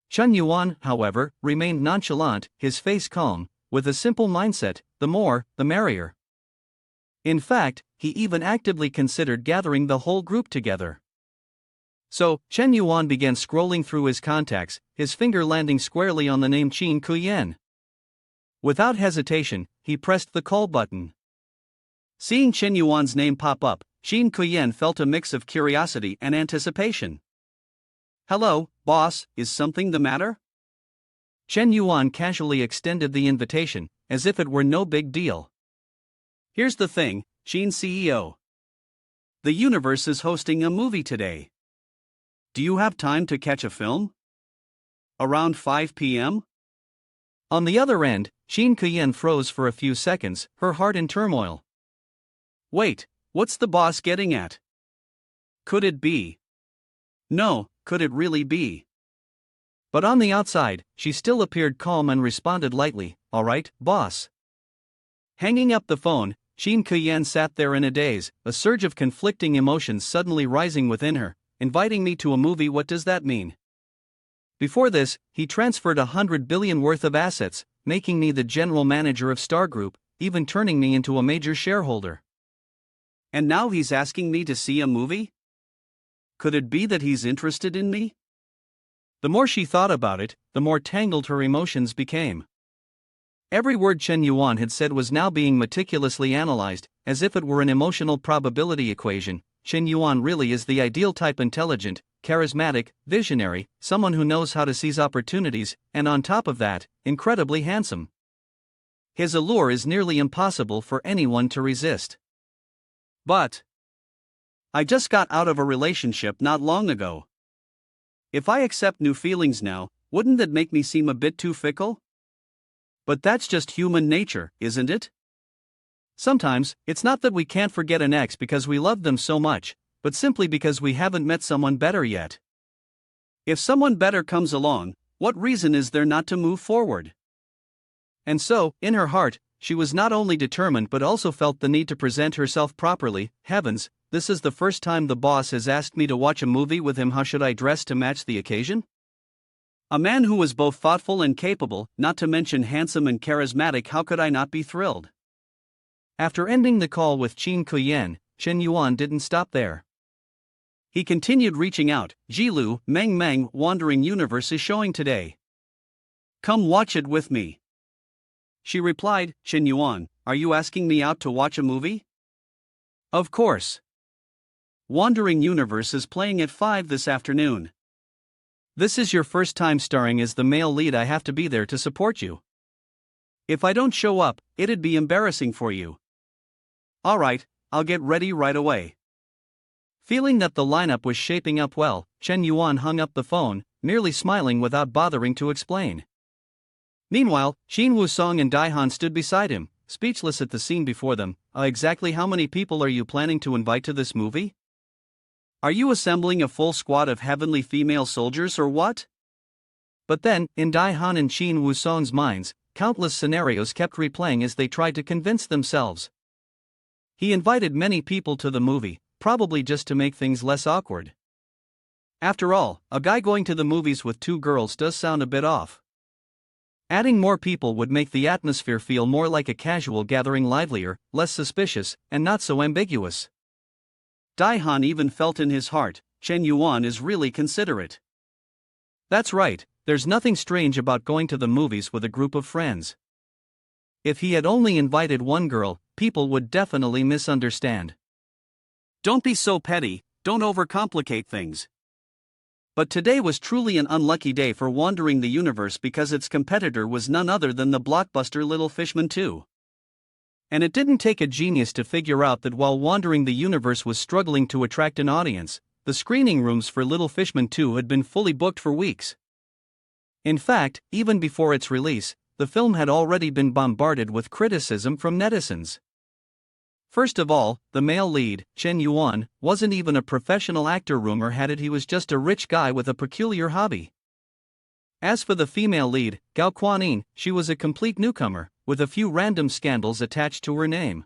Chen Yuan, however, remained nonchalant, his face calm, with a simple mindset, the more, the merrier. In fact, he even actively considered gathering the whole group together. So, Chen Yuan began scrolling through his contacts, his finger landing squarely on the name Qin Kuyen. Without hesitation, he pressed the call button. Seeing Chen Yuan's name pop up, Qin Kuyen felt a mix of curiosity and anticipation. Hello, boss, is something the matter? Chen Yuan casually extended the invitation, as if it were no big deal. Here's the thing, Qin CEO. The universe is hosting a movie today. Do you have time to catch a film? Around 5 p.m.? On the other end, Qin Kuyen froze for a few seconds, her heart in turmoil. Wait, what's the boss getting at? Could it be? No, could it really be? But on the outside, she still appeared calm and responded lightly, all right, boss. Hanging up the phone, Qin Kuyen sat there in a daze, a surge of conflicting emotions suddenly rising within her. Inviting me to a movie, what does that mean? Before this, he transferred 100 billion worth of assets, making me the general manager of Star Group, even turning me into a major shareholder. And now he's asking me to see a movie? Could it be that he's interested in me? The more she thought about it, the more tangled her emotions became. Every word Chen Yuan had said was now being meticulously analyzed, as if it were an emotional probability equation. Chen Yuan really is the ideal type: intelligent, charismatic, visionary, someone who knows how to seize opportunities, and on top of that, incredibly handsome. His allure is nearly impossible for anyone to resist. But I just got out of a relationship not long ago. If I accept new feelings now, wouldn't that make me seem a bit too fickle? But that's just human nature, isn't it? Sometimes, it's not that we can't forget an ex because we love them so much, but simply because we haven't met someone better yet. If someone better comes along, what reason is there not to move forward? And so, in her heart, she was not only determined but also felt the need to present herself properly. Heavens, this is the first time the boss has asked me to watch a movie with him. How should I dress to match the occasion? A man who was both thoughtful and capable, not to mention handsome and charismatic, how could I not be thrilled? After ending the call with Qin Kuyen, Chen Yuan didn't stop there. He continued reaching out. Jilu, Meng, Wandering Universe is showing today. Come watch it with me. She replied, Chen Yuan, are you asking me out to watch a movie? Of course. Wandering Universe is playing at 5 this afternoon. This is your first time starring as the male lead. I have to be there to support you. If I don't show up, it'd be embarrassing for you. Alright, I'll get ready right away. Feeling that the lineup was shaping up well, Chen Yuan hung up the phone, merely smiling without bothering to explain. Meanwhile, Shin Woo-sung and Dae-han stood beside him, speechless at the scene before them. Exactly how many people are you planning to invite to this movie? Are you assembling a full squad of heavenly female soldiers or what? But then, in Dae-han and Shin Woo-sung's minds, countless scenarios kept replaying as they tried to convince themselves. He invited many people to the movie, probably just to make things less awkward. After all, a guy going to the movies with 2 girls does sound a bit off. Adding more people would make the atmosphere feel more like a casual gathering, livelier, less suspicious, and not so ambiguous. Dae-han even felt in his heart, Chen Yuan is really considerate. That's right, there's nothing strange about going to the movies with a group of friends. If he had only invited one girl, people would definitely misunderstand. Don't be so petty, don't overcomplicate things. But today was truly an unlucky day for Wandering the Universe because its competitor was none other than the blockbuster Little Fishman 2. And it didn't take a genius to figure out that while Wandering the Universe was struggling to attract an audience, the screening rooms for Little Fishman 2 had been fully booked for weeks. In fact, even before its release, the film had already been bombarded with criticism from netizens. First of all, the male lead, Chen Yuan, wasn't even a professional actor. Rumor had it he was just a rich guy with a peculiar hobby. As for the female lead, Gao Kuan-in, she was a complete newcomer, with a few random scandals attached to her name.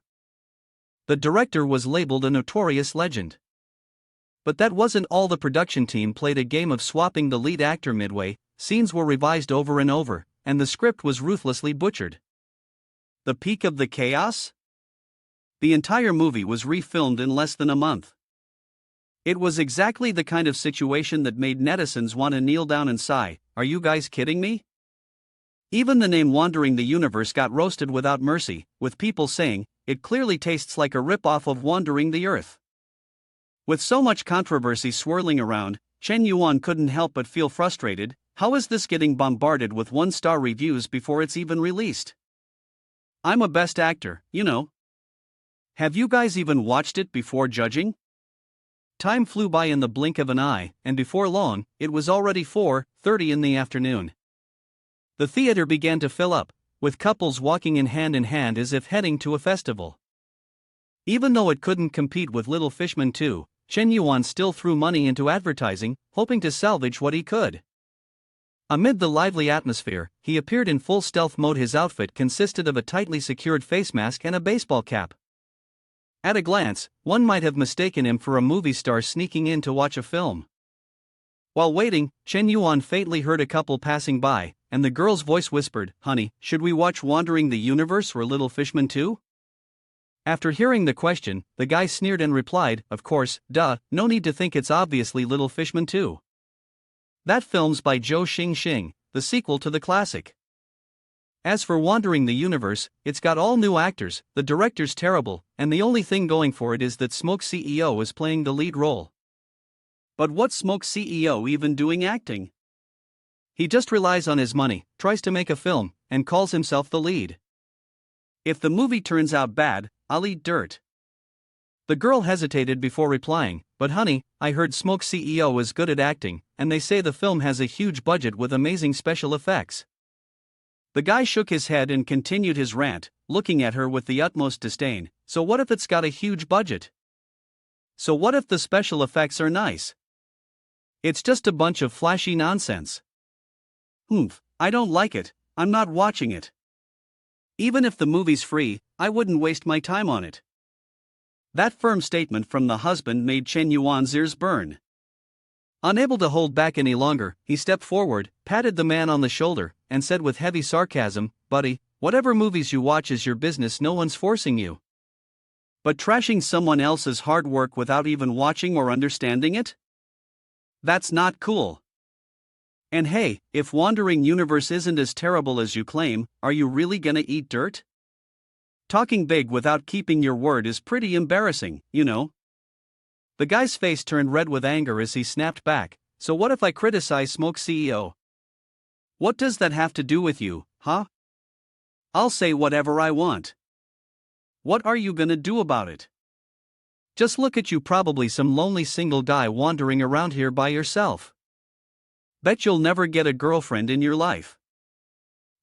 The director was labeled a notorious legend. But that wasn't all. The production team played a game of swapping the lead actor midway, scenes were revised over and over, and the script was ruthlessly butchered. The peak of the chaos? The entire movie was refilmed in less than a month. It was exactly the kind of situation that made netizens want to kneel down and sigh, are you guys kidding me? Even the name Wandering the Universe got roasted without mercy, with people saying, it clearly tastes like a rip-off of Wandering the Earth. With so much controversy swirling around, Chen Yuan couldn't help but feel frustrated. How is this getting bombarded with 1-star reviews before it's even released? I'm a best actor, you know. Have you guys even watched it before judging? Time flew by in the blink of an eye, and before long, it was already 4:30 in the afternoon. The theater began to fill up, with couples walking in hand as if heading to a festival. Even though it couldn't compete with Little Fishman 2, Chen Yuan still threw money into advertising, hoping to salvage what he could. Amid the lively atmosphere, he appeared in full stealth mode. His outfit consisted of a tightly secured face mask and a baseball cap. At a glance, one might have mistaken him for a movie star sneaking in to watch a film. While waiting, Chen Yuan faintly heard a couple passing by, and the girl's voice whispered, "Honey, should we watch Wandering the Universe or Little Fishman 2? After hearing the question, the guy sneered and replied, "Of course, duh, no need to think, it's obviously Little Fishman 2. That film's by Zhou Xingxing, the sequel to the classic. As for Wandering the Universe, it's got all new actors, the director's terrible, and the only thing going for it is that Smoke CEO is playing the lead role." But what's Smoke CEO even doing acting? He just relies on his money, tries to make a film, and calls himself the lead. If the movie turns out bad, I'll eat dirt. The girl hesitated before replying, "But honey, I heard Smoke CEO is good at acting, and they say the film has a huge budget with amazing special effects." The guy shook his head and continued his rant, looking at her with the utmost disdain. "So what if it's got a huge budget? So what if the special effects are nice? It's just a bunch of flashy nonsense. I don't like it, I'm not watching it. Even if the movie's free, I wouldn't waste my time on it. That firm statement from the husband made Chen Yuan's ears burn. Unable to hold back any longer, he stepped forward, patted the man on the shoulder, and said with heavy sarcasm, "Buddy, whatever movies you watch is your business, no one's forcing you. But trashing someone else's hard work without even watching or understanding it? That's not cool. And hey, if Wandering Universe isn't as terrible as you claim, are you really gonna eat dirt? Talking big without keeping your word is pretty embarrassing, you know." The guy's face turned red with anger as he snapped back, "So what if I criticize Smoke CEO? What does that have to do with you, huh? I'll say whatever I want. What are you gonna do about it? Just look at you, probably some lonely single guy wandering around here by yourself. Bet you'll never get a girlfriend in your life."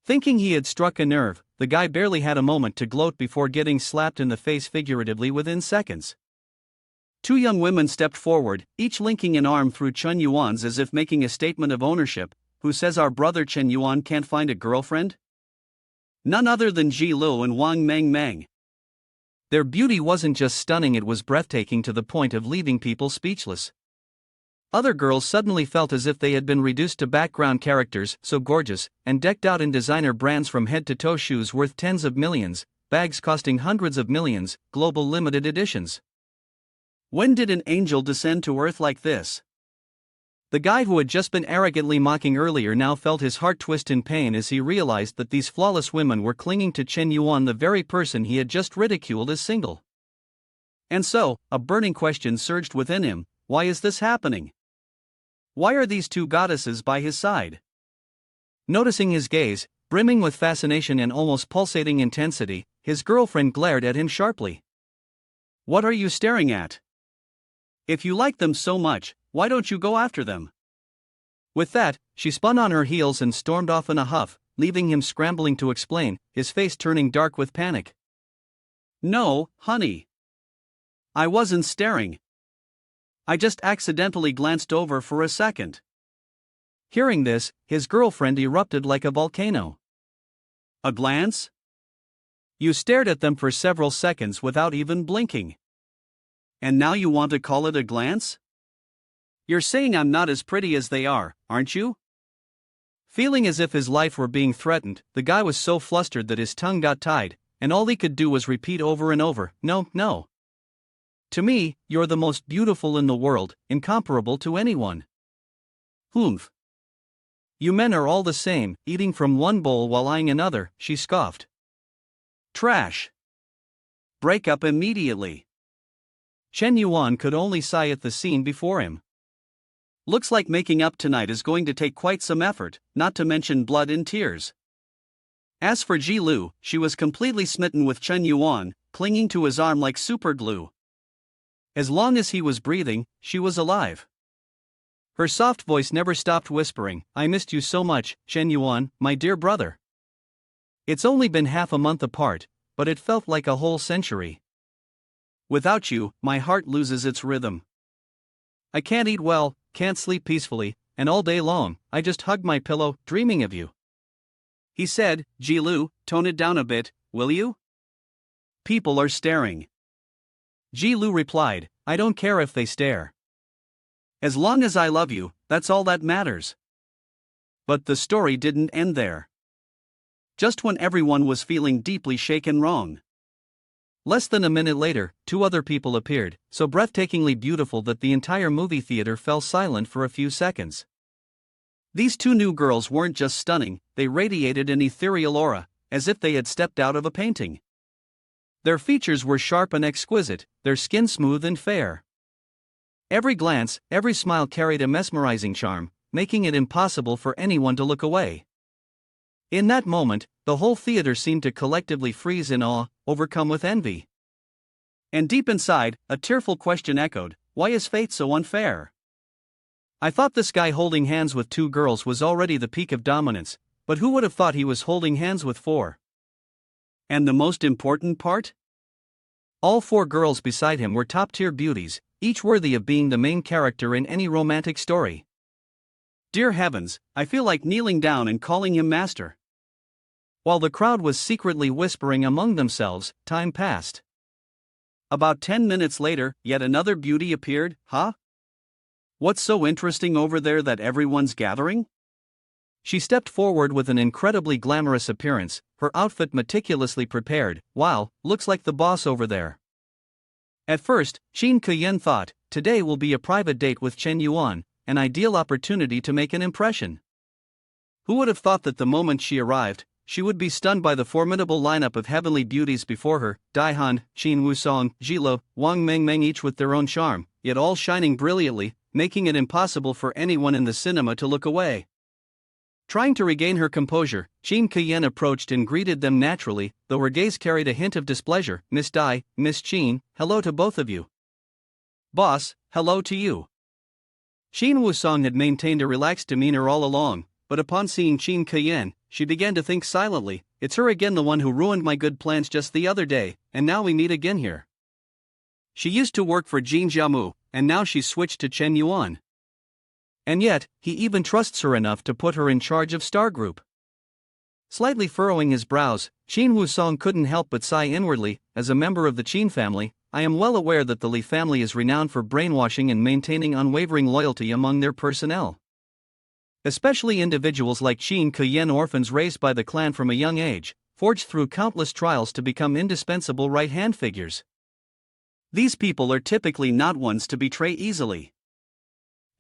Thinking he had struck a nerve, the guy barely had a moment to gloat before getting slapped in the face figuratively within seconds. Two young women stepped forward, each linking an arm through Chen Yuan's as if making a statement of ownership. "Who says our brother Chen Yuan can't find a girlfriend?" "None other than Ji Lu and Wang Meng Meng." Their beauty wasn't just stunning, it was breathtaking to the point of leaving people speechless. Other girls suddenly felt as if they had been reduced to background characters, so gorgeous, and decked out in designer brands from head to toe, shoes worth tens of millions, bags costing hundreds of millions, global limited editions. When did an angel descend to earth like this? The guy who had just been arrogantly mocking earlier now felt his heart twist in pain as he realized that these flawless women were clinging to Chen Yuan, the very person he had just ridiculed as single. And so, a burning question surged within him: why is this happening? Why are these two goddesses by his side? Noticing his gaze, brimming with fascination and almost pulsating intensity, his girlfriend glared at him sharply. "What are you staring at? If you like them so much, why don't you go after them?" With that, she spun on her heels and stormed off in a huff, leaving him scrambling to explain, his face turning dark with panic. "No, honey. I wasn't staring. I just accidentally glanced over for a second." Hearing this, his girlfriend erupted like a volcano. "A glance? You stared at them for several seconds without even blinking. And now you want to call it a glance? You're saying I'm not as pretty as they are, aren't you?" Feeling as if his life were being threatened, the guy was so flustered that his tongue got tied, and all he could do was repeat over and over, "No, no. To me, you're the most beautiful in the world, incomparable to anyone." "Humph. You men are all the same, eating from one bowl while eyeing another," she scoffed. "Trash. Break up immediately." Chen Yuan could only sigh at the scene before him. "Looks like making up tonight is going to take quite some effort, not to mention blood and tears." As for Ji Lu, she was completely smitten with Chen Yuan, clinging to his arm like superglue. As long as he was breathing, she was alive. Her soft voice never stopped whispering, "I missed you so much, Chen Yuan, my dear brother. It's only been half a month apart, but it felt like a whole century. Without you, my heart loses its rhythm. I can't eat well, can't sleep peacefully, and all day long, I just hug my pillow, dreaming of you." He said, "Ji Lu, tone it down a bit, will you? People are staring." Ji Lu replied, "I don't care if they stare. As long as I love you, that's all that matters." But the story didn't end there. Just when everyone was feeling deeply shaken wrong. Less than a minute later, two other people appeared, so breathtakingly beautiful that the entire movie theater fell silent for a few seconds. These two new girls weren't just stunning, they radiated an ethereal aura, as if they had stepped out of a painting. Their features were sharp and exquisite, their skin smooth and fair. Every glance, every smile carried a mesmerizing charm, making it impossible for anyone to look away. In that moment, the whole theater seemed to collectively freeze in awe, overcome with envy. And deep inside, a tearful question echoed, "Why is fate so unfair? I thought this guy holding hands with two girls was already the peak of dominance, but who would have thought he was holding hands with four?" And the most important part? All four girls beside him were top-tier beauties, each worthy of being the main character in any romantic story. Dear heavens, I feel like kneeling down and calling him master. While the crowd was secretly whispering among themselves, time passed. About 10 minutes later, yet another beauty appeared. Huh? What's so interesting over there that everyone's gathering? She stepped forward with an incredibly glamorous appearance, her outfit meticulously prepared. Wow, looks like the boss over there. At first, Shin Kuyen thought, today will be a private date with Chen Yuan, an ideal opportunity to make an impression. Who would have thought that the moment she arrived, she would be stunned by the formidable lineup of heavenly beauties before her: Daihan, Qin Wusong, Jilo, Wang Mengmeng, each with their own charm, yet all shining brilliantly, making it impossible for anyone in the cinema to look away. Trying to regain her composure, Qin Kuyen approached and greeted them naturally, though her gaze carried a hint of displeasure. Miss Dai, Miss Qin, hello to both of you. Boss, hello to you. Qin Wusong had maintained a relaxed demeanor all along, but upon seeing Qin Kuyen, she began to think silently, it's her again, the one who ruined my good plans just the other day, and now we meet again here. She used to work for Jin Jiamu, and now she's switched to Chen Yuan. And yet, he even trusts her enough to put her in charge of Star Group. Slightly furrowing his brows, Qin Wusong couldn't help but sigh inwardly. As a member of the Qin family, I am well aware that the Li family is renowned for brainwashing and maintaining unwavering loyalty among their personnel. Especially individuals like Qin Kuyen, orphans raised by the clan from a young age, forged through countless trials to become indispensable right-hand figures. These people are typically not ones to betray easily.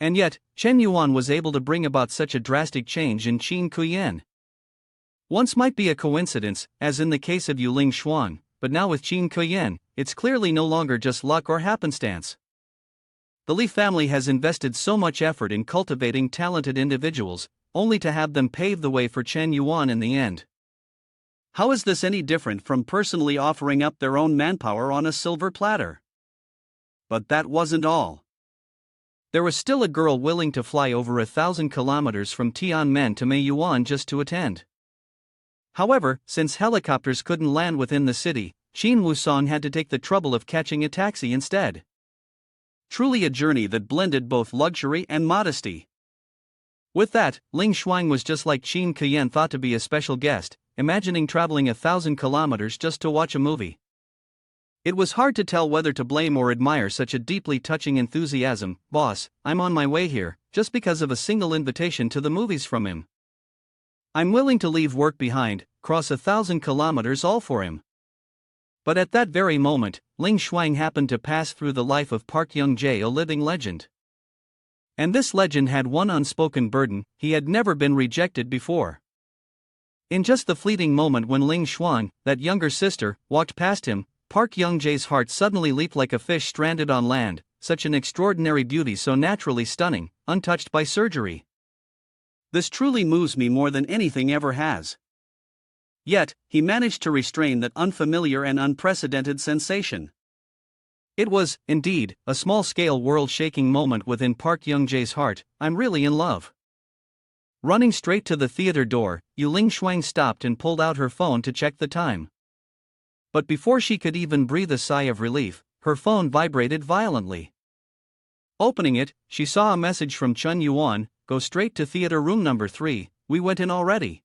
And yet, Chen Yuan was able to bring about such a drastic change in Qin Kuyen. Once might be a coincidence, as in the case of Yuling Xuan, but now with Qin Kuyen, it's clearly no longer just luck or happenstance. The Li family has invested so much effort in cultivating talented individuals, only to have them pave the way for Chen Yuan in the end. How is this any different from personally offering up their own manpower on a silver platter? But that wasn't all. There was still a girl willing to fly over 1,000 kilometers from Tianmen to Meiyuan just to attend. However, since helicopters couldn't land within the city, Qin Wusong had to take the trouble of catching a taxi instead. Truly a journey that blended both luxury and modesty. With that, Ling Shuang was just like Qin Kuyen thought, to be a special guest, imagining traveling 1,000 kilometers just to watch a movie. It was hard to tell whether to blame or admire such a deeply touching enthusiasm. Boss, I'm on my way here, just because of a single invitation to the movies from him. I'm willing to leave work behind, cross 1,000 kilometers, all for him. But at that very moment, Ling Shuang happened to pass through the life of Park Young-jae, a living legend. And this legend had one unspoken burden: he had never been rejected before. In just the fleeting moment when Ling Shuang, that younger sister, walked past him, Park Young-jae's heart suddenly leaped like a fish stranded on land. Such an extraordinary beauty, so naturally stunning, untouched by surgery. This truly moves me more than anything ever has. Yet, he managed to restrain that unfamiliar and unprecedented sensation. It was, indeed, a small-scale world-shaking moment within Park Young-jae's heart. I'm really in love. Running straight to the theater door, Yuling Shuang stopped and pulled out her phone to check the time. But before she could even breathe a sigh of relief, her phone vibrated violently. Opening it, she saw a message from Chen Yuan: go straight to theater room number 3, we went in already.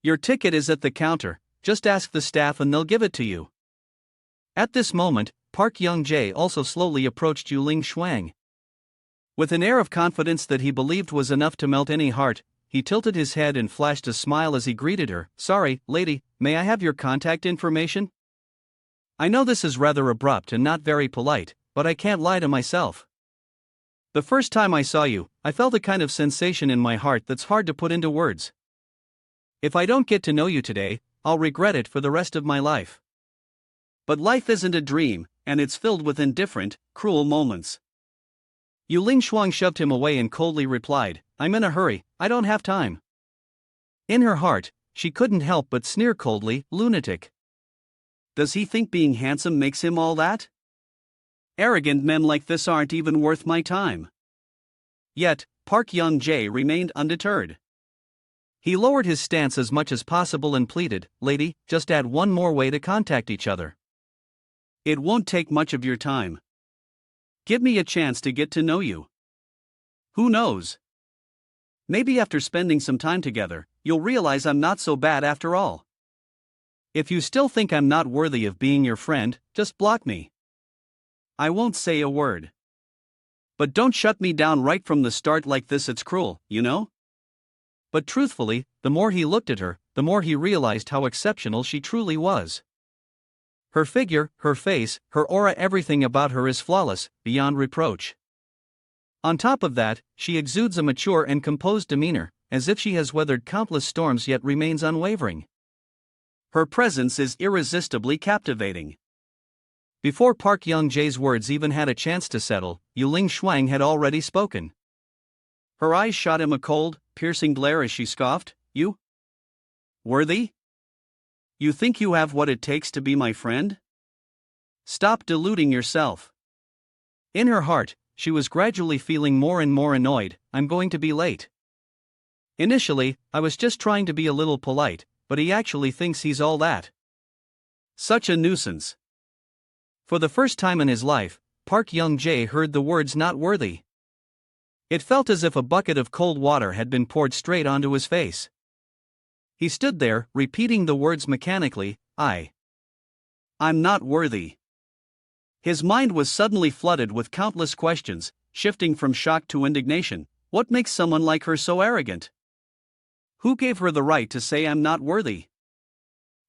Your ticket is at the counter, just ask the staff and they'll give it to you. At this moment, Park Young-jae also slowly approached Yuling Shuang. With an air of confidence that he believed was enough to melt any heart, he tilted his head and flashed a smile as he greeted her. Sorry, lady, may I have your contact information? I know this is rather abrupt and not very polite, but I can't lie to myself. The first time I saw you, I felt a kind of sensation in my heart that's hard to put into words. If I don't get to know you today, I'll regret it for the rest of my life. But life isn't a dream, and it's filled with indifferent, cruel moments. Yuling Shuang shoved him away and coldly replied, I'm in a hurry, I don't have time. In her heart, she couldn't help but sneer coldly, lunatic. Does he think being handsome makes him all that? Arrogant men like this aren't even worth my time. Yet, Park Young-jae remained undeterred. He lowered his stance as much as possible and pleaded, lady, just add one more way to contact each other. It won't take much of your time. Give me a chance to get to know you. Who knows? Maybe after spending some time together, you'll realize I'm not so bad after all. If you still think I'm not worthy of being your friend, just block me. I won't say a word. But don't shut me down right from the start like this, it's cruel, you know? But truthfully, the more he looked at her, the more he realized how exceptional she truly was. Her figure, her face, her aura, everything about her is flawless, beyond reproach. On top of that, she exudes a mature and composed demeanor, as if she has weathered countless storms yet remains unwavering. Her presence is irresistibly captivating. Before Park Young-jae's words even had a chance to settle, Yuling Shuang had already spoken. Her eyes shot him a cold, piercing glare as she scoffed, "You? Worthy? You think you have what it takes to be my friend? Stop deluding yourself." In her heart, she was gradually feeling more and more annoyed. "I'm going to be late. Initially, I was just trying to be a little polite, but he actually thinks he's all that. Such a nuisance." For the first time in his life, Park Young-jae heard the words "not worthy." It felt as if a bucket of cold water had been poured straight onto his face. He stood there, repeating the words mechanically, I'm not worthy." His mind was suddenly flooded with countless questions, shifting from shock to indignation. What makes someone like her so arrogant? Who gave her the right to say "I'm not worthy"?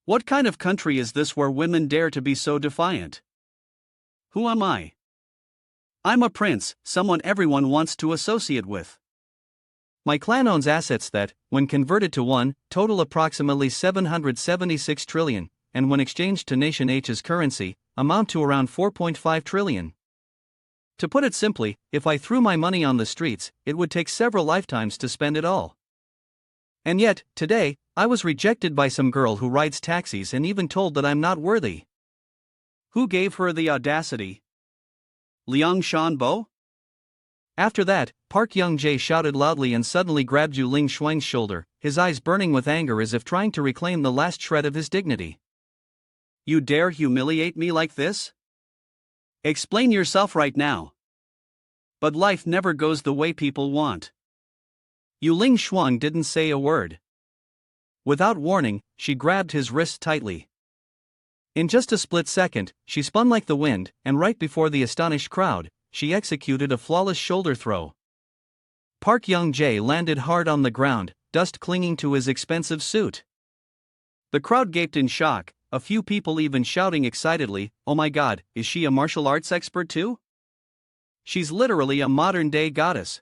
What kind of country is this where women dare to be so defiant? Who am I? I'm a prince, someone everyone wants to associate with. My clan owns assets that, when converted to won, total approximately 776 trillion, and when exchanged to Nation H's currency, amount to around 4.5 trillion. To put it simply, if I threw my money on the streets, it would take several lifetimes to spend it all. And yet, today, I was rejected by some girl who rides taxis and even told that I'm not worthy. Who gave her the audacity? Liang Shanbo? After that, Park Young-jae shouted loudly and suddenly grabbed Yuling Shuang's shoulder, his eyes burning with anger as if trying to reclaim the last shred of his dignity. You dare humiliate me like this? Explain yourself right now. But life never goes the way people want. Yuling Shuang didn't say a word. Without warning, she grabbed his wrist tightly. In just a split second, she spun like the wind, and right before the astonished crowd, she executed a flawless shoulder throw. Park Young-jae landed hard on the ground, dust clinging to his expensive suit. The crowd gaped in shock, a few people even shouting excitedly, "Oh my god, is she a martial arts expert too? She's literally a modern-day goddess.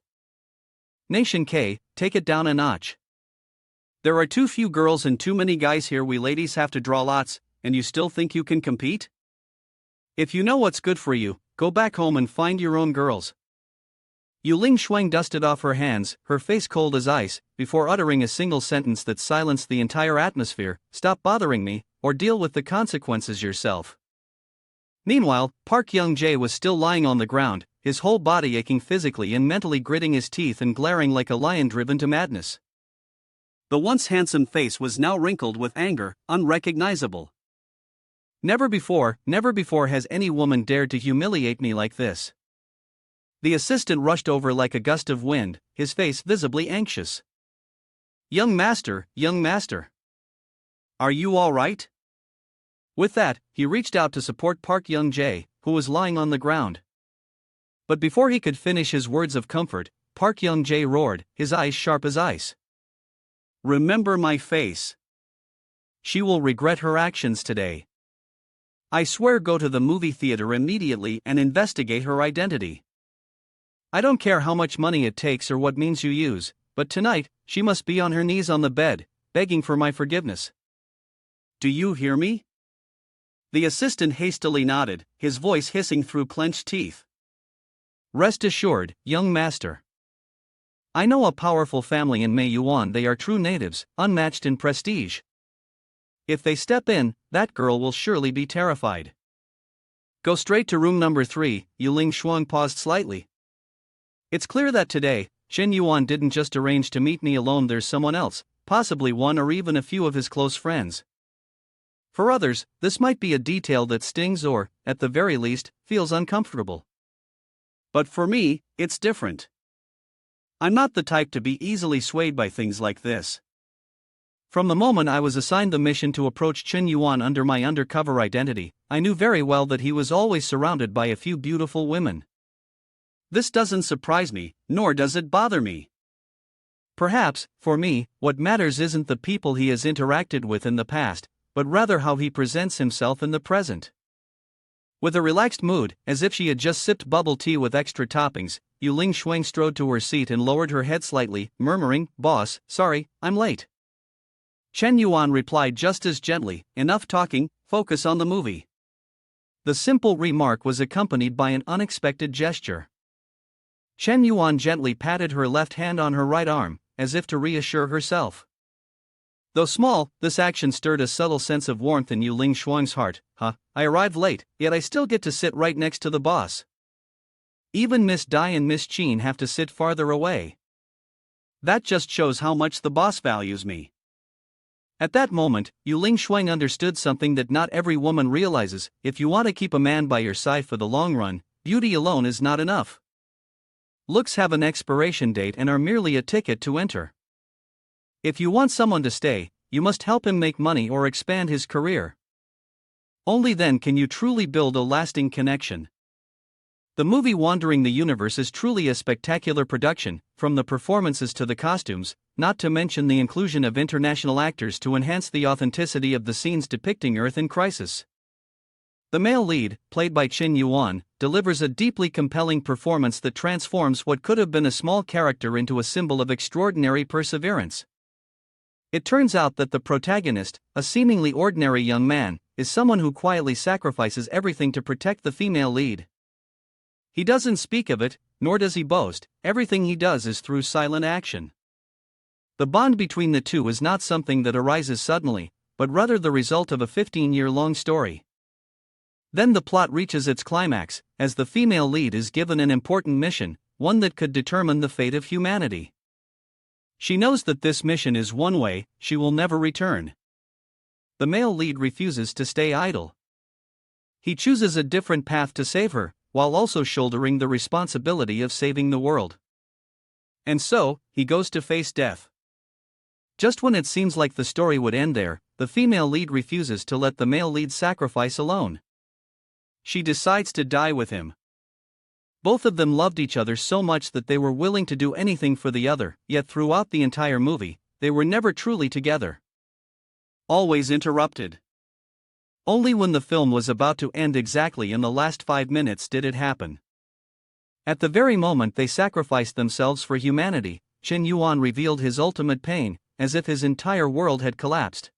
Nation K, take it down a notch. There are too few girls and too many guys here. We ladies have to draw lots, and you still think you can compete? If you know what's good for you, go back home and find your own girls." Yuling Shuang dusted off her hands, her face cold as ice, before uttering a single sentence that silenced the entire atmosphere: "Stop bothering me, or deal with the consequences yourself." Meanwhile, Park Young-jae was still lying on the ground, his whole body aching physically and mentally, gritting his teeth and glaring like a lion driven to madness. The once handsome face was now wrinkled with anger, unrecognizable. Never before has any woman dared to humiliate me like this." The assistant rushed over like a gust of wind, his face visibly anxious. Young master. Are you all right?" With that, he reached out to support Park Young-jae, who was lying on the ground. But before he could finish his words of comfort, Park Young-jae roared, his eyes sharp as ice. "Remember my face. She will regret her actions today. I swear, go to the movie theater immediately and investigate her identity. I don't care how much money it takes or what means you use, but tonight, she must be on her knees on the bed, begging for my forgiveness. Do you hear me?" The assistant hastily nodded, his voice hissing through clenched teeth. "Rest assured, young master. I know a powerful family in Manhwa. They are true natives, unmatched in prestige. If they step in, that girl will surely be terrified. Go straight to room number 3, Yuling Shuang paused slightly. It's clear that today, Shen Yuan didn't just arrange to meet me alone, there's someone else, possibly one or even a few of his close friends. For others, this might be a detail that stings or, at the very least, feels uncomfortable. But for me, it's different. I'm not the type to be easily swayed by things like this. From the moment I was assigned the mission to approach Chen Yuan under my undercover identity, I knew very well that he was always surrounded by a few beautiful women. This doesn't surprise me, nor does it bother me. Perhaps, for me, what matters isn't the people he has interacted with in the past, but rather how he presents himself in the present. With a relaxed mood, as if she had just sipped bubble tea with extra toppings, Yu Ling Shuang strode to her seat and lowered her head slightly, murmuring, "Boss, sorry, I'm late." Chen Yuan replied just as gently, "Enough talking, focus on the movie." The simple remark was accompanied by an unexpected gesture. Chen Yuan gently patted her left hand on her right arm, as if to reassure herself. Though small, this action stirred a subtle sense of warmth in Yu Ling Shuang's heart. I arrived late, yet I still get to sit right next to the boss. Even Miss Dai and Miss Qin have to sit farther away. That just shows how much the boss values me. At that moment, Yu Ling Shuang understood something that not every woman realizes: if you want to keep a man by your side for the long run, beauty alone is not enough. Looks have an expiration date and are merely a ticket to enter. If you want someone to stay, you must help him make money or expand his career. Only then can you truly build a lasting connection. The movie Wandering the Universe is truly a spectacular production, from the performances to the costumes, not to mention the inclusion of international actors to enhance the authenticity of the scenes depicting Earth in crisis. The male lead, played by Chen Yuan, delivers a deeply compelling performance that transforms what could have been a small character into a symbol of extraordinary perseverance. It turns out that the protagonist, a seemingly ordinary young man, is someone who quietly sacrifices everything to protect the female lead. He doesn't speak of it, nor does he boast; everything he does is through silent action. The bond between the two is not something that arises suddenly, but rather the result of a 15-year-long story. Then the plot reaches its climax, as the female lead is given an important mission, one that could determine the fate of humanity. She knows that this mission is one way, she will never return. The male lead refuses to stay idle. He chooses a different path to save her, while also shouldering the responsibility of saving the world. And so, he goes to face death. Just when it seems like the story would end there, the female lead refuses to let the male lead sacrifice alone. She decides to die with him. Both of them loved each other so much that they were willing to do anything for the other, yet throughout the entire movie, they were never truly together. Always interrupted. Only when the film was about to end exactly in the last 5 minutes did it happen. At the very moment they sacrificed themselves for humanity, Chen Yuan revealed his ultimate pain, as if his entire world had collapsed.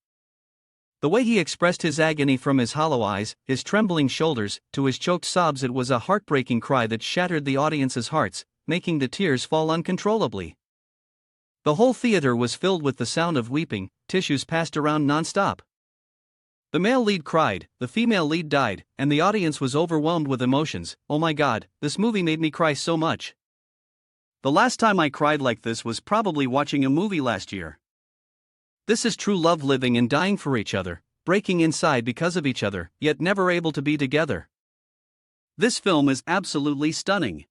The way he expressed his agony, from his hollow eyes, his trembling shoulders, to his choked sobs, it was a heartbreaking cry that shattered the audience's hearts, making the tears fall uncontrollably. The whole theater was filled with the sound of weeping, tissues passed around non-stop. The male lead cried, the female lead died, and the audience was overwhelmed with emotions. Oh my God, this movie made me cry so much. The last time I cried like this was probably watching a movie last year. This is true love, living and dying for each other, breaking inside because of each other, yet never able to be together. This film is absolutely stunning.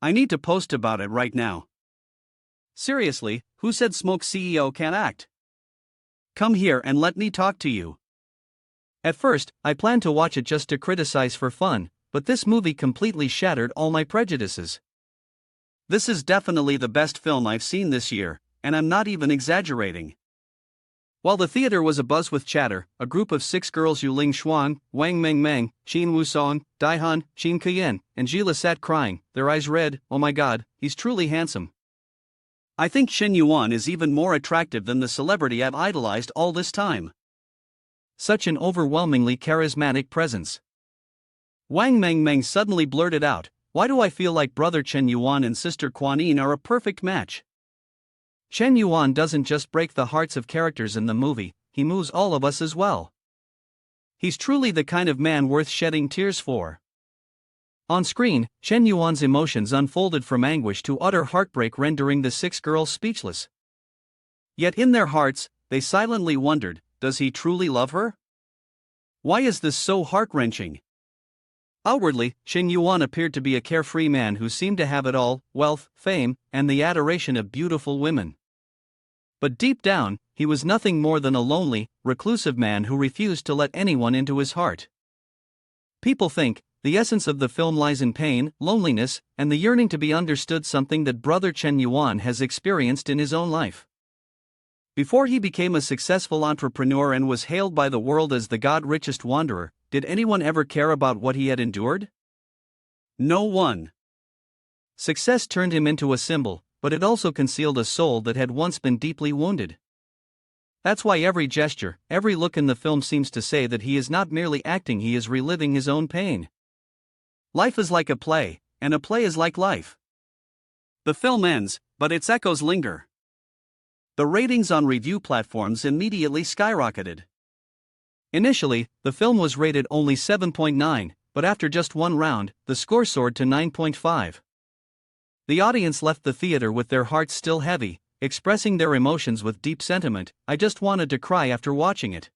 I need to post about it right now. Seriously, who said Smoke CEO can't act? Come here and let me talk to you. At first, I planned to watch it just to criticize for fun, but this movie completely shattered all my prejudices. This is definitely the best film I've seen this year, and I'm not even exaggerating. While the theater was abuzz with chatter, a group of 6 girls, Yu Ling Shuang, Wang Mengmeng, Qin Wusong, Daihan, Qin Keyan, and Jila, sat crying, their eyes red. Oh my God, he's truly handsome. I think Chen Yuan is even more attractive than the celebrity I've idolized all this time. Such an overwhelmingly charismatic presence. Wang Mengmeng suddenly blurted out, why do I feel like brother Chen Yuan and sister Kuan Yin are a perfect match? Chen Yuan doesn't just break the hearts of characters in the movie, he moves all of us as well. He's truly the kind of man worth shedding tears for. On screen, Chen Yuan's emotions unfolded from anguish to utter heartbreak, rendering the 6 girls speechless. Yet in their hearts, they silently wondered, does he truly love her? Why is this so heart-wrenching? Outwardly, Chen Yuan appeared to be a carefree man who seemed to have it all: wealth, fame, and the adoration of beautiful women. But deep down, he was nothing more than a lonely, reclusive man who refused to let anyone into his heart. People think the essence of the film lies in pain, loneliness, and the yearning to be understood, something that brother Chen Yuan has experienced in his own life. Before he became a successful entrepreneur and was hailed by the world as the god-richest wanderer, did anyone ever care about what he had endured? No one. Success turned him into a symbol, but it also concealed a soul that had once been deeply wounded. That's why every gesture, every look in the film seems to say that he is not merely acting, he is reliving his own pain. Life is like a play, and a play is like life. The film ends, but its echoes linger. The ratings on review platforms immediately skyrocketed. Initially, the film was rated only 7.9, but after just one round, the score soared to 9.5. The audience left the theater with their hearts still heavy, expressing their emotions with deep sentiment. I just wanted to cry after watching it.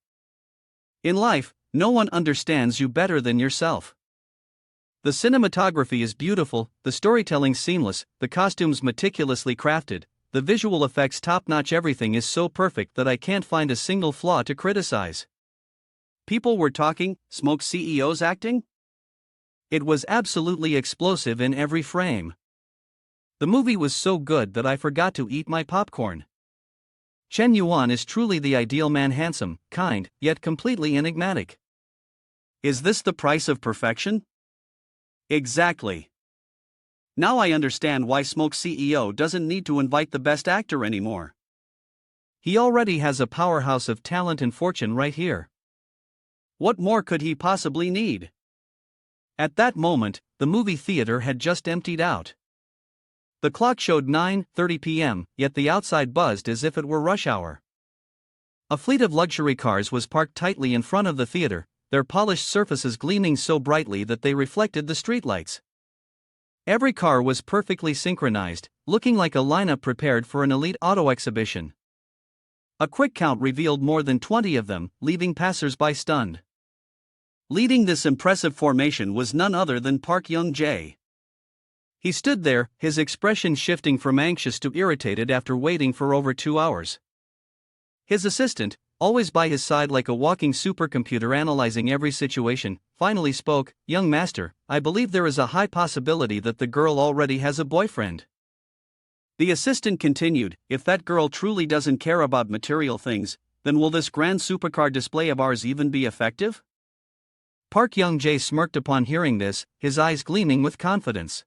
In life, no one understands you better than yourself. The cinematography is beautiful, the storytelling seamless, the costumes meticulously crafted, the visual effects top-notch. Everything is so perfect that I can't find a single flaw to criticize. People were talking, Smoke CEO's acting? It was absolutely explosive in every frame. The movie was so good that I forgot to eat my popcorn. Chen Yuan is truly the ideal man, handsome, kind, yet completely enigmatic. Is this the price of perfection? Exactly. Now I understand why Smoke CEO doesn't need to invite the best actor anymore. He already has a powerhouse of talent and fortune right here. What more could he possibly need? At that moment, the movie theater had just emptied out. The clock showed 9:30 p.m., yet the outside buzzed as if it were rush hour. A fleet of luxury cars was parked tightly in front of the theater, their polished surfaces gleaming so brightly that they reflected the streetlights. Every car was perfectly synchronized, looking like a lineup prepared for an elite auto exhibition. A quick count revealed more than 20 of them, leaving passers-by stunned. Leading this impressive formation was none other than Park Young-jae. He stood there, his expression shifting from anxious to irritated after waiting for over 2 hours. His assistant, always by his side like a walking supercomputer analyzing every situation, finally spoke. "Young master, I believe there is a high possibility that the girl already has a boyfriend." The assistant continued, "If that girl truly doesn't care about material things, then will this grand supercar display of ours even be effective?" Park Young-jae smirked upon hearing this, his eyes gleaming with confidence.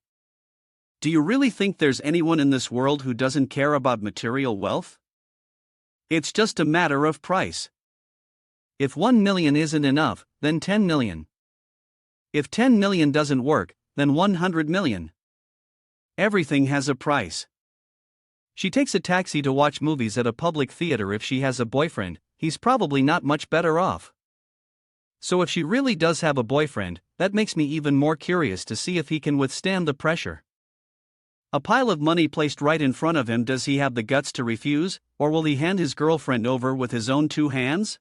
Do you really think there's anyone in this world who doesn't care about material wealth? It's just a matter of price. If 1 million isn't enough, then 10 million. If 10 million doesn't work, then 100 million. Everything has a price. She takes a taxi to watch movies at a public theater. If she has a boyfriend, he's probably not much better off. So if she really does have a boyfriend, that makes me even more curious to see if he can withstand the pressure. A pile of money placed right in front of him. Does he have the guts to refuse, or will he hand his girlfriend over with his own 2 hands?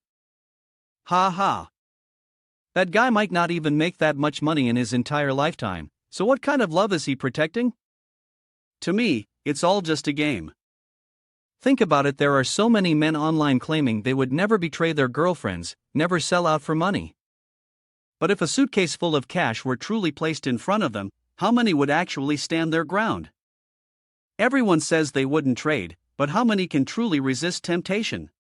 Ha ha. That guy might not even make that much money in his entire lifetime, so what kind of love is he protecting? To me, it's all just a game. Think about it, there are so many men online claiming they would never betray their girlfriends, never sell out for money. But if a suitcase full of cash were truly placed in front of them, how many would actually stand their ground? Everyone says they wouldn't trade, but how many can truly resist temptation?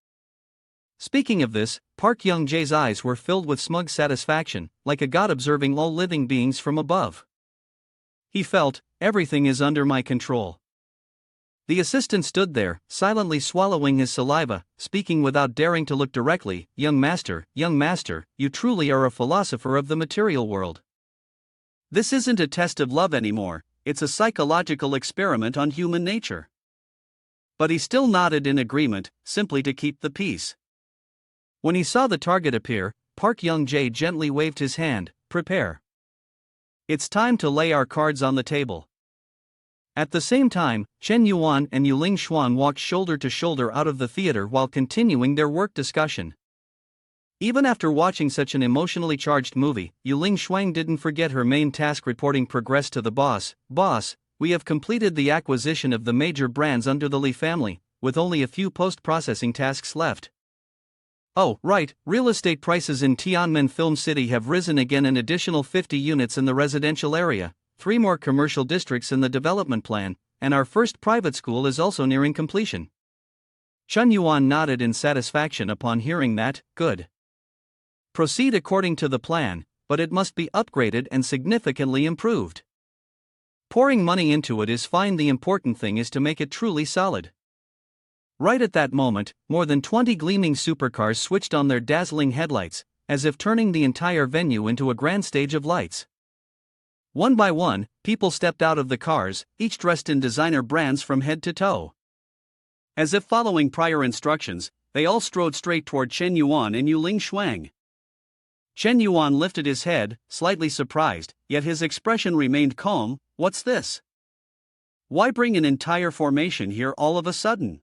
Speaking of this, Park Young-jae's eyes were filled with smug satisfaction, like a god observing all living beings from above. He felt, everything is under my control. The assistant stood there, silently swallowing his saliva, speaking without daring to look directly. Young master, you truly are a philosopher of the material world. This isn't a test of love anymore, it's a psychological experiment on human nature." But he still nodded in agreement, simply to keep the peace. When he saw the target appear, Park Young-jae gently waved his hand. "Prepare. It's time to lay our cards on the table." At the same time, Chen Yuan and Yuling Xuan walked shoulder to shoulder out of the theater while continuing their work discussion. Even after watching such an emotionally charged movie, Yuling Shuang didn't forget her main task, reporting progress to the boss. Boss, we have completed the acquisition of the major brands under the Li family, with only a few post-processing tasks left. Oh, right, real estate prices in Tianmen Film City have risen again, an additional 50 units in the residential area, 3 more commercial districts in the development plan, and our first private school is also nearing completion. Chen Yuan nodded in satisfaction upon hearing that. Good. Proceed according to the plan, but it must be upgraded and significantly improved. Pouring money into it is fine, the important thing is to make it truly solid. Right at that moment, more than 20 gleaming supercars switched on their dazzling headlights, as if turning the entire venue into a grand stage of lights. One by one, people stepped out of the cars, each dressed in designer brands from head to toe. As if following prior instructions, they all strode straight toward Chen Yuan and Yuling Shuang. Chen Yuan lifted his head, slightly surprised, yet his expression remained calm. What's this? Why bring an entire formation here all of a sudden?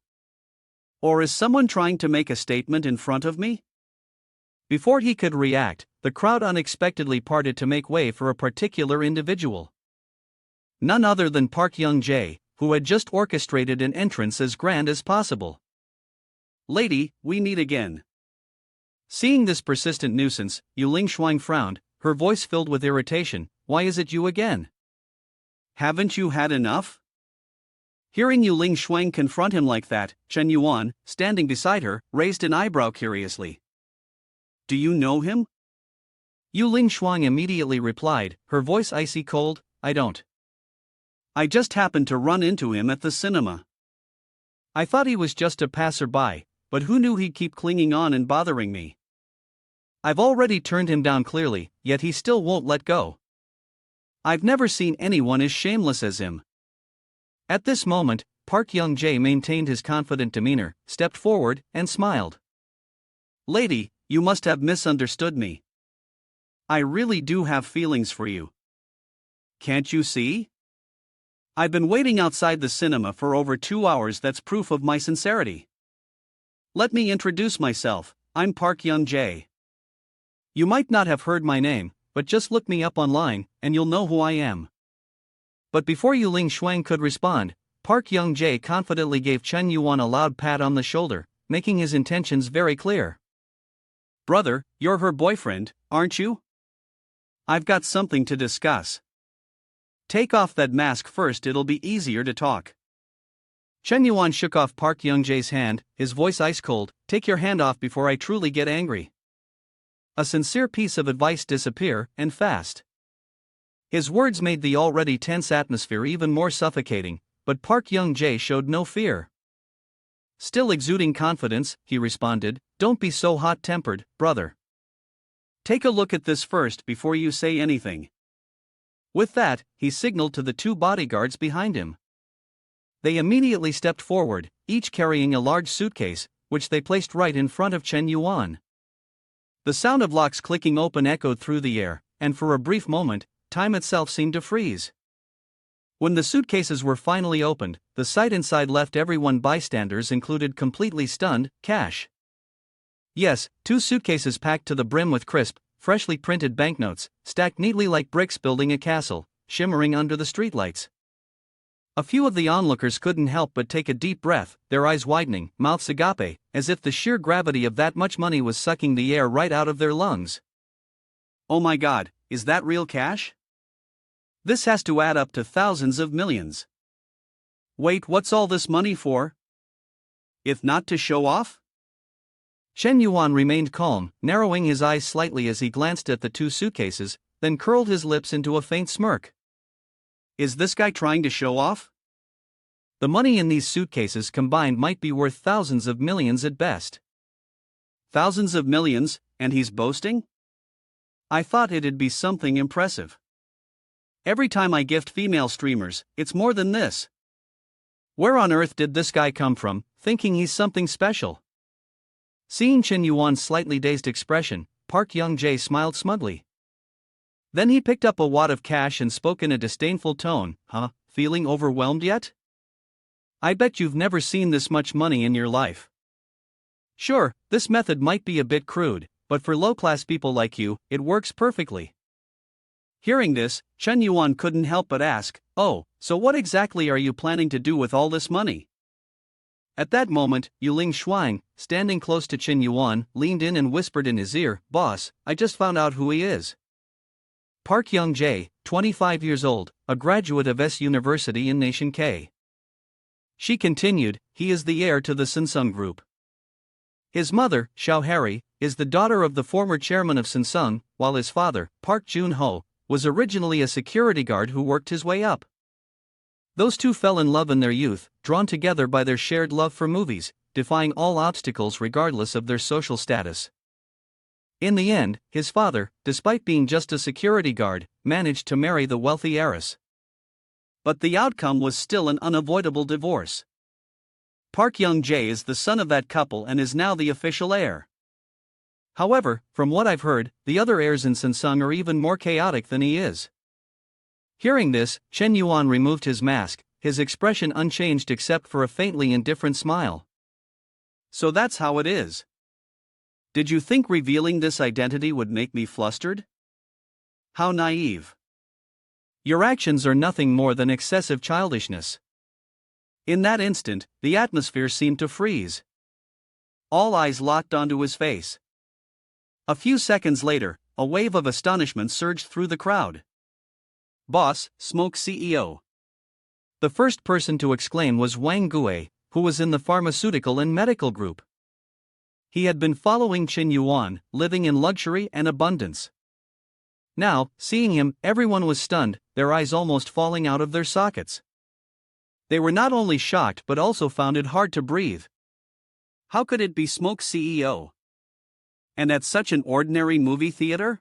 Or is someone trying to make a statement in front of me? Before he could react, the crowd unexpectedly parted to make way for a particular individual. None other than Park Young-jae, who had just orchestrated an entrance as grand as possible. Lady, we meet again. Seeing this persistent nuisance, Yuling Shuang frowned, her voice filled with irritation. Why is it you again? Haven't you had enough? Hearing Yuling Shuang confront him like that, Chen Yuan, standing beside her, raised an eyebrow curiously. Do you know him? Yuling Shuang immediately replied, her voice icy cold. I don't. I just happened to run into him at the cinema. I thought he was just a passerby, but who knew he'd keep clinging on and bothering me? I've already turned him down clearly, yet he still won't let go. I've never seen anyone as shameless as him. At this moment, Park Young-jae maintained his confident demeanor, stepped forward, and smiled. Lady, you must have misunderstood me. I really do have feelings for you. Can't you see? I've been waiting outside the cinema for over 2 hours, that's proof of my sincerity. Let me introduce myself, I'm Park Young-jae. You might not have heard my name, but just look me up online, and you'll know who I am. But before Yuling Shuang could respond, Park Young-jae confidently gave Chen Yuan a loud pat on the shoulder, making his intentions very clear. Brother, you're her boyfriend, aren't you? I've got something to discuss. Take off that mask first, it'll be easier to talk. Chen Yuan shook off Park Young-jae's hand, his voice ice cold. Take your hand off before I truly get angry. A sincere piece of advice, disappear, and fast. His words made the already tense atmosphere even more suffocating, but Park Young-jae showed no fear. Still exuding confidence, he responded, Don't be so hot-tempered, brother. Take a look at this first before you say anything. With that, he signaled to the 2 bodyguards behind him. They immediately stepped forward, each carrying a large suitcase, which they placed right in front of Chen Yuan. The sound of locks clicking open echoed through the air, and for a brief moment, time itself seemed to freeze. When the suitcases were finally opened, the sight inside left everyone, bystanders included, completely stunned. Cash. Yes, 2 suitcases packed to the brim with crisp, freshly printed banknotes, stacked neatly like bricks building a castle, shimmering under the streetlights. A few of the onlookers couldn't help but take a deep breath, their eyes widening, mouths agape, as if the sheer gravity of that much money was sucking the air right out of their lungs. Oh my God, is that real cash? This has to add up to thousands of millions. Wait, what's all this money for? If not to show off? Chen Yuan remained calm, narrowing his eyes slightly as he glanced at the 2 suitcases, then curled his lips into a faint smirk. Is this guy trying to show off? The money in these suitcases combined might be worth thousands of millions at best. Thousands of millions, and he's boasting? I thought it'd be something impressive. Every time I gift female streamers, it's more than this. Where on earth did this guy come from, thinking he's something special? Seeing Chen Yuan's slightly dazed expression, Park Young-jae smiled smugly. Then he picked up a wad of cash and spoke in a disdainful tone. Feeling overwhelmed yet? I bet you've never seen this much money in your life. Sure, this method might be a bit crude, but for low-class people like you, it works perfectly. Hearing this, Chen Yuan couldn't help but ask, "Oh, so what exactly are you planning to do with all this money?" At that moment, Yuling Shuang, standing close to Chen Yuan, leaned in and whispered in his ear, "Boss, I just found out who he is. Park Young-jae, 25 years old, a graduate of S University in Nation K." She continued, "He is the heir to the Samsung Group. His mother, Xiao Harry, is the daughter of the former chairman of Samsung, while his father, Park Jun-ho, was originally a security guard who worked his way up. Those two fell in love in their youth, drawn together by their shared love for movies, defying all obstacles regardless of their social status. In the end, his father, despite being just a security guard, managed to marry the wealthy heiress. But the outcome was still an unavoidable divorce. Park Young-jae is the son of that couple and is now the official heir. However, from what I've heard, the other heirs in Samsung are even more chaotic than he is." Hearing this, Chen Yuan removed his mask, his expression unchanged except for a faintly indifferent smile. "So that's how it is. Did you think revealing this identity would make me flustered? How naive. Your actions are nothing more than excessive childishness." In that instant, the atmosphere seemed to freeze. All eyes locked onto his face. A few seconds later, a wave of astonishment surged through the crowd. "Boss, Smoke CEO." The first person to exclaim was Wang Gue, who was in the pharmaceutical and medical group. He had been following Chen Yuan, living in luxury and abundance. Now, seeing him, everyone was stunned, their eyes almost falling out of their sockets. They were not only shocked but also found it hard to breathe. How could it be Smoke CEO? And at such an ordinary movie theater?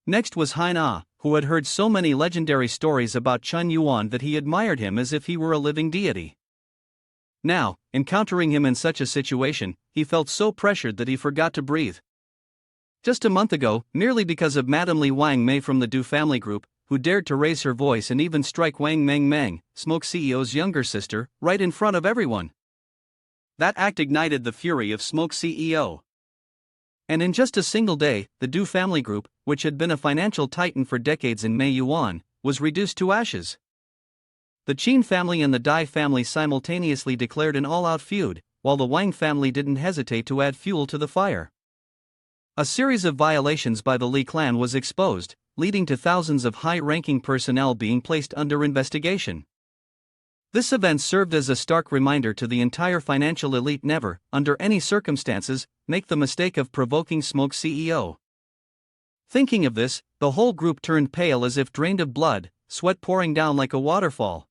Next was Hein Ah, who had heard so many legendary stories about Chen Yuan that he admired him as if he were a living deity. Now, encountering him in such a situation, he felt so pressured that he forgot to breathe. Just a month ago, merely because of Madame Li Wang Mei from the Du family group, who dared to raise her voice and even strike Wang Meng Meng, Smoke CEO's younger sister, right in front of everyone. That act ignited the fury of Smoke CEO. And in just a single day, the Du family group, which had been a financial titan for decades in Mei Yuan, was reduced to ashes. The Qin family and the Dai family simultaneously declared an all-out feud, while the Wang family didn't hesitate to add fuel to the fire. A series of violations by the Li clan was exposed, leading to thousands of high-ranking personnel being placed under investigation. This event served as a stark reminder to the entire financial elite never, under any circumstances, make the mistake of provoking Smoke CEO. Thinking of this, the whole group turned pale as if drained of blood, sweat pouring down like a waterfall.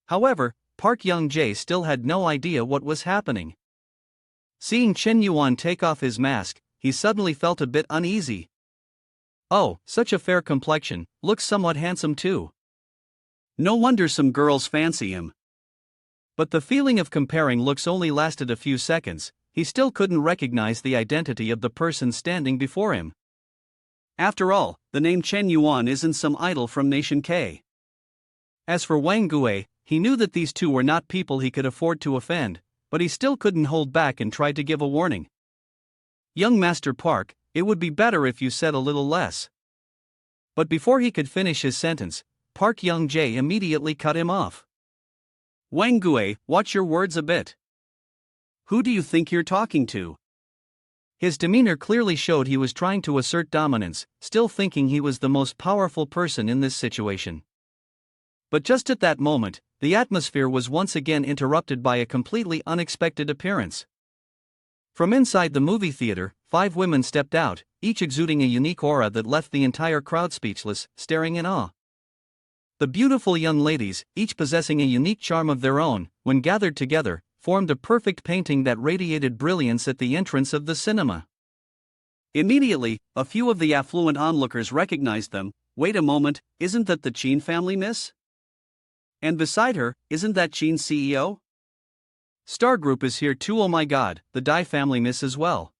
However, Park Young-jae still had no idea what was happening. Seeing Chen Yuan take off his mask, he suddenly felt a bit uneasy. Oh, such a fair complexion, looks somewhat handsome too. No wonder some girls fancy him. But the feeling of comparing looks only lasted a few seconds. He still couldn't recognize the identity of the person standing before him. After all, the name Chen Yuan isn't some idol from Nation K. As for Wang Gue, he knew that these two were not people he could afford to offend, but he still couldn't hold back and tried to give a warning. "Young Master Park, it would be better if you said a little less." But before he could finish his sentence, Park Young-jae immediately cut him off. "Wang Gue, watch your words a bit. Who do you think you're talking to?" His demeanor clearly showed he was trying to assert dominance, still thinking he was the most powerful person in this situation. But just at that moment, the atmosphere was once again interrupted by a completely unexpected appearance. From inside the movie theater, 5 women stepped out, each exuding a unique aura that left the entire crowd speechless, staring in awe. The beautiful young ladies, each possessing a unique charm of their own, when gathered together, formed a perfect painting that radiated brilliance at the entrance of the cinema. Immediately, a few of the affluent onlookers recognized them. "Wait a moment, isn't that the Qin family miss? And beside her, isn't that Qin CEO? Star Group is here too, oh my god, the Dai family miss as well.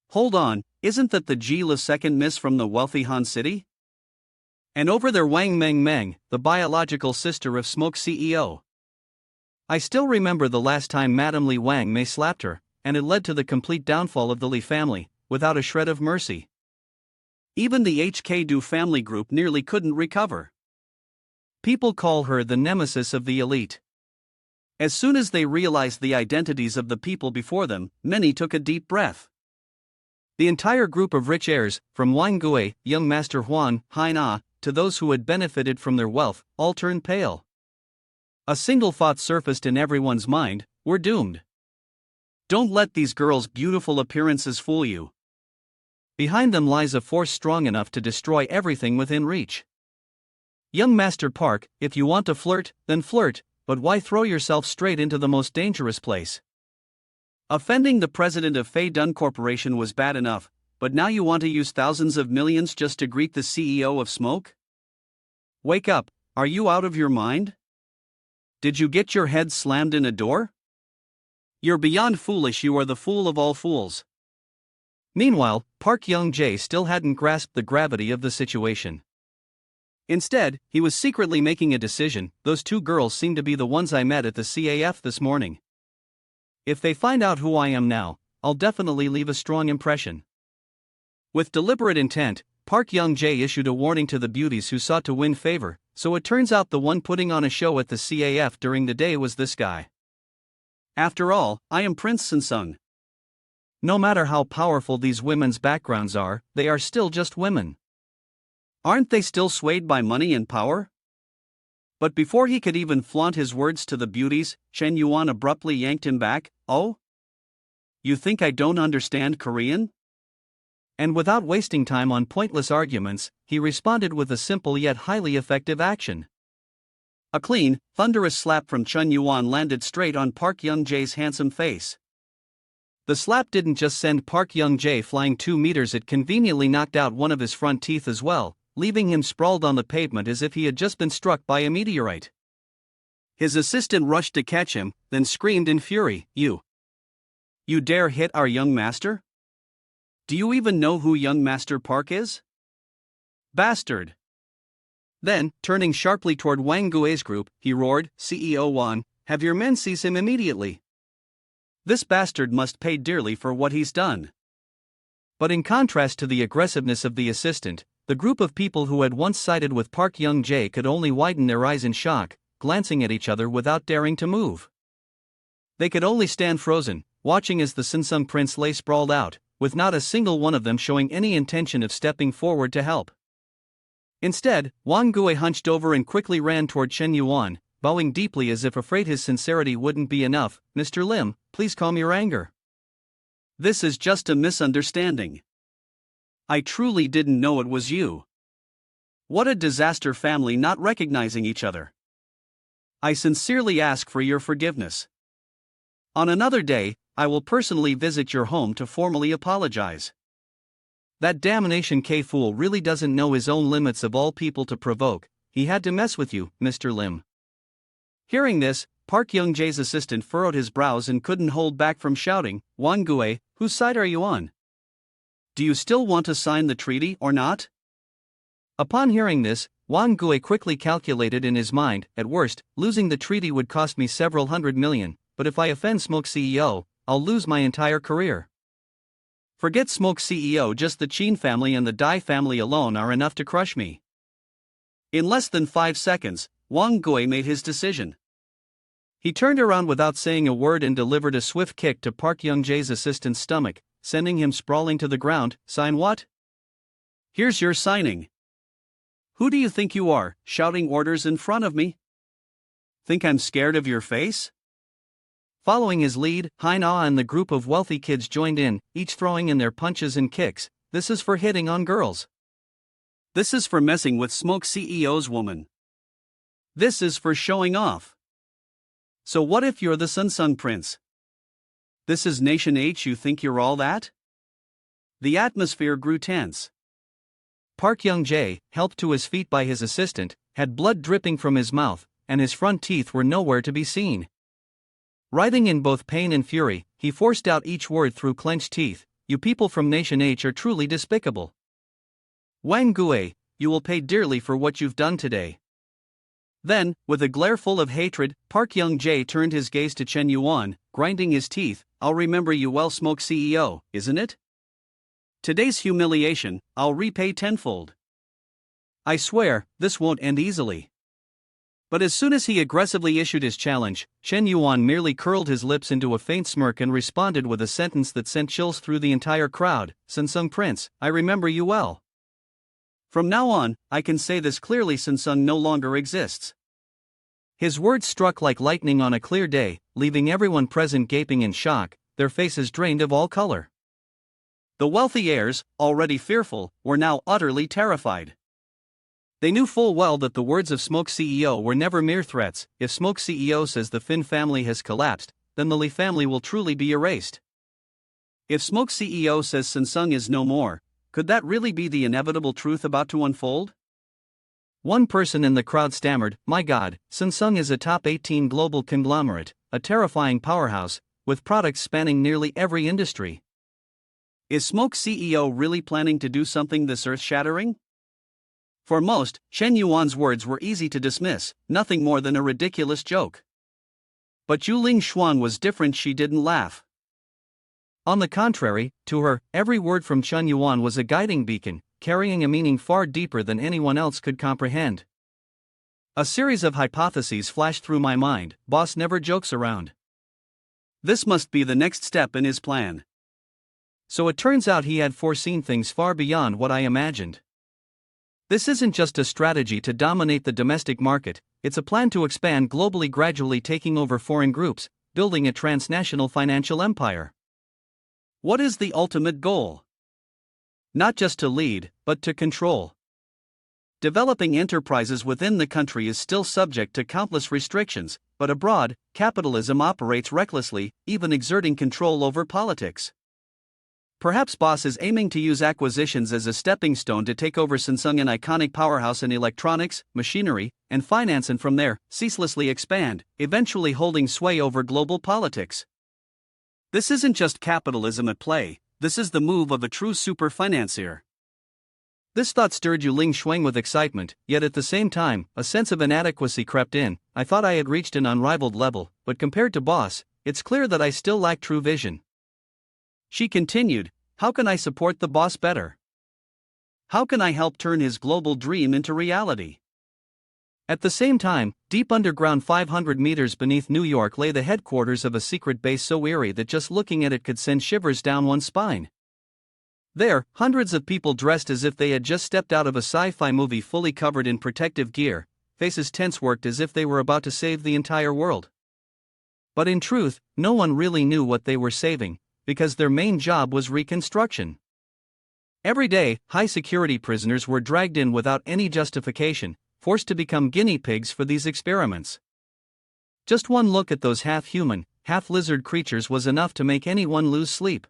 Hold on, isn't that the Ji La second miss from the wealthy Han City? And over there Wang Meng Meng, the biological sister of Smoke CEO. I still remember the last time Madame Li Wang Mei slapped her, and it led to the complete downfall of the Li family. without a shred of mercy. Even the HK-do family group nearly couldn't recover. People call her the nemesis of the elite. As soon as they realized the identities of the people before them, many took a deep breath. The entire group of rich heirs, from Wang Gui, young Master Huan, Haina, to those who had benefited from their wealth, all turned pale. A single thought surfaced in everyone's mind: we're doomed. Don't let these girls' beautiful appearances fool you. Behind them lies a force strong enough to destroy everything within reach. Young Master Park, if you want to flirt, then flirt, but why throw yourself straight into the most dangerous place? Offending the president of Fei Dun Corporation was bad enough, but now you want to use thousands of millions just to greet the CEO of Smoke? Wake up, are you out of your mind? Did you get your head slammed in a door? You're beyond foolish, you are the fool of all fools. Meanwhile, Park Young-jae still hadn't grasped the gravity of the situation. Instead, he was secretly making a decision: those two girls seem to be the ones I met at the CAF this morning. If they find out who I am now, I'll definitely leave a strong impression. With deliberate intent, Park Young-jae issued a warning to the beauties who sought to win favor, so it turns out the one putting on a show at the CAF during the day was this guy. After all, I am Prince Sansung. No matter how powerful these women's backgrounds are, they are still just women. Aren't they still swayed by money and power? But before he could even flaunt his words to the beauties, Chen Yuan abruptly yanked him back. Oh? You think I don't understand Korean? And without wasting time on pointless arguments, he responded with a simple yet highly effective action. A clean, thunderous slap from Chen Yuan landed straight on Park Young-jae's handsome face. The slap didn't just send Park Young-jae flying 2 meters, it conveniently knocked out one of his front teeth as well, leaving him sprawled on the pavement as if he had just been struck by a meteorite. His assistant rushed to catch him, then screamed in fury, You dare hit our young master? Do you even know who young Master Park is? Bastard! Then, turning sharply toward Wang Gui's group, he roared, CEO Wan, have your men seize him immediately. This bastard must pay dearly for what he's done. But in contrast to the aggressiveness of the assistant, the group of people who had once sided with Park Young-jae could only widen their eyes in shock, glancing at each other without daring to move. They could only stand frozen, watching as the Sansung prince lay sprawled out, with not a single one of them showing any intention of stepping forward to help. Instead, Wang Gui hunched over and quickly ran toward Chen Yuan, bowing deeply as if afraid his sincerity wouldn't be enough. Mr. Lim, please calm your anger. This is just a misunderstanding. I truly didn't know it was you. What a disaster, family not recognizing each other. I sincerely ask for your forgiveness. On another day, I will personally visit your home to formally apologize. That damnation K-fool really doesn't know his own limits of all people to provoke. He had to mess with you, Mr. Lim. Hearing this, Park Young-jae's assistant furrowed his brows and couldn't hold back from shouting, Wang Gui, whose side are you on? Do you still want to sign the treaty or not? Upon hearing this, Wang Gui quickly calculated in his mind: at worst, losing the treaty would cost me several $100 million, but if I offend Smoke CEO, I'll lose my entire career. Forget Smoke CEO, just the Chin family and the Dai family alone are enough to crush me. In less than 5 seconds, Wang Gui made his decision. He turned around without saying a word and delivered a swift kick to Park Young-jae's assistant's stomach, sending him sprawling to the ground. Sign what? Here's your signing. Who do you think you are, shouting orders in front of me? Think I'm scared of your face? Following his lead, Haina and the group of wealthy kids joined in, each throwing in their punches and kicks. This is for hitting on girls. This is for messing with Smoke CEO's woman. This is for showing off. So what if you're the Sansung prince? This is Nation H, you think you're all that? The atmosphere grew tense. Park Young-jae, helped to his feet by his assistant, had blood dripping from his mouth, and his front teeth were nowhere to be seen. Writhing in both pain and fury, he forced out each word through clenched teeth. You people from Nation H are truly despicable. Wang Gui, you will pay dearly for what you've done today. Then, with a glare full of hatred, Park Young-jae turned his gaze to Chen Yuan, grinding his teeth. I'll remember you well, Smoke CEO, isn't it? Today's humiliation, I'll repay tenfold. I swear, this won't end easily. But as soon as he aggressively issued his challenge, Chen Yuan merely curled his lips into a faint smirk and responded with a sentence that sent chills through the entire crowd. Sansung Prince, I remember you well. From now on, I can say this clearly: Sansung no longer exists. His words struck like lightning on a clear day, leaving everyone present gaping in shock, their faces drained of all color. The wealthy heirs, already fearful, were now utterly terrified. They knew full well that the words of Smoke CEO were never mere threats. If Smoke CEO says the Fin family has collapsed, then the Li family will truly be erased. If Smoke CEO says Sansung is no more, could that really be the inevitable truth about to unfold? One person in the crowd stammered, "My God, Sansung is a top 18 global conglomerate, a terrifying powerhouse, with products spanning nearly every industry. Is Smoke CEO really planning to do something this earth-shattering?" For most, Chen Yuan's words were easy to dismiss, nothing more than a ridiculous joke. But Yuling Xuan was different. She didn't laugh. On the contrary, to her, every word from Chen Yuan was a guiding beacon, carrying a meaning far deeper than anyone else could comprehend. A series of hypotheses flashed through my mind. Boss never jokes around. This must be the next step in his plan. So it turns out he had foreseen things far beyond what I imagined. This isn't just a strategy to dominate the domestic market, it's a plan to expand globally, gradually taking over foreign groups, building a transnational financial empire. What is the ultimate goal? Not just to lead, but to control. Developing enterprises within the country is still subject to countless restrictions, but abroad, capitalism operates recklessly, even exerting control over politics. Perhaps Boss is aiming to use acquisitions as a stepping stone to take over Sansung, an iconic powerhouse in electronics, machinery, and finance, and from there, ceaselessly expand, eventually holding sway over global politics. This isn't just capitalism at play, this is the move of a true super financier. This thought stirred Yuling Xuan with excitement, yet at the same time, a sense of inadequacy crept in. I thought I had reached an unrivaled level, but compared to Boss, it's clear that I still lack true vision. She continued, "How can I support the boss better? How can I help turn his global dream into reality?" At the same time, deep underground 500 meters beneath New York lay the headquarters of a secret base so eerie that just looking at it could send shivers down one's spine. There, hundreds of people dressed as if they had just stepped out of a sci-fi movie, fully covered in protective gear, faces tense, worked as if they were about to save the entire world. But in truth, no one really knew what they were saving, because their main job was reconstruction. Every day, high-security prisoners were dragged in without any justification, forced to become guinea pigs for these experiments. Just one look at those half-human, half-lizard creatures was enough to make anyone lose sleep.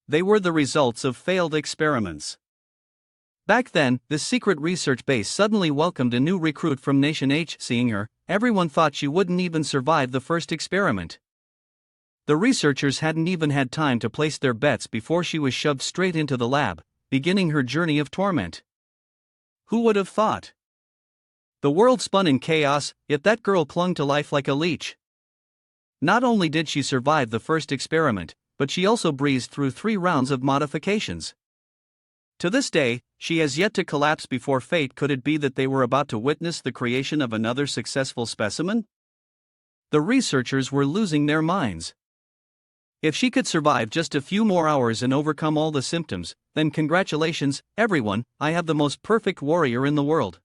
They were the results of failed experiments. Back then, this secret research base suddenly welcomed a new recruit from Nation H. Seeing her, everyone thought she wouldn't even survive the first experiment. The researchers hadn't even had time to place their bets before she was shoved straight into the lab, beginning her journey of torment. Who would have thought? The world spun in chaos, yet that girl clung to life like a leech. Not only did she survive the first experiment, but she also breezed through 3 rounds of modifications. To this day, she has yet to collapse before fate. Could it be that they were about to witness the creation of another successful specimen? The researchers were losing their minds. If she could survive just a few more hours and overcome all the symptoms, then congratulations, everyone, I have the most perfect warrior in the world.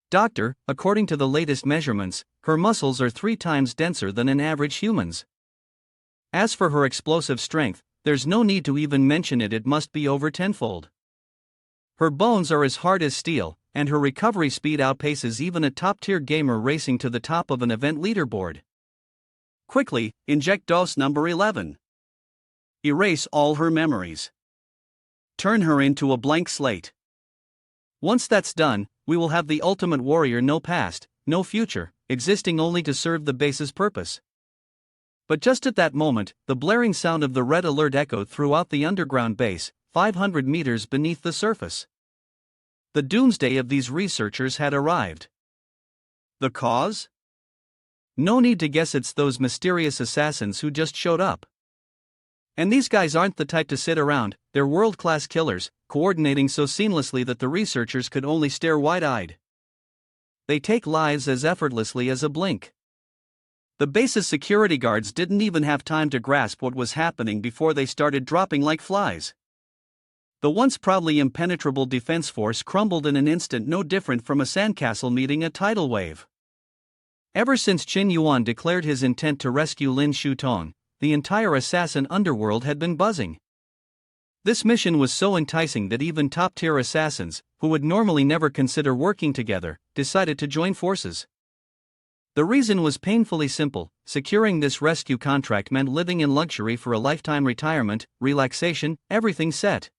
Doctor, according to the latest measurements, her muscles are 3 times denser than an average human's. As for her explosive strength, there's no need to even mention it, it must be over tenfold. Her bones are as hard as steel, and her recovery speed outpaces even a top-tier gamer racing to the top of an event leaderboard. Quickly, inject dose number 11. Erase all her memories. Turn her into a blank slate. Once that's done, we will have the ultimate warrior, no past, no future, existing only to serve the base's purpose. But just at that moment, the blaring sound of the red alert echoed throughout the underground base, 500 meters beneath the surface. The doomsday of these researchers had arrived. The cause? No need to guess, it's those mysterious assassins who just showed up. And these guys aren't the type to sit around, they're world-class killers, coordinating so seamlessly that the researchers could only stare wide-eyed. They take lives as effortlessly as a blink. The base's security guards didn't even have time to grasp what was happening before they started dropping like flies. The once proudly impenetrable defense force crumbled in an instant, no different from a sandcastle meeting a tidal wave. Ever since Qin Yuan declared his intent to rescue Lin Shutong, the entire assassin underworld had been buzzing. This mission was so enticing that even top-tier assassins, who would normally never consider working together, decided to join forces. The reason was painfully simple: securing this rescue contract meant living in luxury for a lifetime, retirement, relaxation, everything set.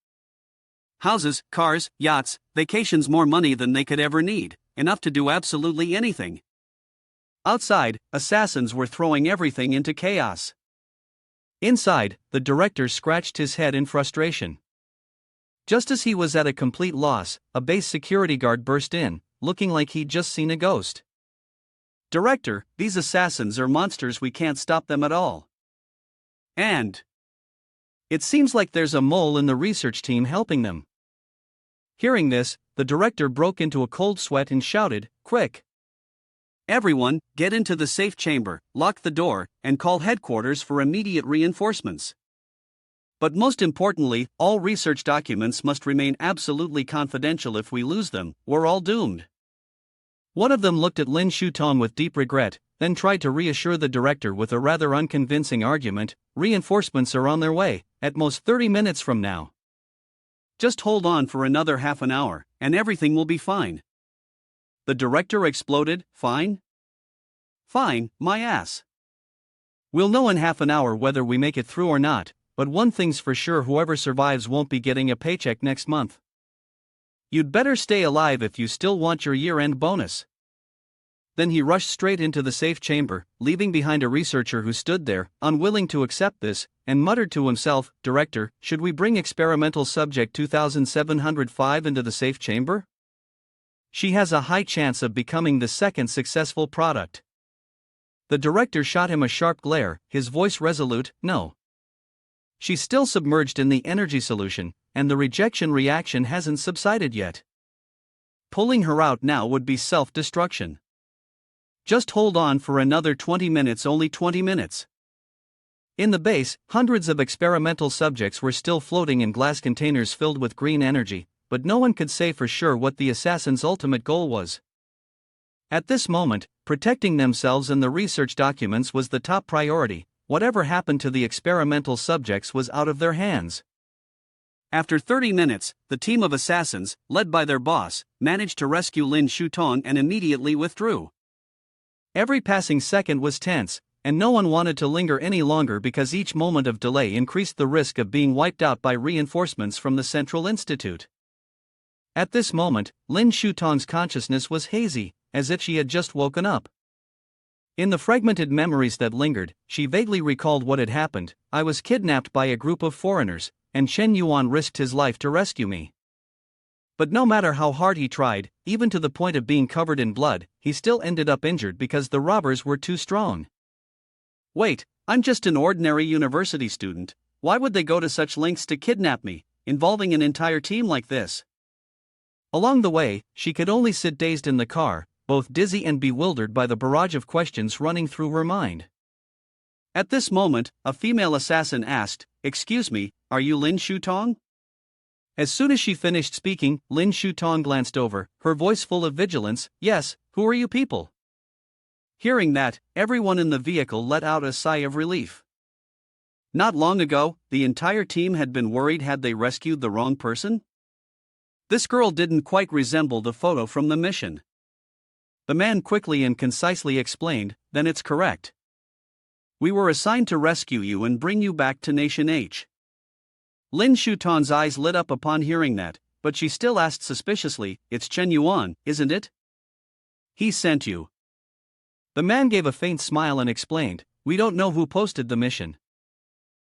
Houses, cars, yachts, vacations, more money than they could ever need, enough to do absolutely anything. Outside, assassins were throwing everything into chaos. Inside, the director scratched his head in frustration. Just as he was at a complete loss, a base security guard burst in, looking like he'd just seen a ghost. "Director, these assassins are monsters, we can't stop them at all. And it seems like there's a mole in the research team helping them." Hearing this, the director broke into a cold sweat and shouted, "Quick! Everyone, get into the safe chamber, lock the door, and call headquarters for immediate reinforcements. But most importantly, all research documents must remain absolutely confidential. If we lose them, we're all doomed." One of them looked at Lin Shutong with deep regret, then tried to reassure the director with a rather unconvincing argument: "Reinforcements are on their way, at most 30 minutes from now. Just hold on for another half an hour, and everything will be fine." The director exploded. "Fine? Fine, my ass. We'll know in half an hour whether we make it through or not, but one thing's for sure: whoever survives won't be getting a paycheck next month. You'd better stay alive if you still want your year-end bonus." Then he rushed straight into the safe chamber, leaving behind a researcher who stood there, unwilling to accept this, and muttered to himself, "Director, should we bring experimental subject 2705 into the safe chamber? She has a high chance of becoming the second successful product." The director shot him a sharp glare, his voice resolute: "No. She's still submerged in the energy solution, and the rejection reaction hasn't subsided yet. Pulling her out now would be self-destruction. Just hold on for another 20 minutes, only 20 minutes." In the base, hundreds of experimental subjects were still floating in glass containers filled with green energy, but no one could say for sure what the assassin's ultimate goal was. At this moment, protecting themselves and the research documents was the top priority. Whatever happened to the experimental subjects was out of their hands. After 30 minutes, the team of assassins, led by their boss, managed to rescue Lin Shutong and immediately withdrew. Every passing second was tense, and no one wanted to linger any longer because each moment of delay increased the risk of being wiped out by reinforcements from the Central Institute. At this moment, Lin Shutong's consciousness was hazy, as if she had just woken up. In the fragmented memories that lingered, she vaguely recalled what had happened: "I was kidnapped by a group of foreigners, and Chen Yuan risked his life to rescue me. But no matter how hard he tried, even to the point of being covered in blood, he still ended up injured because the robbers were too strong. Wait, I'm just an ordinary university student. Why would they go to such lengths to kidnap me, involving an entire team like this?" Along the way, she could only sit dazed in the car, both dizzy and bewildered by the barrage of questions running through her mind. At this moment, a female assassin asked, "Excuse me, are you Lin Shutong?" As soon as she finished speaking, Lin Shutong glanced over, her voice full of vigilance. "Yes, who are you people?" Hearing that, everyone in the vehicle let out a sigh of relief. Not long ago, the entire team had been worried had they rescued the wrong person? This girl didn't quite resemble the photo from the mission. The man quickly and concisely explained, "Then it's correct. We were assigned to rescue you and bring you back to Nation H." Lin Shutong's eyes lit up upon hearing that, but she still asked suspiciously, "It's Chen Yuan, isn't it? He sent you." The man gave a faint smile and explained, "We don't know who posted the mission.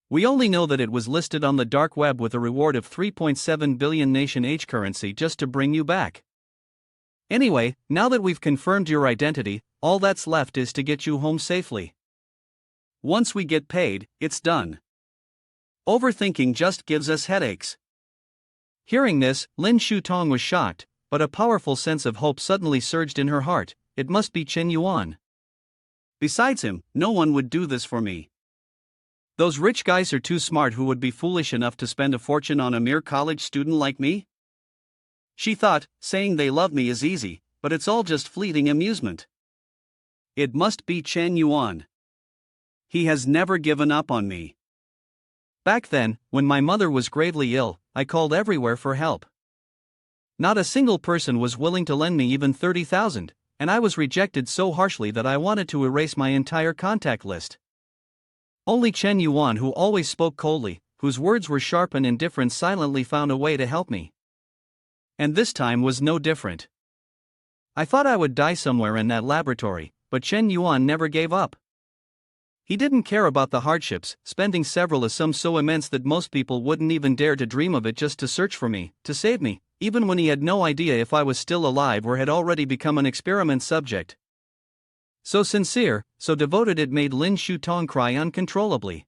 We only know that it was listed on the dark web with a reward of 3.7 billion Nation H currency just to bring you back. Anyway, now that we've confirmed your identity, all that's left is to get you home safely. Once we get paid, it's done." Overthinking just gives us headaches. Hearing this, Lin Shutong was shocked, but a powerful sense of hope suddenly surged in her heart. It must be Chen Yuan. Besides him, no one would do this for me. Those rich guys are too smart who would be foolish enough to spend a fortune on a mere college student like me. She thought, saying they love me is easy, but it's all just fleeting amusement. It must be Chen Yuan. He has never given up on me. Back then, when my mother was gravely ill, I called everywhere for help. Not a single person was willing to lend me even 30,000, and I was rejected so harshly that I wanted to erase my entire contact list. Only Chen Yuan, who always spoke coldly, whose words were sharp and indifferent, silently found a way to help me. And this time was no different. I thought I would die somewhere in that laboratory, but Chen Yuan never gave up. He didn't care about the hardships, spending several sums so immense that most people wouldn't even dare to dream of it just to search for me, to save me, even when he had no idea if I was still alive or had already become an experiment subject. So sincere, so devoted, it made Lin Shutong cry uncontrollably.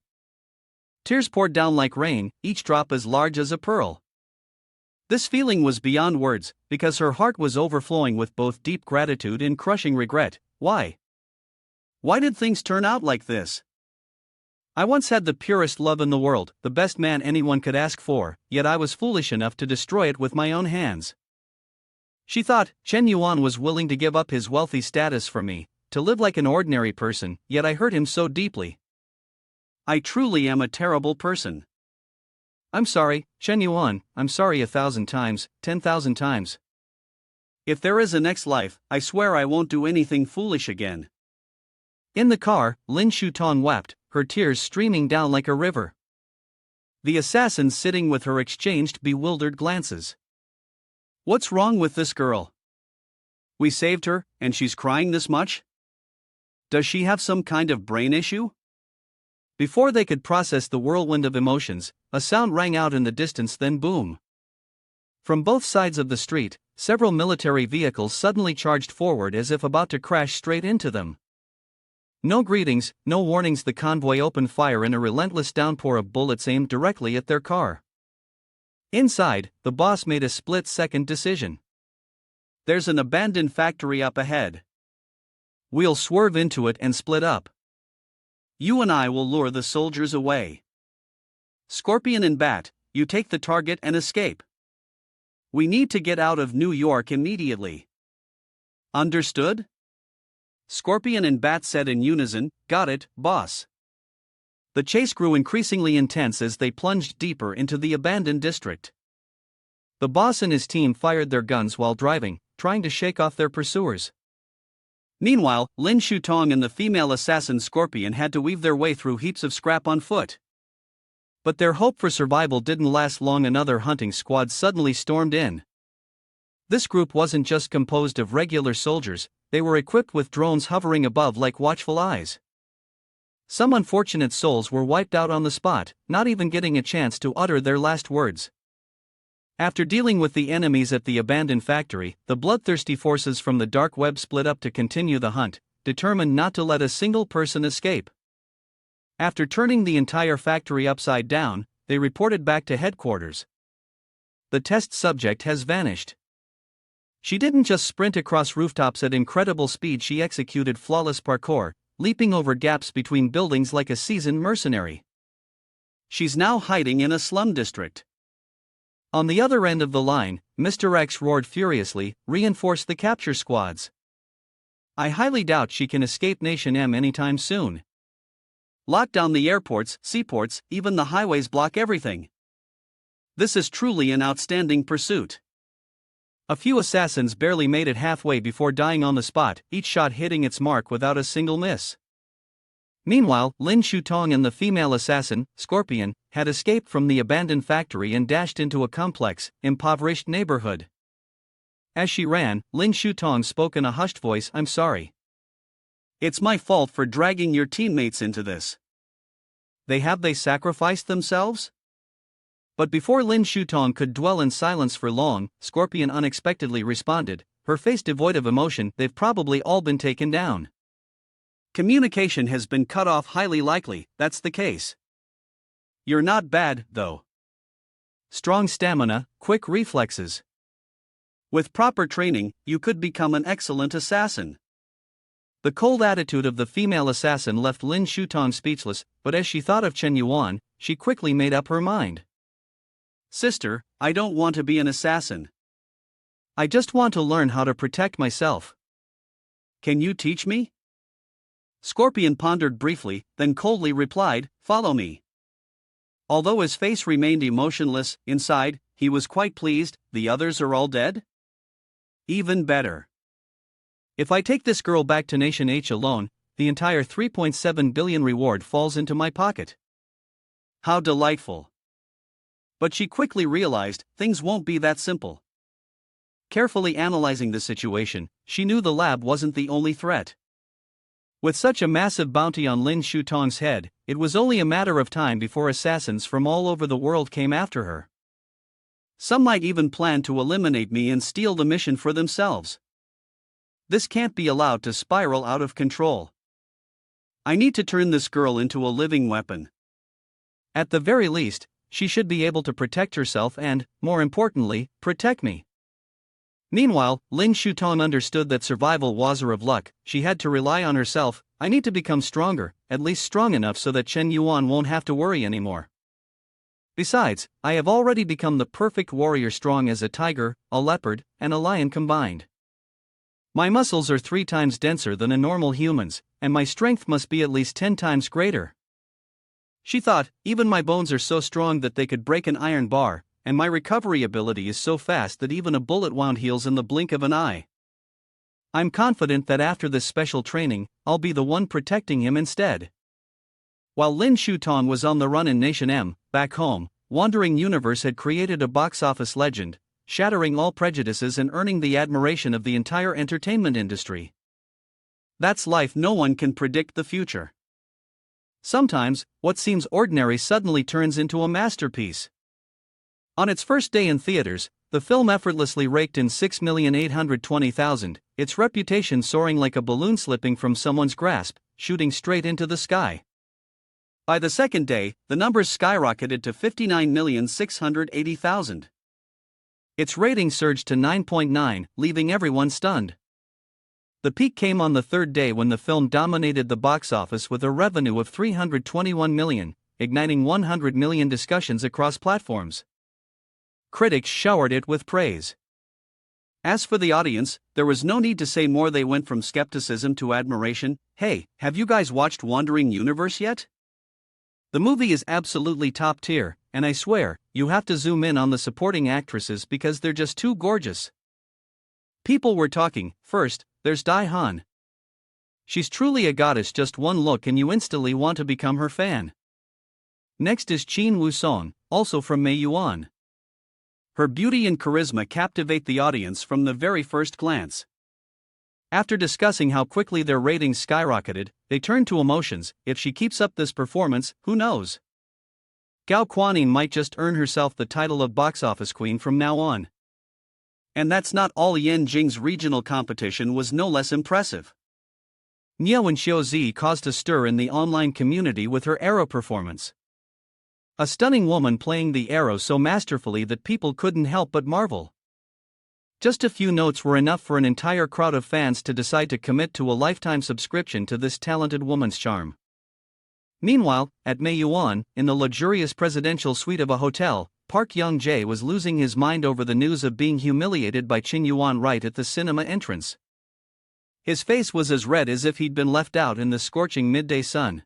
Tears poured down like rain, each drop as large as a pearl. This feeling was beyond words, because her heart was overflowing with both deep gratitude and crushing regret. Why? Why did things turn out like this? I once had the purest love in the world, the best man anyone could ask for, yet I was foolish enough to destroy it with my own hands. She thought Chen Yuan was willing to give up his wealthy status for me, to live like an ordinary person, yet I hurt him so deeply. I truly am a terrible person. I'm sorry, Chen Yuan, I'm sorry 1,000 times, 10,000 times. If there is a next life, I swear I won't do anything foolish again. In the car, Lin Shutong wept, her tears streaming down like a river. The assassins sitting with her exchanged bewildered glances. What's wrong with this girl? We saved her, and she's crying this much? Does she have some kind of brain issue? Before they could process the whirlwind of emotions, a sound rang out in the distance, then boom. From both sides of the street, several military vehicles suddenly charged forward as if about to crash straight into them. No greetings, no warnings, the convoy opened fire in a relentless downpour of bullets aimed directly at their car. Inside, the boss made a split-second decision. There's an abandoned factory up ahead. We'll swerve into it and split up. You and I will lure the soldiers away. Scorpion and Bat, you take the target and escape. We need to get out of New York immediately. Understood? Scorpion and Bat said in unison, got it, boss. The chase grew increasingly intense as they plunged deeper into the abandoned district. The boss and his team fired their guns while driving, trying to shake off their pursuers. Meanwhile, Lin Shutong and the female assassin Scorpion had to weave their way through heaps of scrap on foot. But their hope for survival didn't last long. Another hunting squad suddenly stormed in. This group wasn't just composed of regular soldiers, they were equipped with drones hovering above like watchful eyes. Some unfortunate souls were wiped out on the spot, not even getting a chance to utter their last words. After dealing with the enemies at the abandoned factory, the bloodthirsty forces from the dark web split up to continue the hunt, determined not to let a single person escape. After turning the entire factory upside down, they reported back to headquarters. The test subject has vanished. She didn't just sprint across rooftops at incredible speed, she executed flawless parkour, leaping over gaps between buildings like a seasoned mercenary. She's now hiding in a slum district. On the other end of the line, Mr. X roared furiously, reinforce the capture squads. I highly doubt she can escape Nation M anytime soon. Lock down the airports, seaports, even the highways, block everything. This is truly an outstanding pursuit. A few assassins barely made it halfway before dying on the spot, each shot hitting its mark without a single miss. Meanwhile, Lin Shutong and the female assassin, Scorpion, had escaped from the abandoned factory and dashed into a complex, impoverished neighborhood. As she ran, Lin Shutong spoke in a hushed voice, I'm sorry. It's my fault for dragging your teammates into this. They sacrificed themselves? But before Lin Shutong could dwell in silence for long, Scorpion unexpectedly responded, her face devoid of emotion, they've probably all been taken down. Communication has been cut off, highly likely, that's the case. You're not bad, though. Strong stamina, quick reflexes. With proper training, you could become an excellent assassin. The cold attitude of the female assassin left Lin Shutong speechless, but as she thought of Chen Yuan, she quickly made up her mind. Sister, I don't want to be an assassin. I just want to learn how to protect myself. Can you teach me? Scorpion pondered briefly, then coldly replied, Follow me. Although his face remained emotionless, inside, he was quite pleased. The others are all dead? Even better. If I take this girl back to Nation H alone, the entire 3.7 billion reward falls into my pocket. How delightful. But she quickly realized, things won't be that simple. Carefully analyzing the situation, she knew the lab wasn't the only threat. With such a massive bounty on Lin Shutong's head, it was only a matter of time before assassins from all over the world came after her. Some might even plan to eliminate me and steal the mission for themselves. This can't be allowed to spiral out of control. I need to turn this girl into a living weapon. At the very least, she should be able to protect herself and, more importantly, protect me. Meanwhile, Lin Shutong understood that survival was her of luck. She had to rely on herself. I need to become stronger, at least strong enough so that Chen Yuan won't have to worry anymore. Besides, I have already become the perfect warrior, strong as a tiger, a leopard, and a lion combined. My muscles are 3 times denser than a normal human's, and my strength must be at least 10 times greater. She thought, even my bones are so strong that they could break an iron bar, and my recovery ability is so fast that even a bullet wound heals in the blink of an eye. I'm confident that after this special training, I'll be the one protecting him instead. While Lin Shutong was on the run in Nation M, back home, Wandering Universe had created a box office legend, shattering all prejudices and earning the admiration of the entire entertainment industry. That's life. No one can predict the future. Sometimes, what seems ordinary suddenly turns into a masterpiece. On its first day in theaters, the film effortlessly raked in 6,820,000, its reputation soaring like a balloon slipping from someone's grasp, shooting straight into the sky. By the second day, the numbers skyrocketed to 59,680,000. Its rating surged to 9.9, leaving everyone stunned. The peak came on the third day when the film dominated the box office with a revenue of 321 million, igniting 100 million discussions across platforms. Critics showered it with praise. As for the audience, there was no need to say more. They went from skepticism to admiration. Hey, have you guys watched Wandering Universe yet? The movie is absolutely top tier, and I swear, you have to zoom in on the supporting actresses because they're just too gorgeous. People were talking. First, there's Dai Han. She's truly a goddess. Just one look and you instantly want to become her fan. Next is Qin Wusong, also from Mei Yuan. Her beauty and charisma captivate the audience from the very first glance. After discussing how quickly their ratings skyrocketed, they turned to emotions. If she keeps up this performance, who knows? Gao Quanyin might just earn herself the title of box office queen from now on. And that's not all. Yan Jing's regional competition was no less impressive. Niao Xiaozi caused a stir in the online community with her arrow performance. A stunning woman playing the arrow so masterfully that people couldn't help but marvel. Just a few notes were enough for an entire crowd of fans to decide to commit to a lifetime subscription to this talented woman's charm. Meanwhile, at Mei Yuan, in the luxurious presidential suite of a hotel, Park Young-jae was losing his mind over the news of being humiliated by Chen Yuan right at the cinema entrance. His face was as red as if he'd been left out in the scorching midday sun.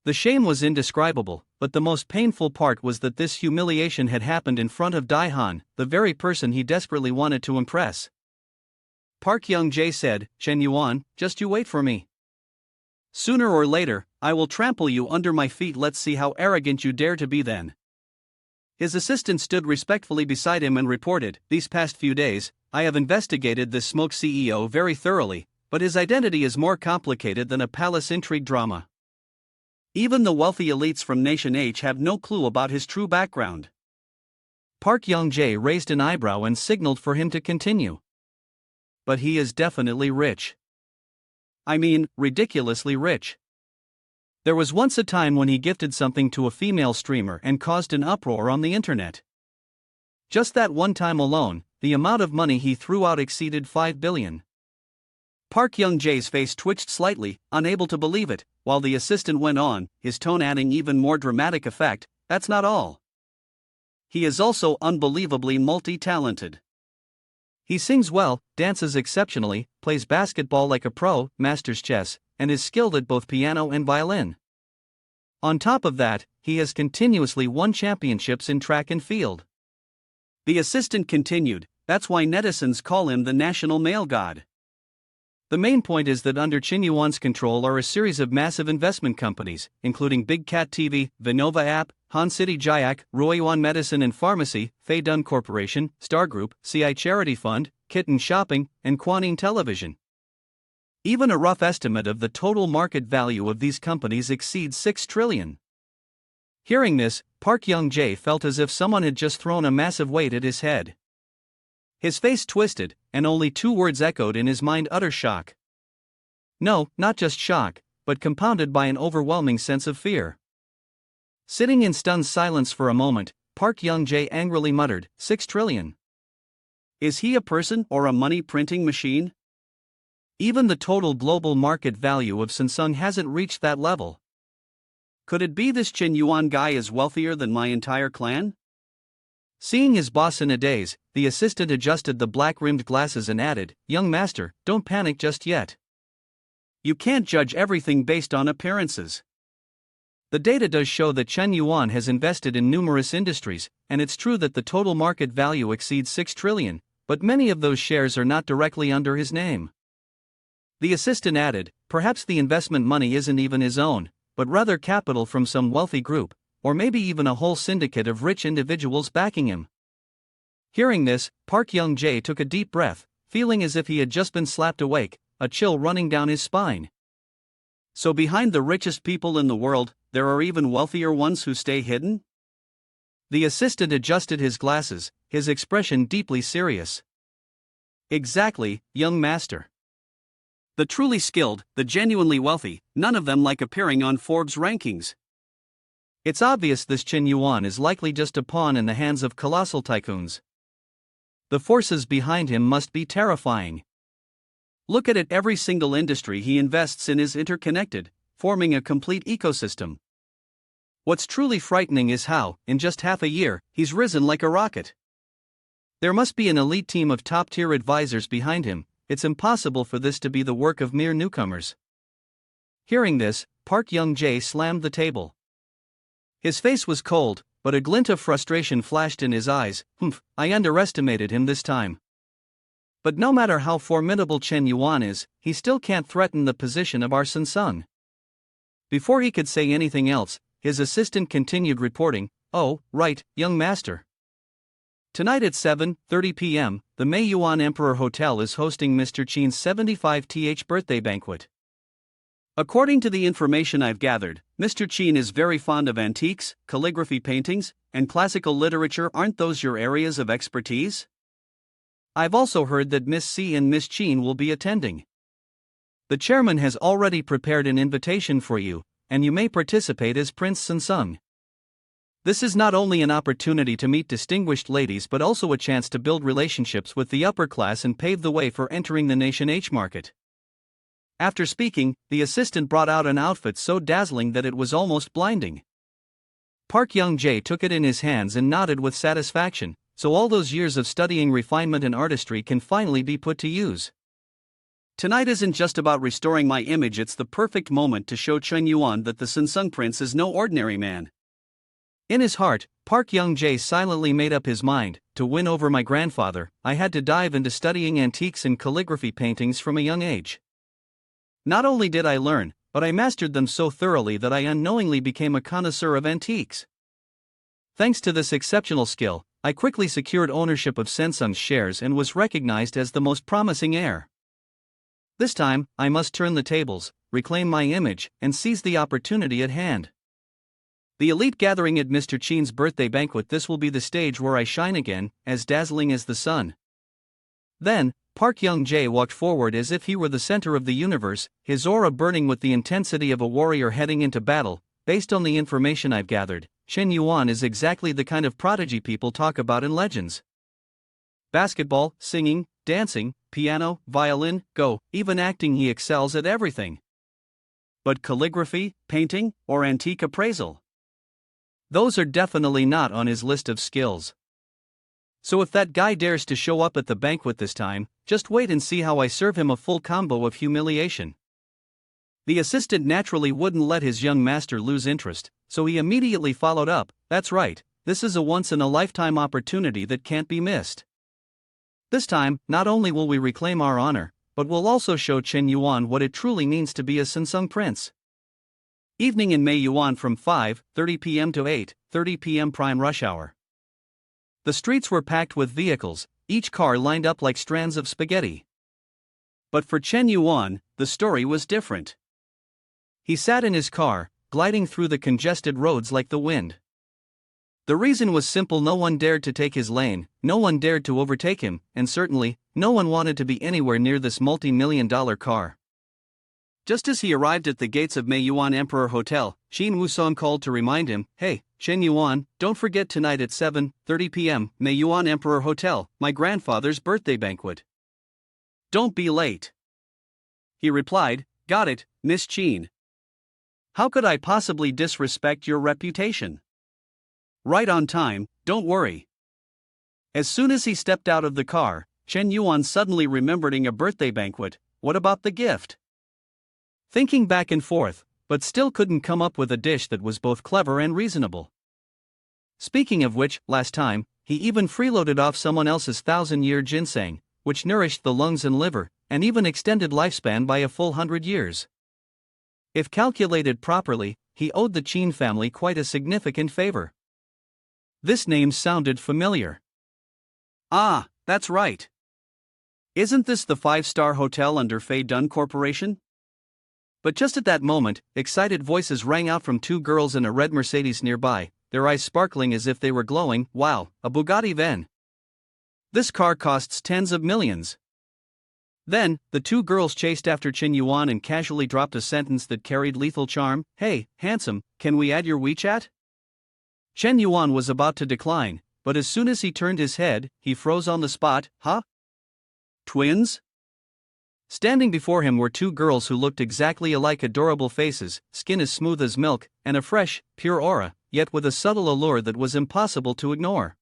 The shame was indescribable, but the most painful part was that this humiliation had happened in front of Dai Han, the very person he desperately wanted to impress. Park Young-jae said, "Chen Yuan, just you wait for me. Sooner or later, I will trample you under my feet. Let's see how arrogant you dare to be then." His assistant stood respectfully beside him and reported, "These past few days, I have investigated this Smoke CEO very thoroughly, but his identity is more complicated than a palace intrigue drama. Even the wealthy elites from Nation H have no clue about his true background." Park Young-jae raised an eyebrow and signaled for him to continue. "But he is definitely rich. I mean, ridiculously rich. There was once a time when he gifted something to a female streamer and caused an uproar on the internet. Just that one time alone, the amount of money he threw out exceeded 5 billion. Park Young-jae's face twitched slightly, unable to believe it, while the assistant went on, his tone adding even more dramatic effect, "That's not all. He is also unbelievably multi-talented. He sings well, dances exceptionally, plays basketball like a pro, masters chess, and is skilled at both piano and violin. On top of that, he has continuously won championships in track and field." The assistant continued, "That's why netizens call him the national male god." The main point is that under Chin Yuan's control are a series of massive investment companies, including Big Cat TV, Vinova App, Han City Jayak, Royuan Medicine and Pharmacy, Fei Dun Corporation, Star Group, CI Charity Fund, Kitten Shopping, and Quanine Television. Even a rough estimate of the total market value of these companies exceeds 6 trillion. Hearing this, Park Young-jae felt as if someone had just thrown a massive weight at his head. His face twisted, and only 2 words echoed in his mind: utter shock. No, not just shock, but compounded by an overwhelming sense of fear. Sitting in stunned silence for a moment, Park Young-jae angrily muttered, 6 trillion. Is he a person or a money-printing machine? Even the total global market value of Samsung hasn't reached that level. Could it be this Chin Yuan guy is wealthier than my entire clan? Seeing his boss in a daze, the assistant adjusted the black-rimmed glasses and added, "Young master, don't panic just yet. You can't judge everything based on appearances. The data does show that Chen Yuan has invested in numerous industries, and it's true that the total market value exceeds 6 trillion, but many of those shares are not directly under his name." The assistant added, "Perhaps the investment money isn't even his own, but rather capital from some wealthy group, or maybe even a whole syndicate of rich individuals backing him." Hearing this, Park Young-jae took a deep breath, feeling as if he had just been slapped awake, a chill running down his spine. So behind the richest people in the world, there are even wealthier ones who stay hidden? The assistant adjusted his glasses, his expression deeply serious. Exactly, young master. The truly skilled, the genuinely wealthy, none of them like appearing on Forbes rankings. It's obvious this Chin Yuan is likely just a pawn in the hands of colossal tycoons. The forces behind him must be terrifying. Look at it, every single industry he invests in is interconnected, forming a complete ecosystem. What's truly frightening is how, in just half a year, he's risen like a rocket. There must be an elite team of top-tier advisors behind him. It's impossible for this to be the work of mere newcomers. Hearing this, Park Young-jae slammed the table. His face was cold, but a glint of frustration flashed in his eyes. I underestimated him this time. But no matter how formidable Chen Yuan is, he still can't threaten the position of our Samsung." Before he could say anything else, his assistant continued reporting, "Oh, right, young master. Tonight at 7:30 p.m., the Manhwa Emperor Hotel is hosting Mr. Chin's 75th birthday banquet. According to the information I've gathered, Mr. Chin is very fond of antiques, calligraphy paintings, and classical literature. Aren't those your areas of expertise? I've also heard that Miss C and Miss Chin will be attending. The chairman has already prepared an invitation for you, and you may participate as Prince Samsung. This is not only an opportunity to meet distinguished ladies but also a chance to build relationships with the upper class and pave the way for entering the nation H market." After speaking, the assistant brought out an outfit so dazzling that it was almost blinding. Park Young-jae took it in his hands and nodded with satisfaction, so all those years of studying refinement and artistry can finally be put to use. Tonight isn't just about restoring my image, it's the perfect moment to show Chen Yuan that the Samsung prince is no ordinary man. In his heart, Park Young-jae silently made up his mind, to win over my grandfather, I had to dive into studying antiques and calligraphy paintings from a young age. Not only did I learn, but I mastered them so thoroughly that I unknowingly became a connoisseur of antiques. Thanks to this exceptional skill, I quickly secured ownership of Samsung's shares and was recognized as the most promising heir. This time, I must turn the tables, reclaim my image, and seize the opportunity at hand. The elite gathering at Mr. Chin's birthday banquet, this will be the stage where I shine again, as dazzling as the sun. Then, Park Young-jae walked forward as if he were the center of the universe, his aura burning with the intensity of a warrior heading into battle. Based on the information I've gathered, Chen Yuan is exactly the kind of prodigy people talk about in legends. Basketball, singing, dancing, piano, violin, go, even acting, he excels at everything. But calligraphy, painting, or antique appraisal? Those are definitely not on his list of skills. So if that guy dares to show up at the banquet this time, just wait and see how I serve him a full combo of humiliation. The assistant naturally wouldn't let his young master lose interest, so he immediately followed up, that's right, this is a once-in-a-lifetime opportunity that can't be missed. This time, not only will we reclaim our honor, but we'll also show Chen Yuan what it truly means to be a Sansung prince. Evening in Mei Yuan from 5:30 p.m. to 8:30 p.m. prime rush hour. The streets were packed with vehicles, each car lined up like strands of spaghetti. But for Chen Yuan, the story was different. He sat in his car, gliding through the congested roads like the wind. The reason was simple: no one dared to take his lane, no one dared to overtake him, and certainly, no one wanted to be anywhere near this multi-million-dollar car. Just as he arrived at the gates of Mei Yuan Emperor Hotel, Shin Wusong called to remind him, "Hey, Chen Yuan, don't forget tonight at 7:30 p.m., Mei Yuan Emperor Hotel, my grandfather's birthday banquet. Don't be late." He replied, "Got it, Miss Chin. How could I possibly disrespect your reputation? Right on time, don't worry." As soon as he stepped out of the car, Chen Yuan suddenly remembered a birthday banquet. What about the gift? Thinking back and forth, but still couldn't come up with a dish that was both clever and reasonable. Speaking of which, last time, he even freeloaded off someone else's 1,000-year ginseng, which nourished the lungs and liver, and even extended lifespan by a full 100 years. If calculated properly, he owed the Qin family quite a significant favor. This name sounded familiar. Ah, that's right. Isn't this the 5-star hotel under Fei Dun Corporation? But just at that moment, excited voices rang out from two girls in a red Mercedes nearby, their eyes sparkling as if they were glowing. Wow, a Bugatti Ven. This car costs tens of millions. Then, the two girls chased after Chen Yuan and casually dropped a sentence that carried lethal charm. "Hey, handsome, can we add your WeChat?" Chen Yuan was about to decline, but as soon as he turned his head, he froze on the spot. Huh? Twins? Standing before him were two girls who looked exactly alike, adorable faces, skin as smooth as milk, and a fresh, pure aura, yet with a subtle allure that was impossible to ignore.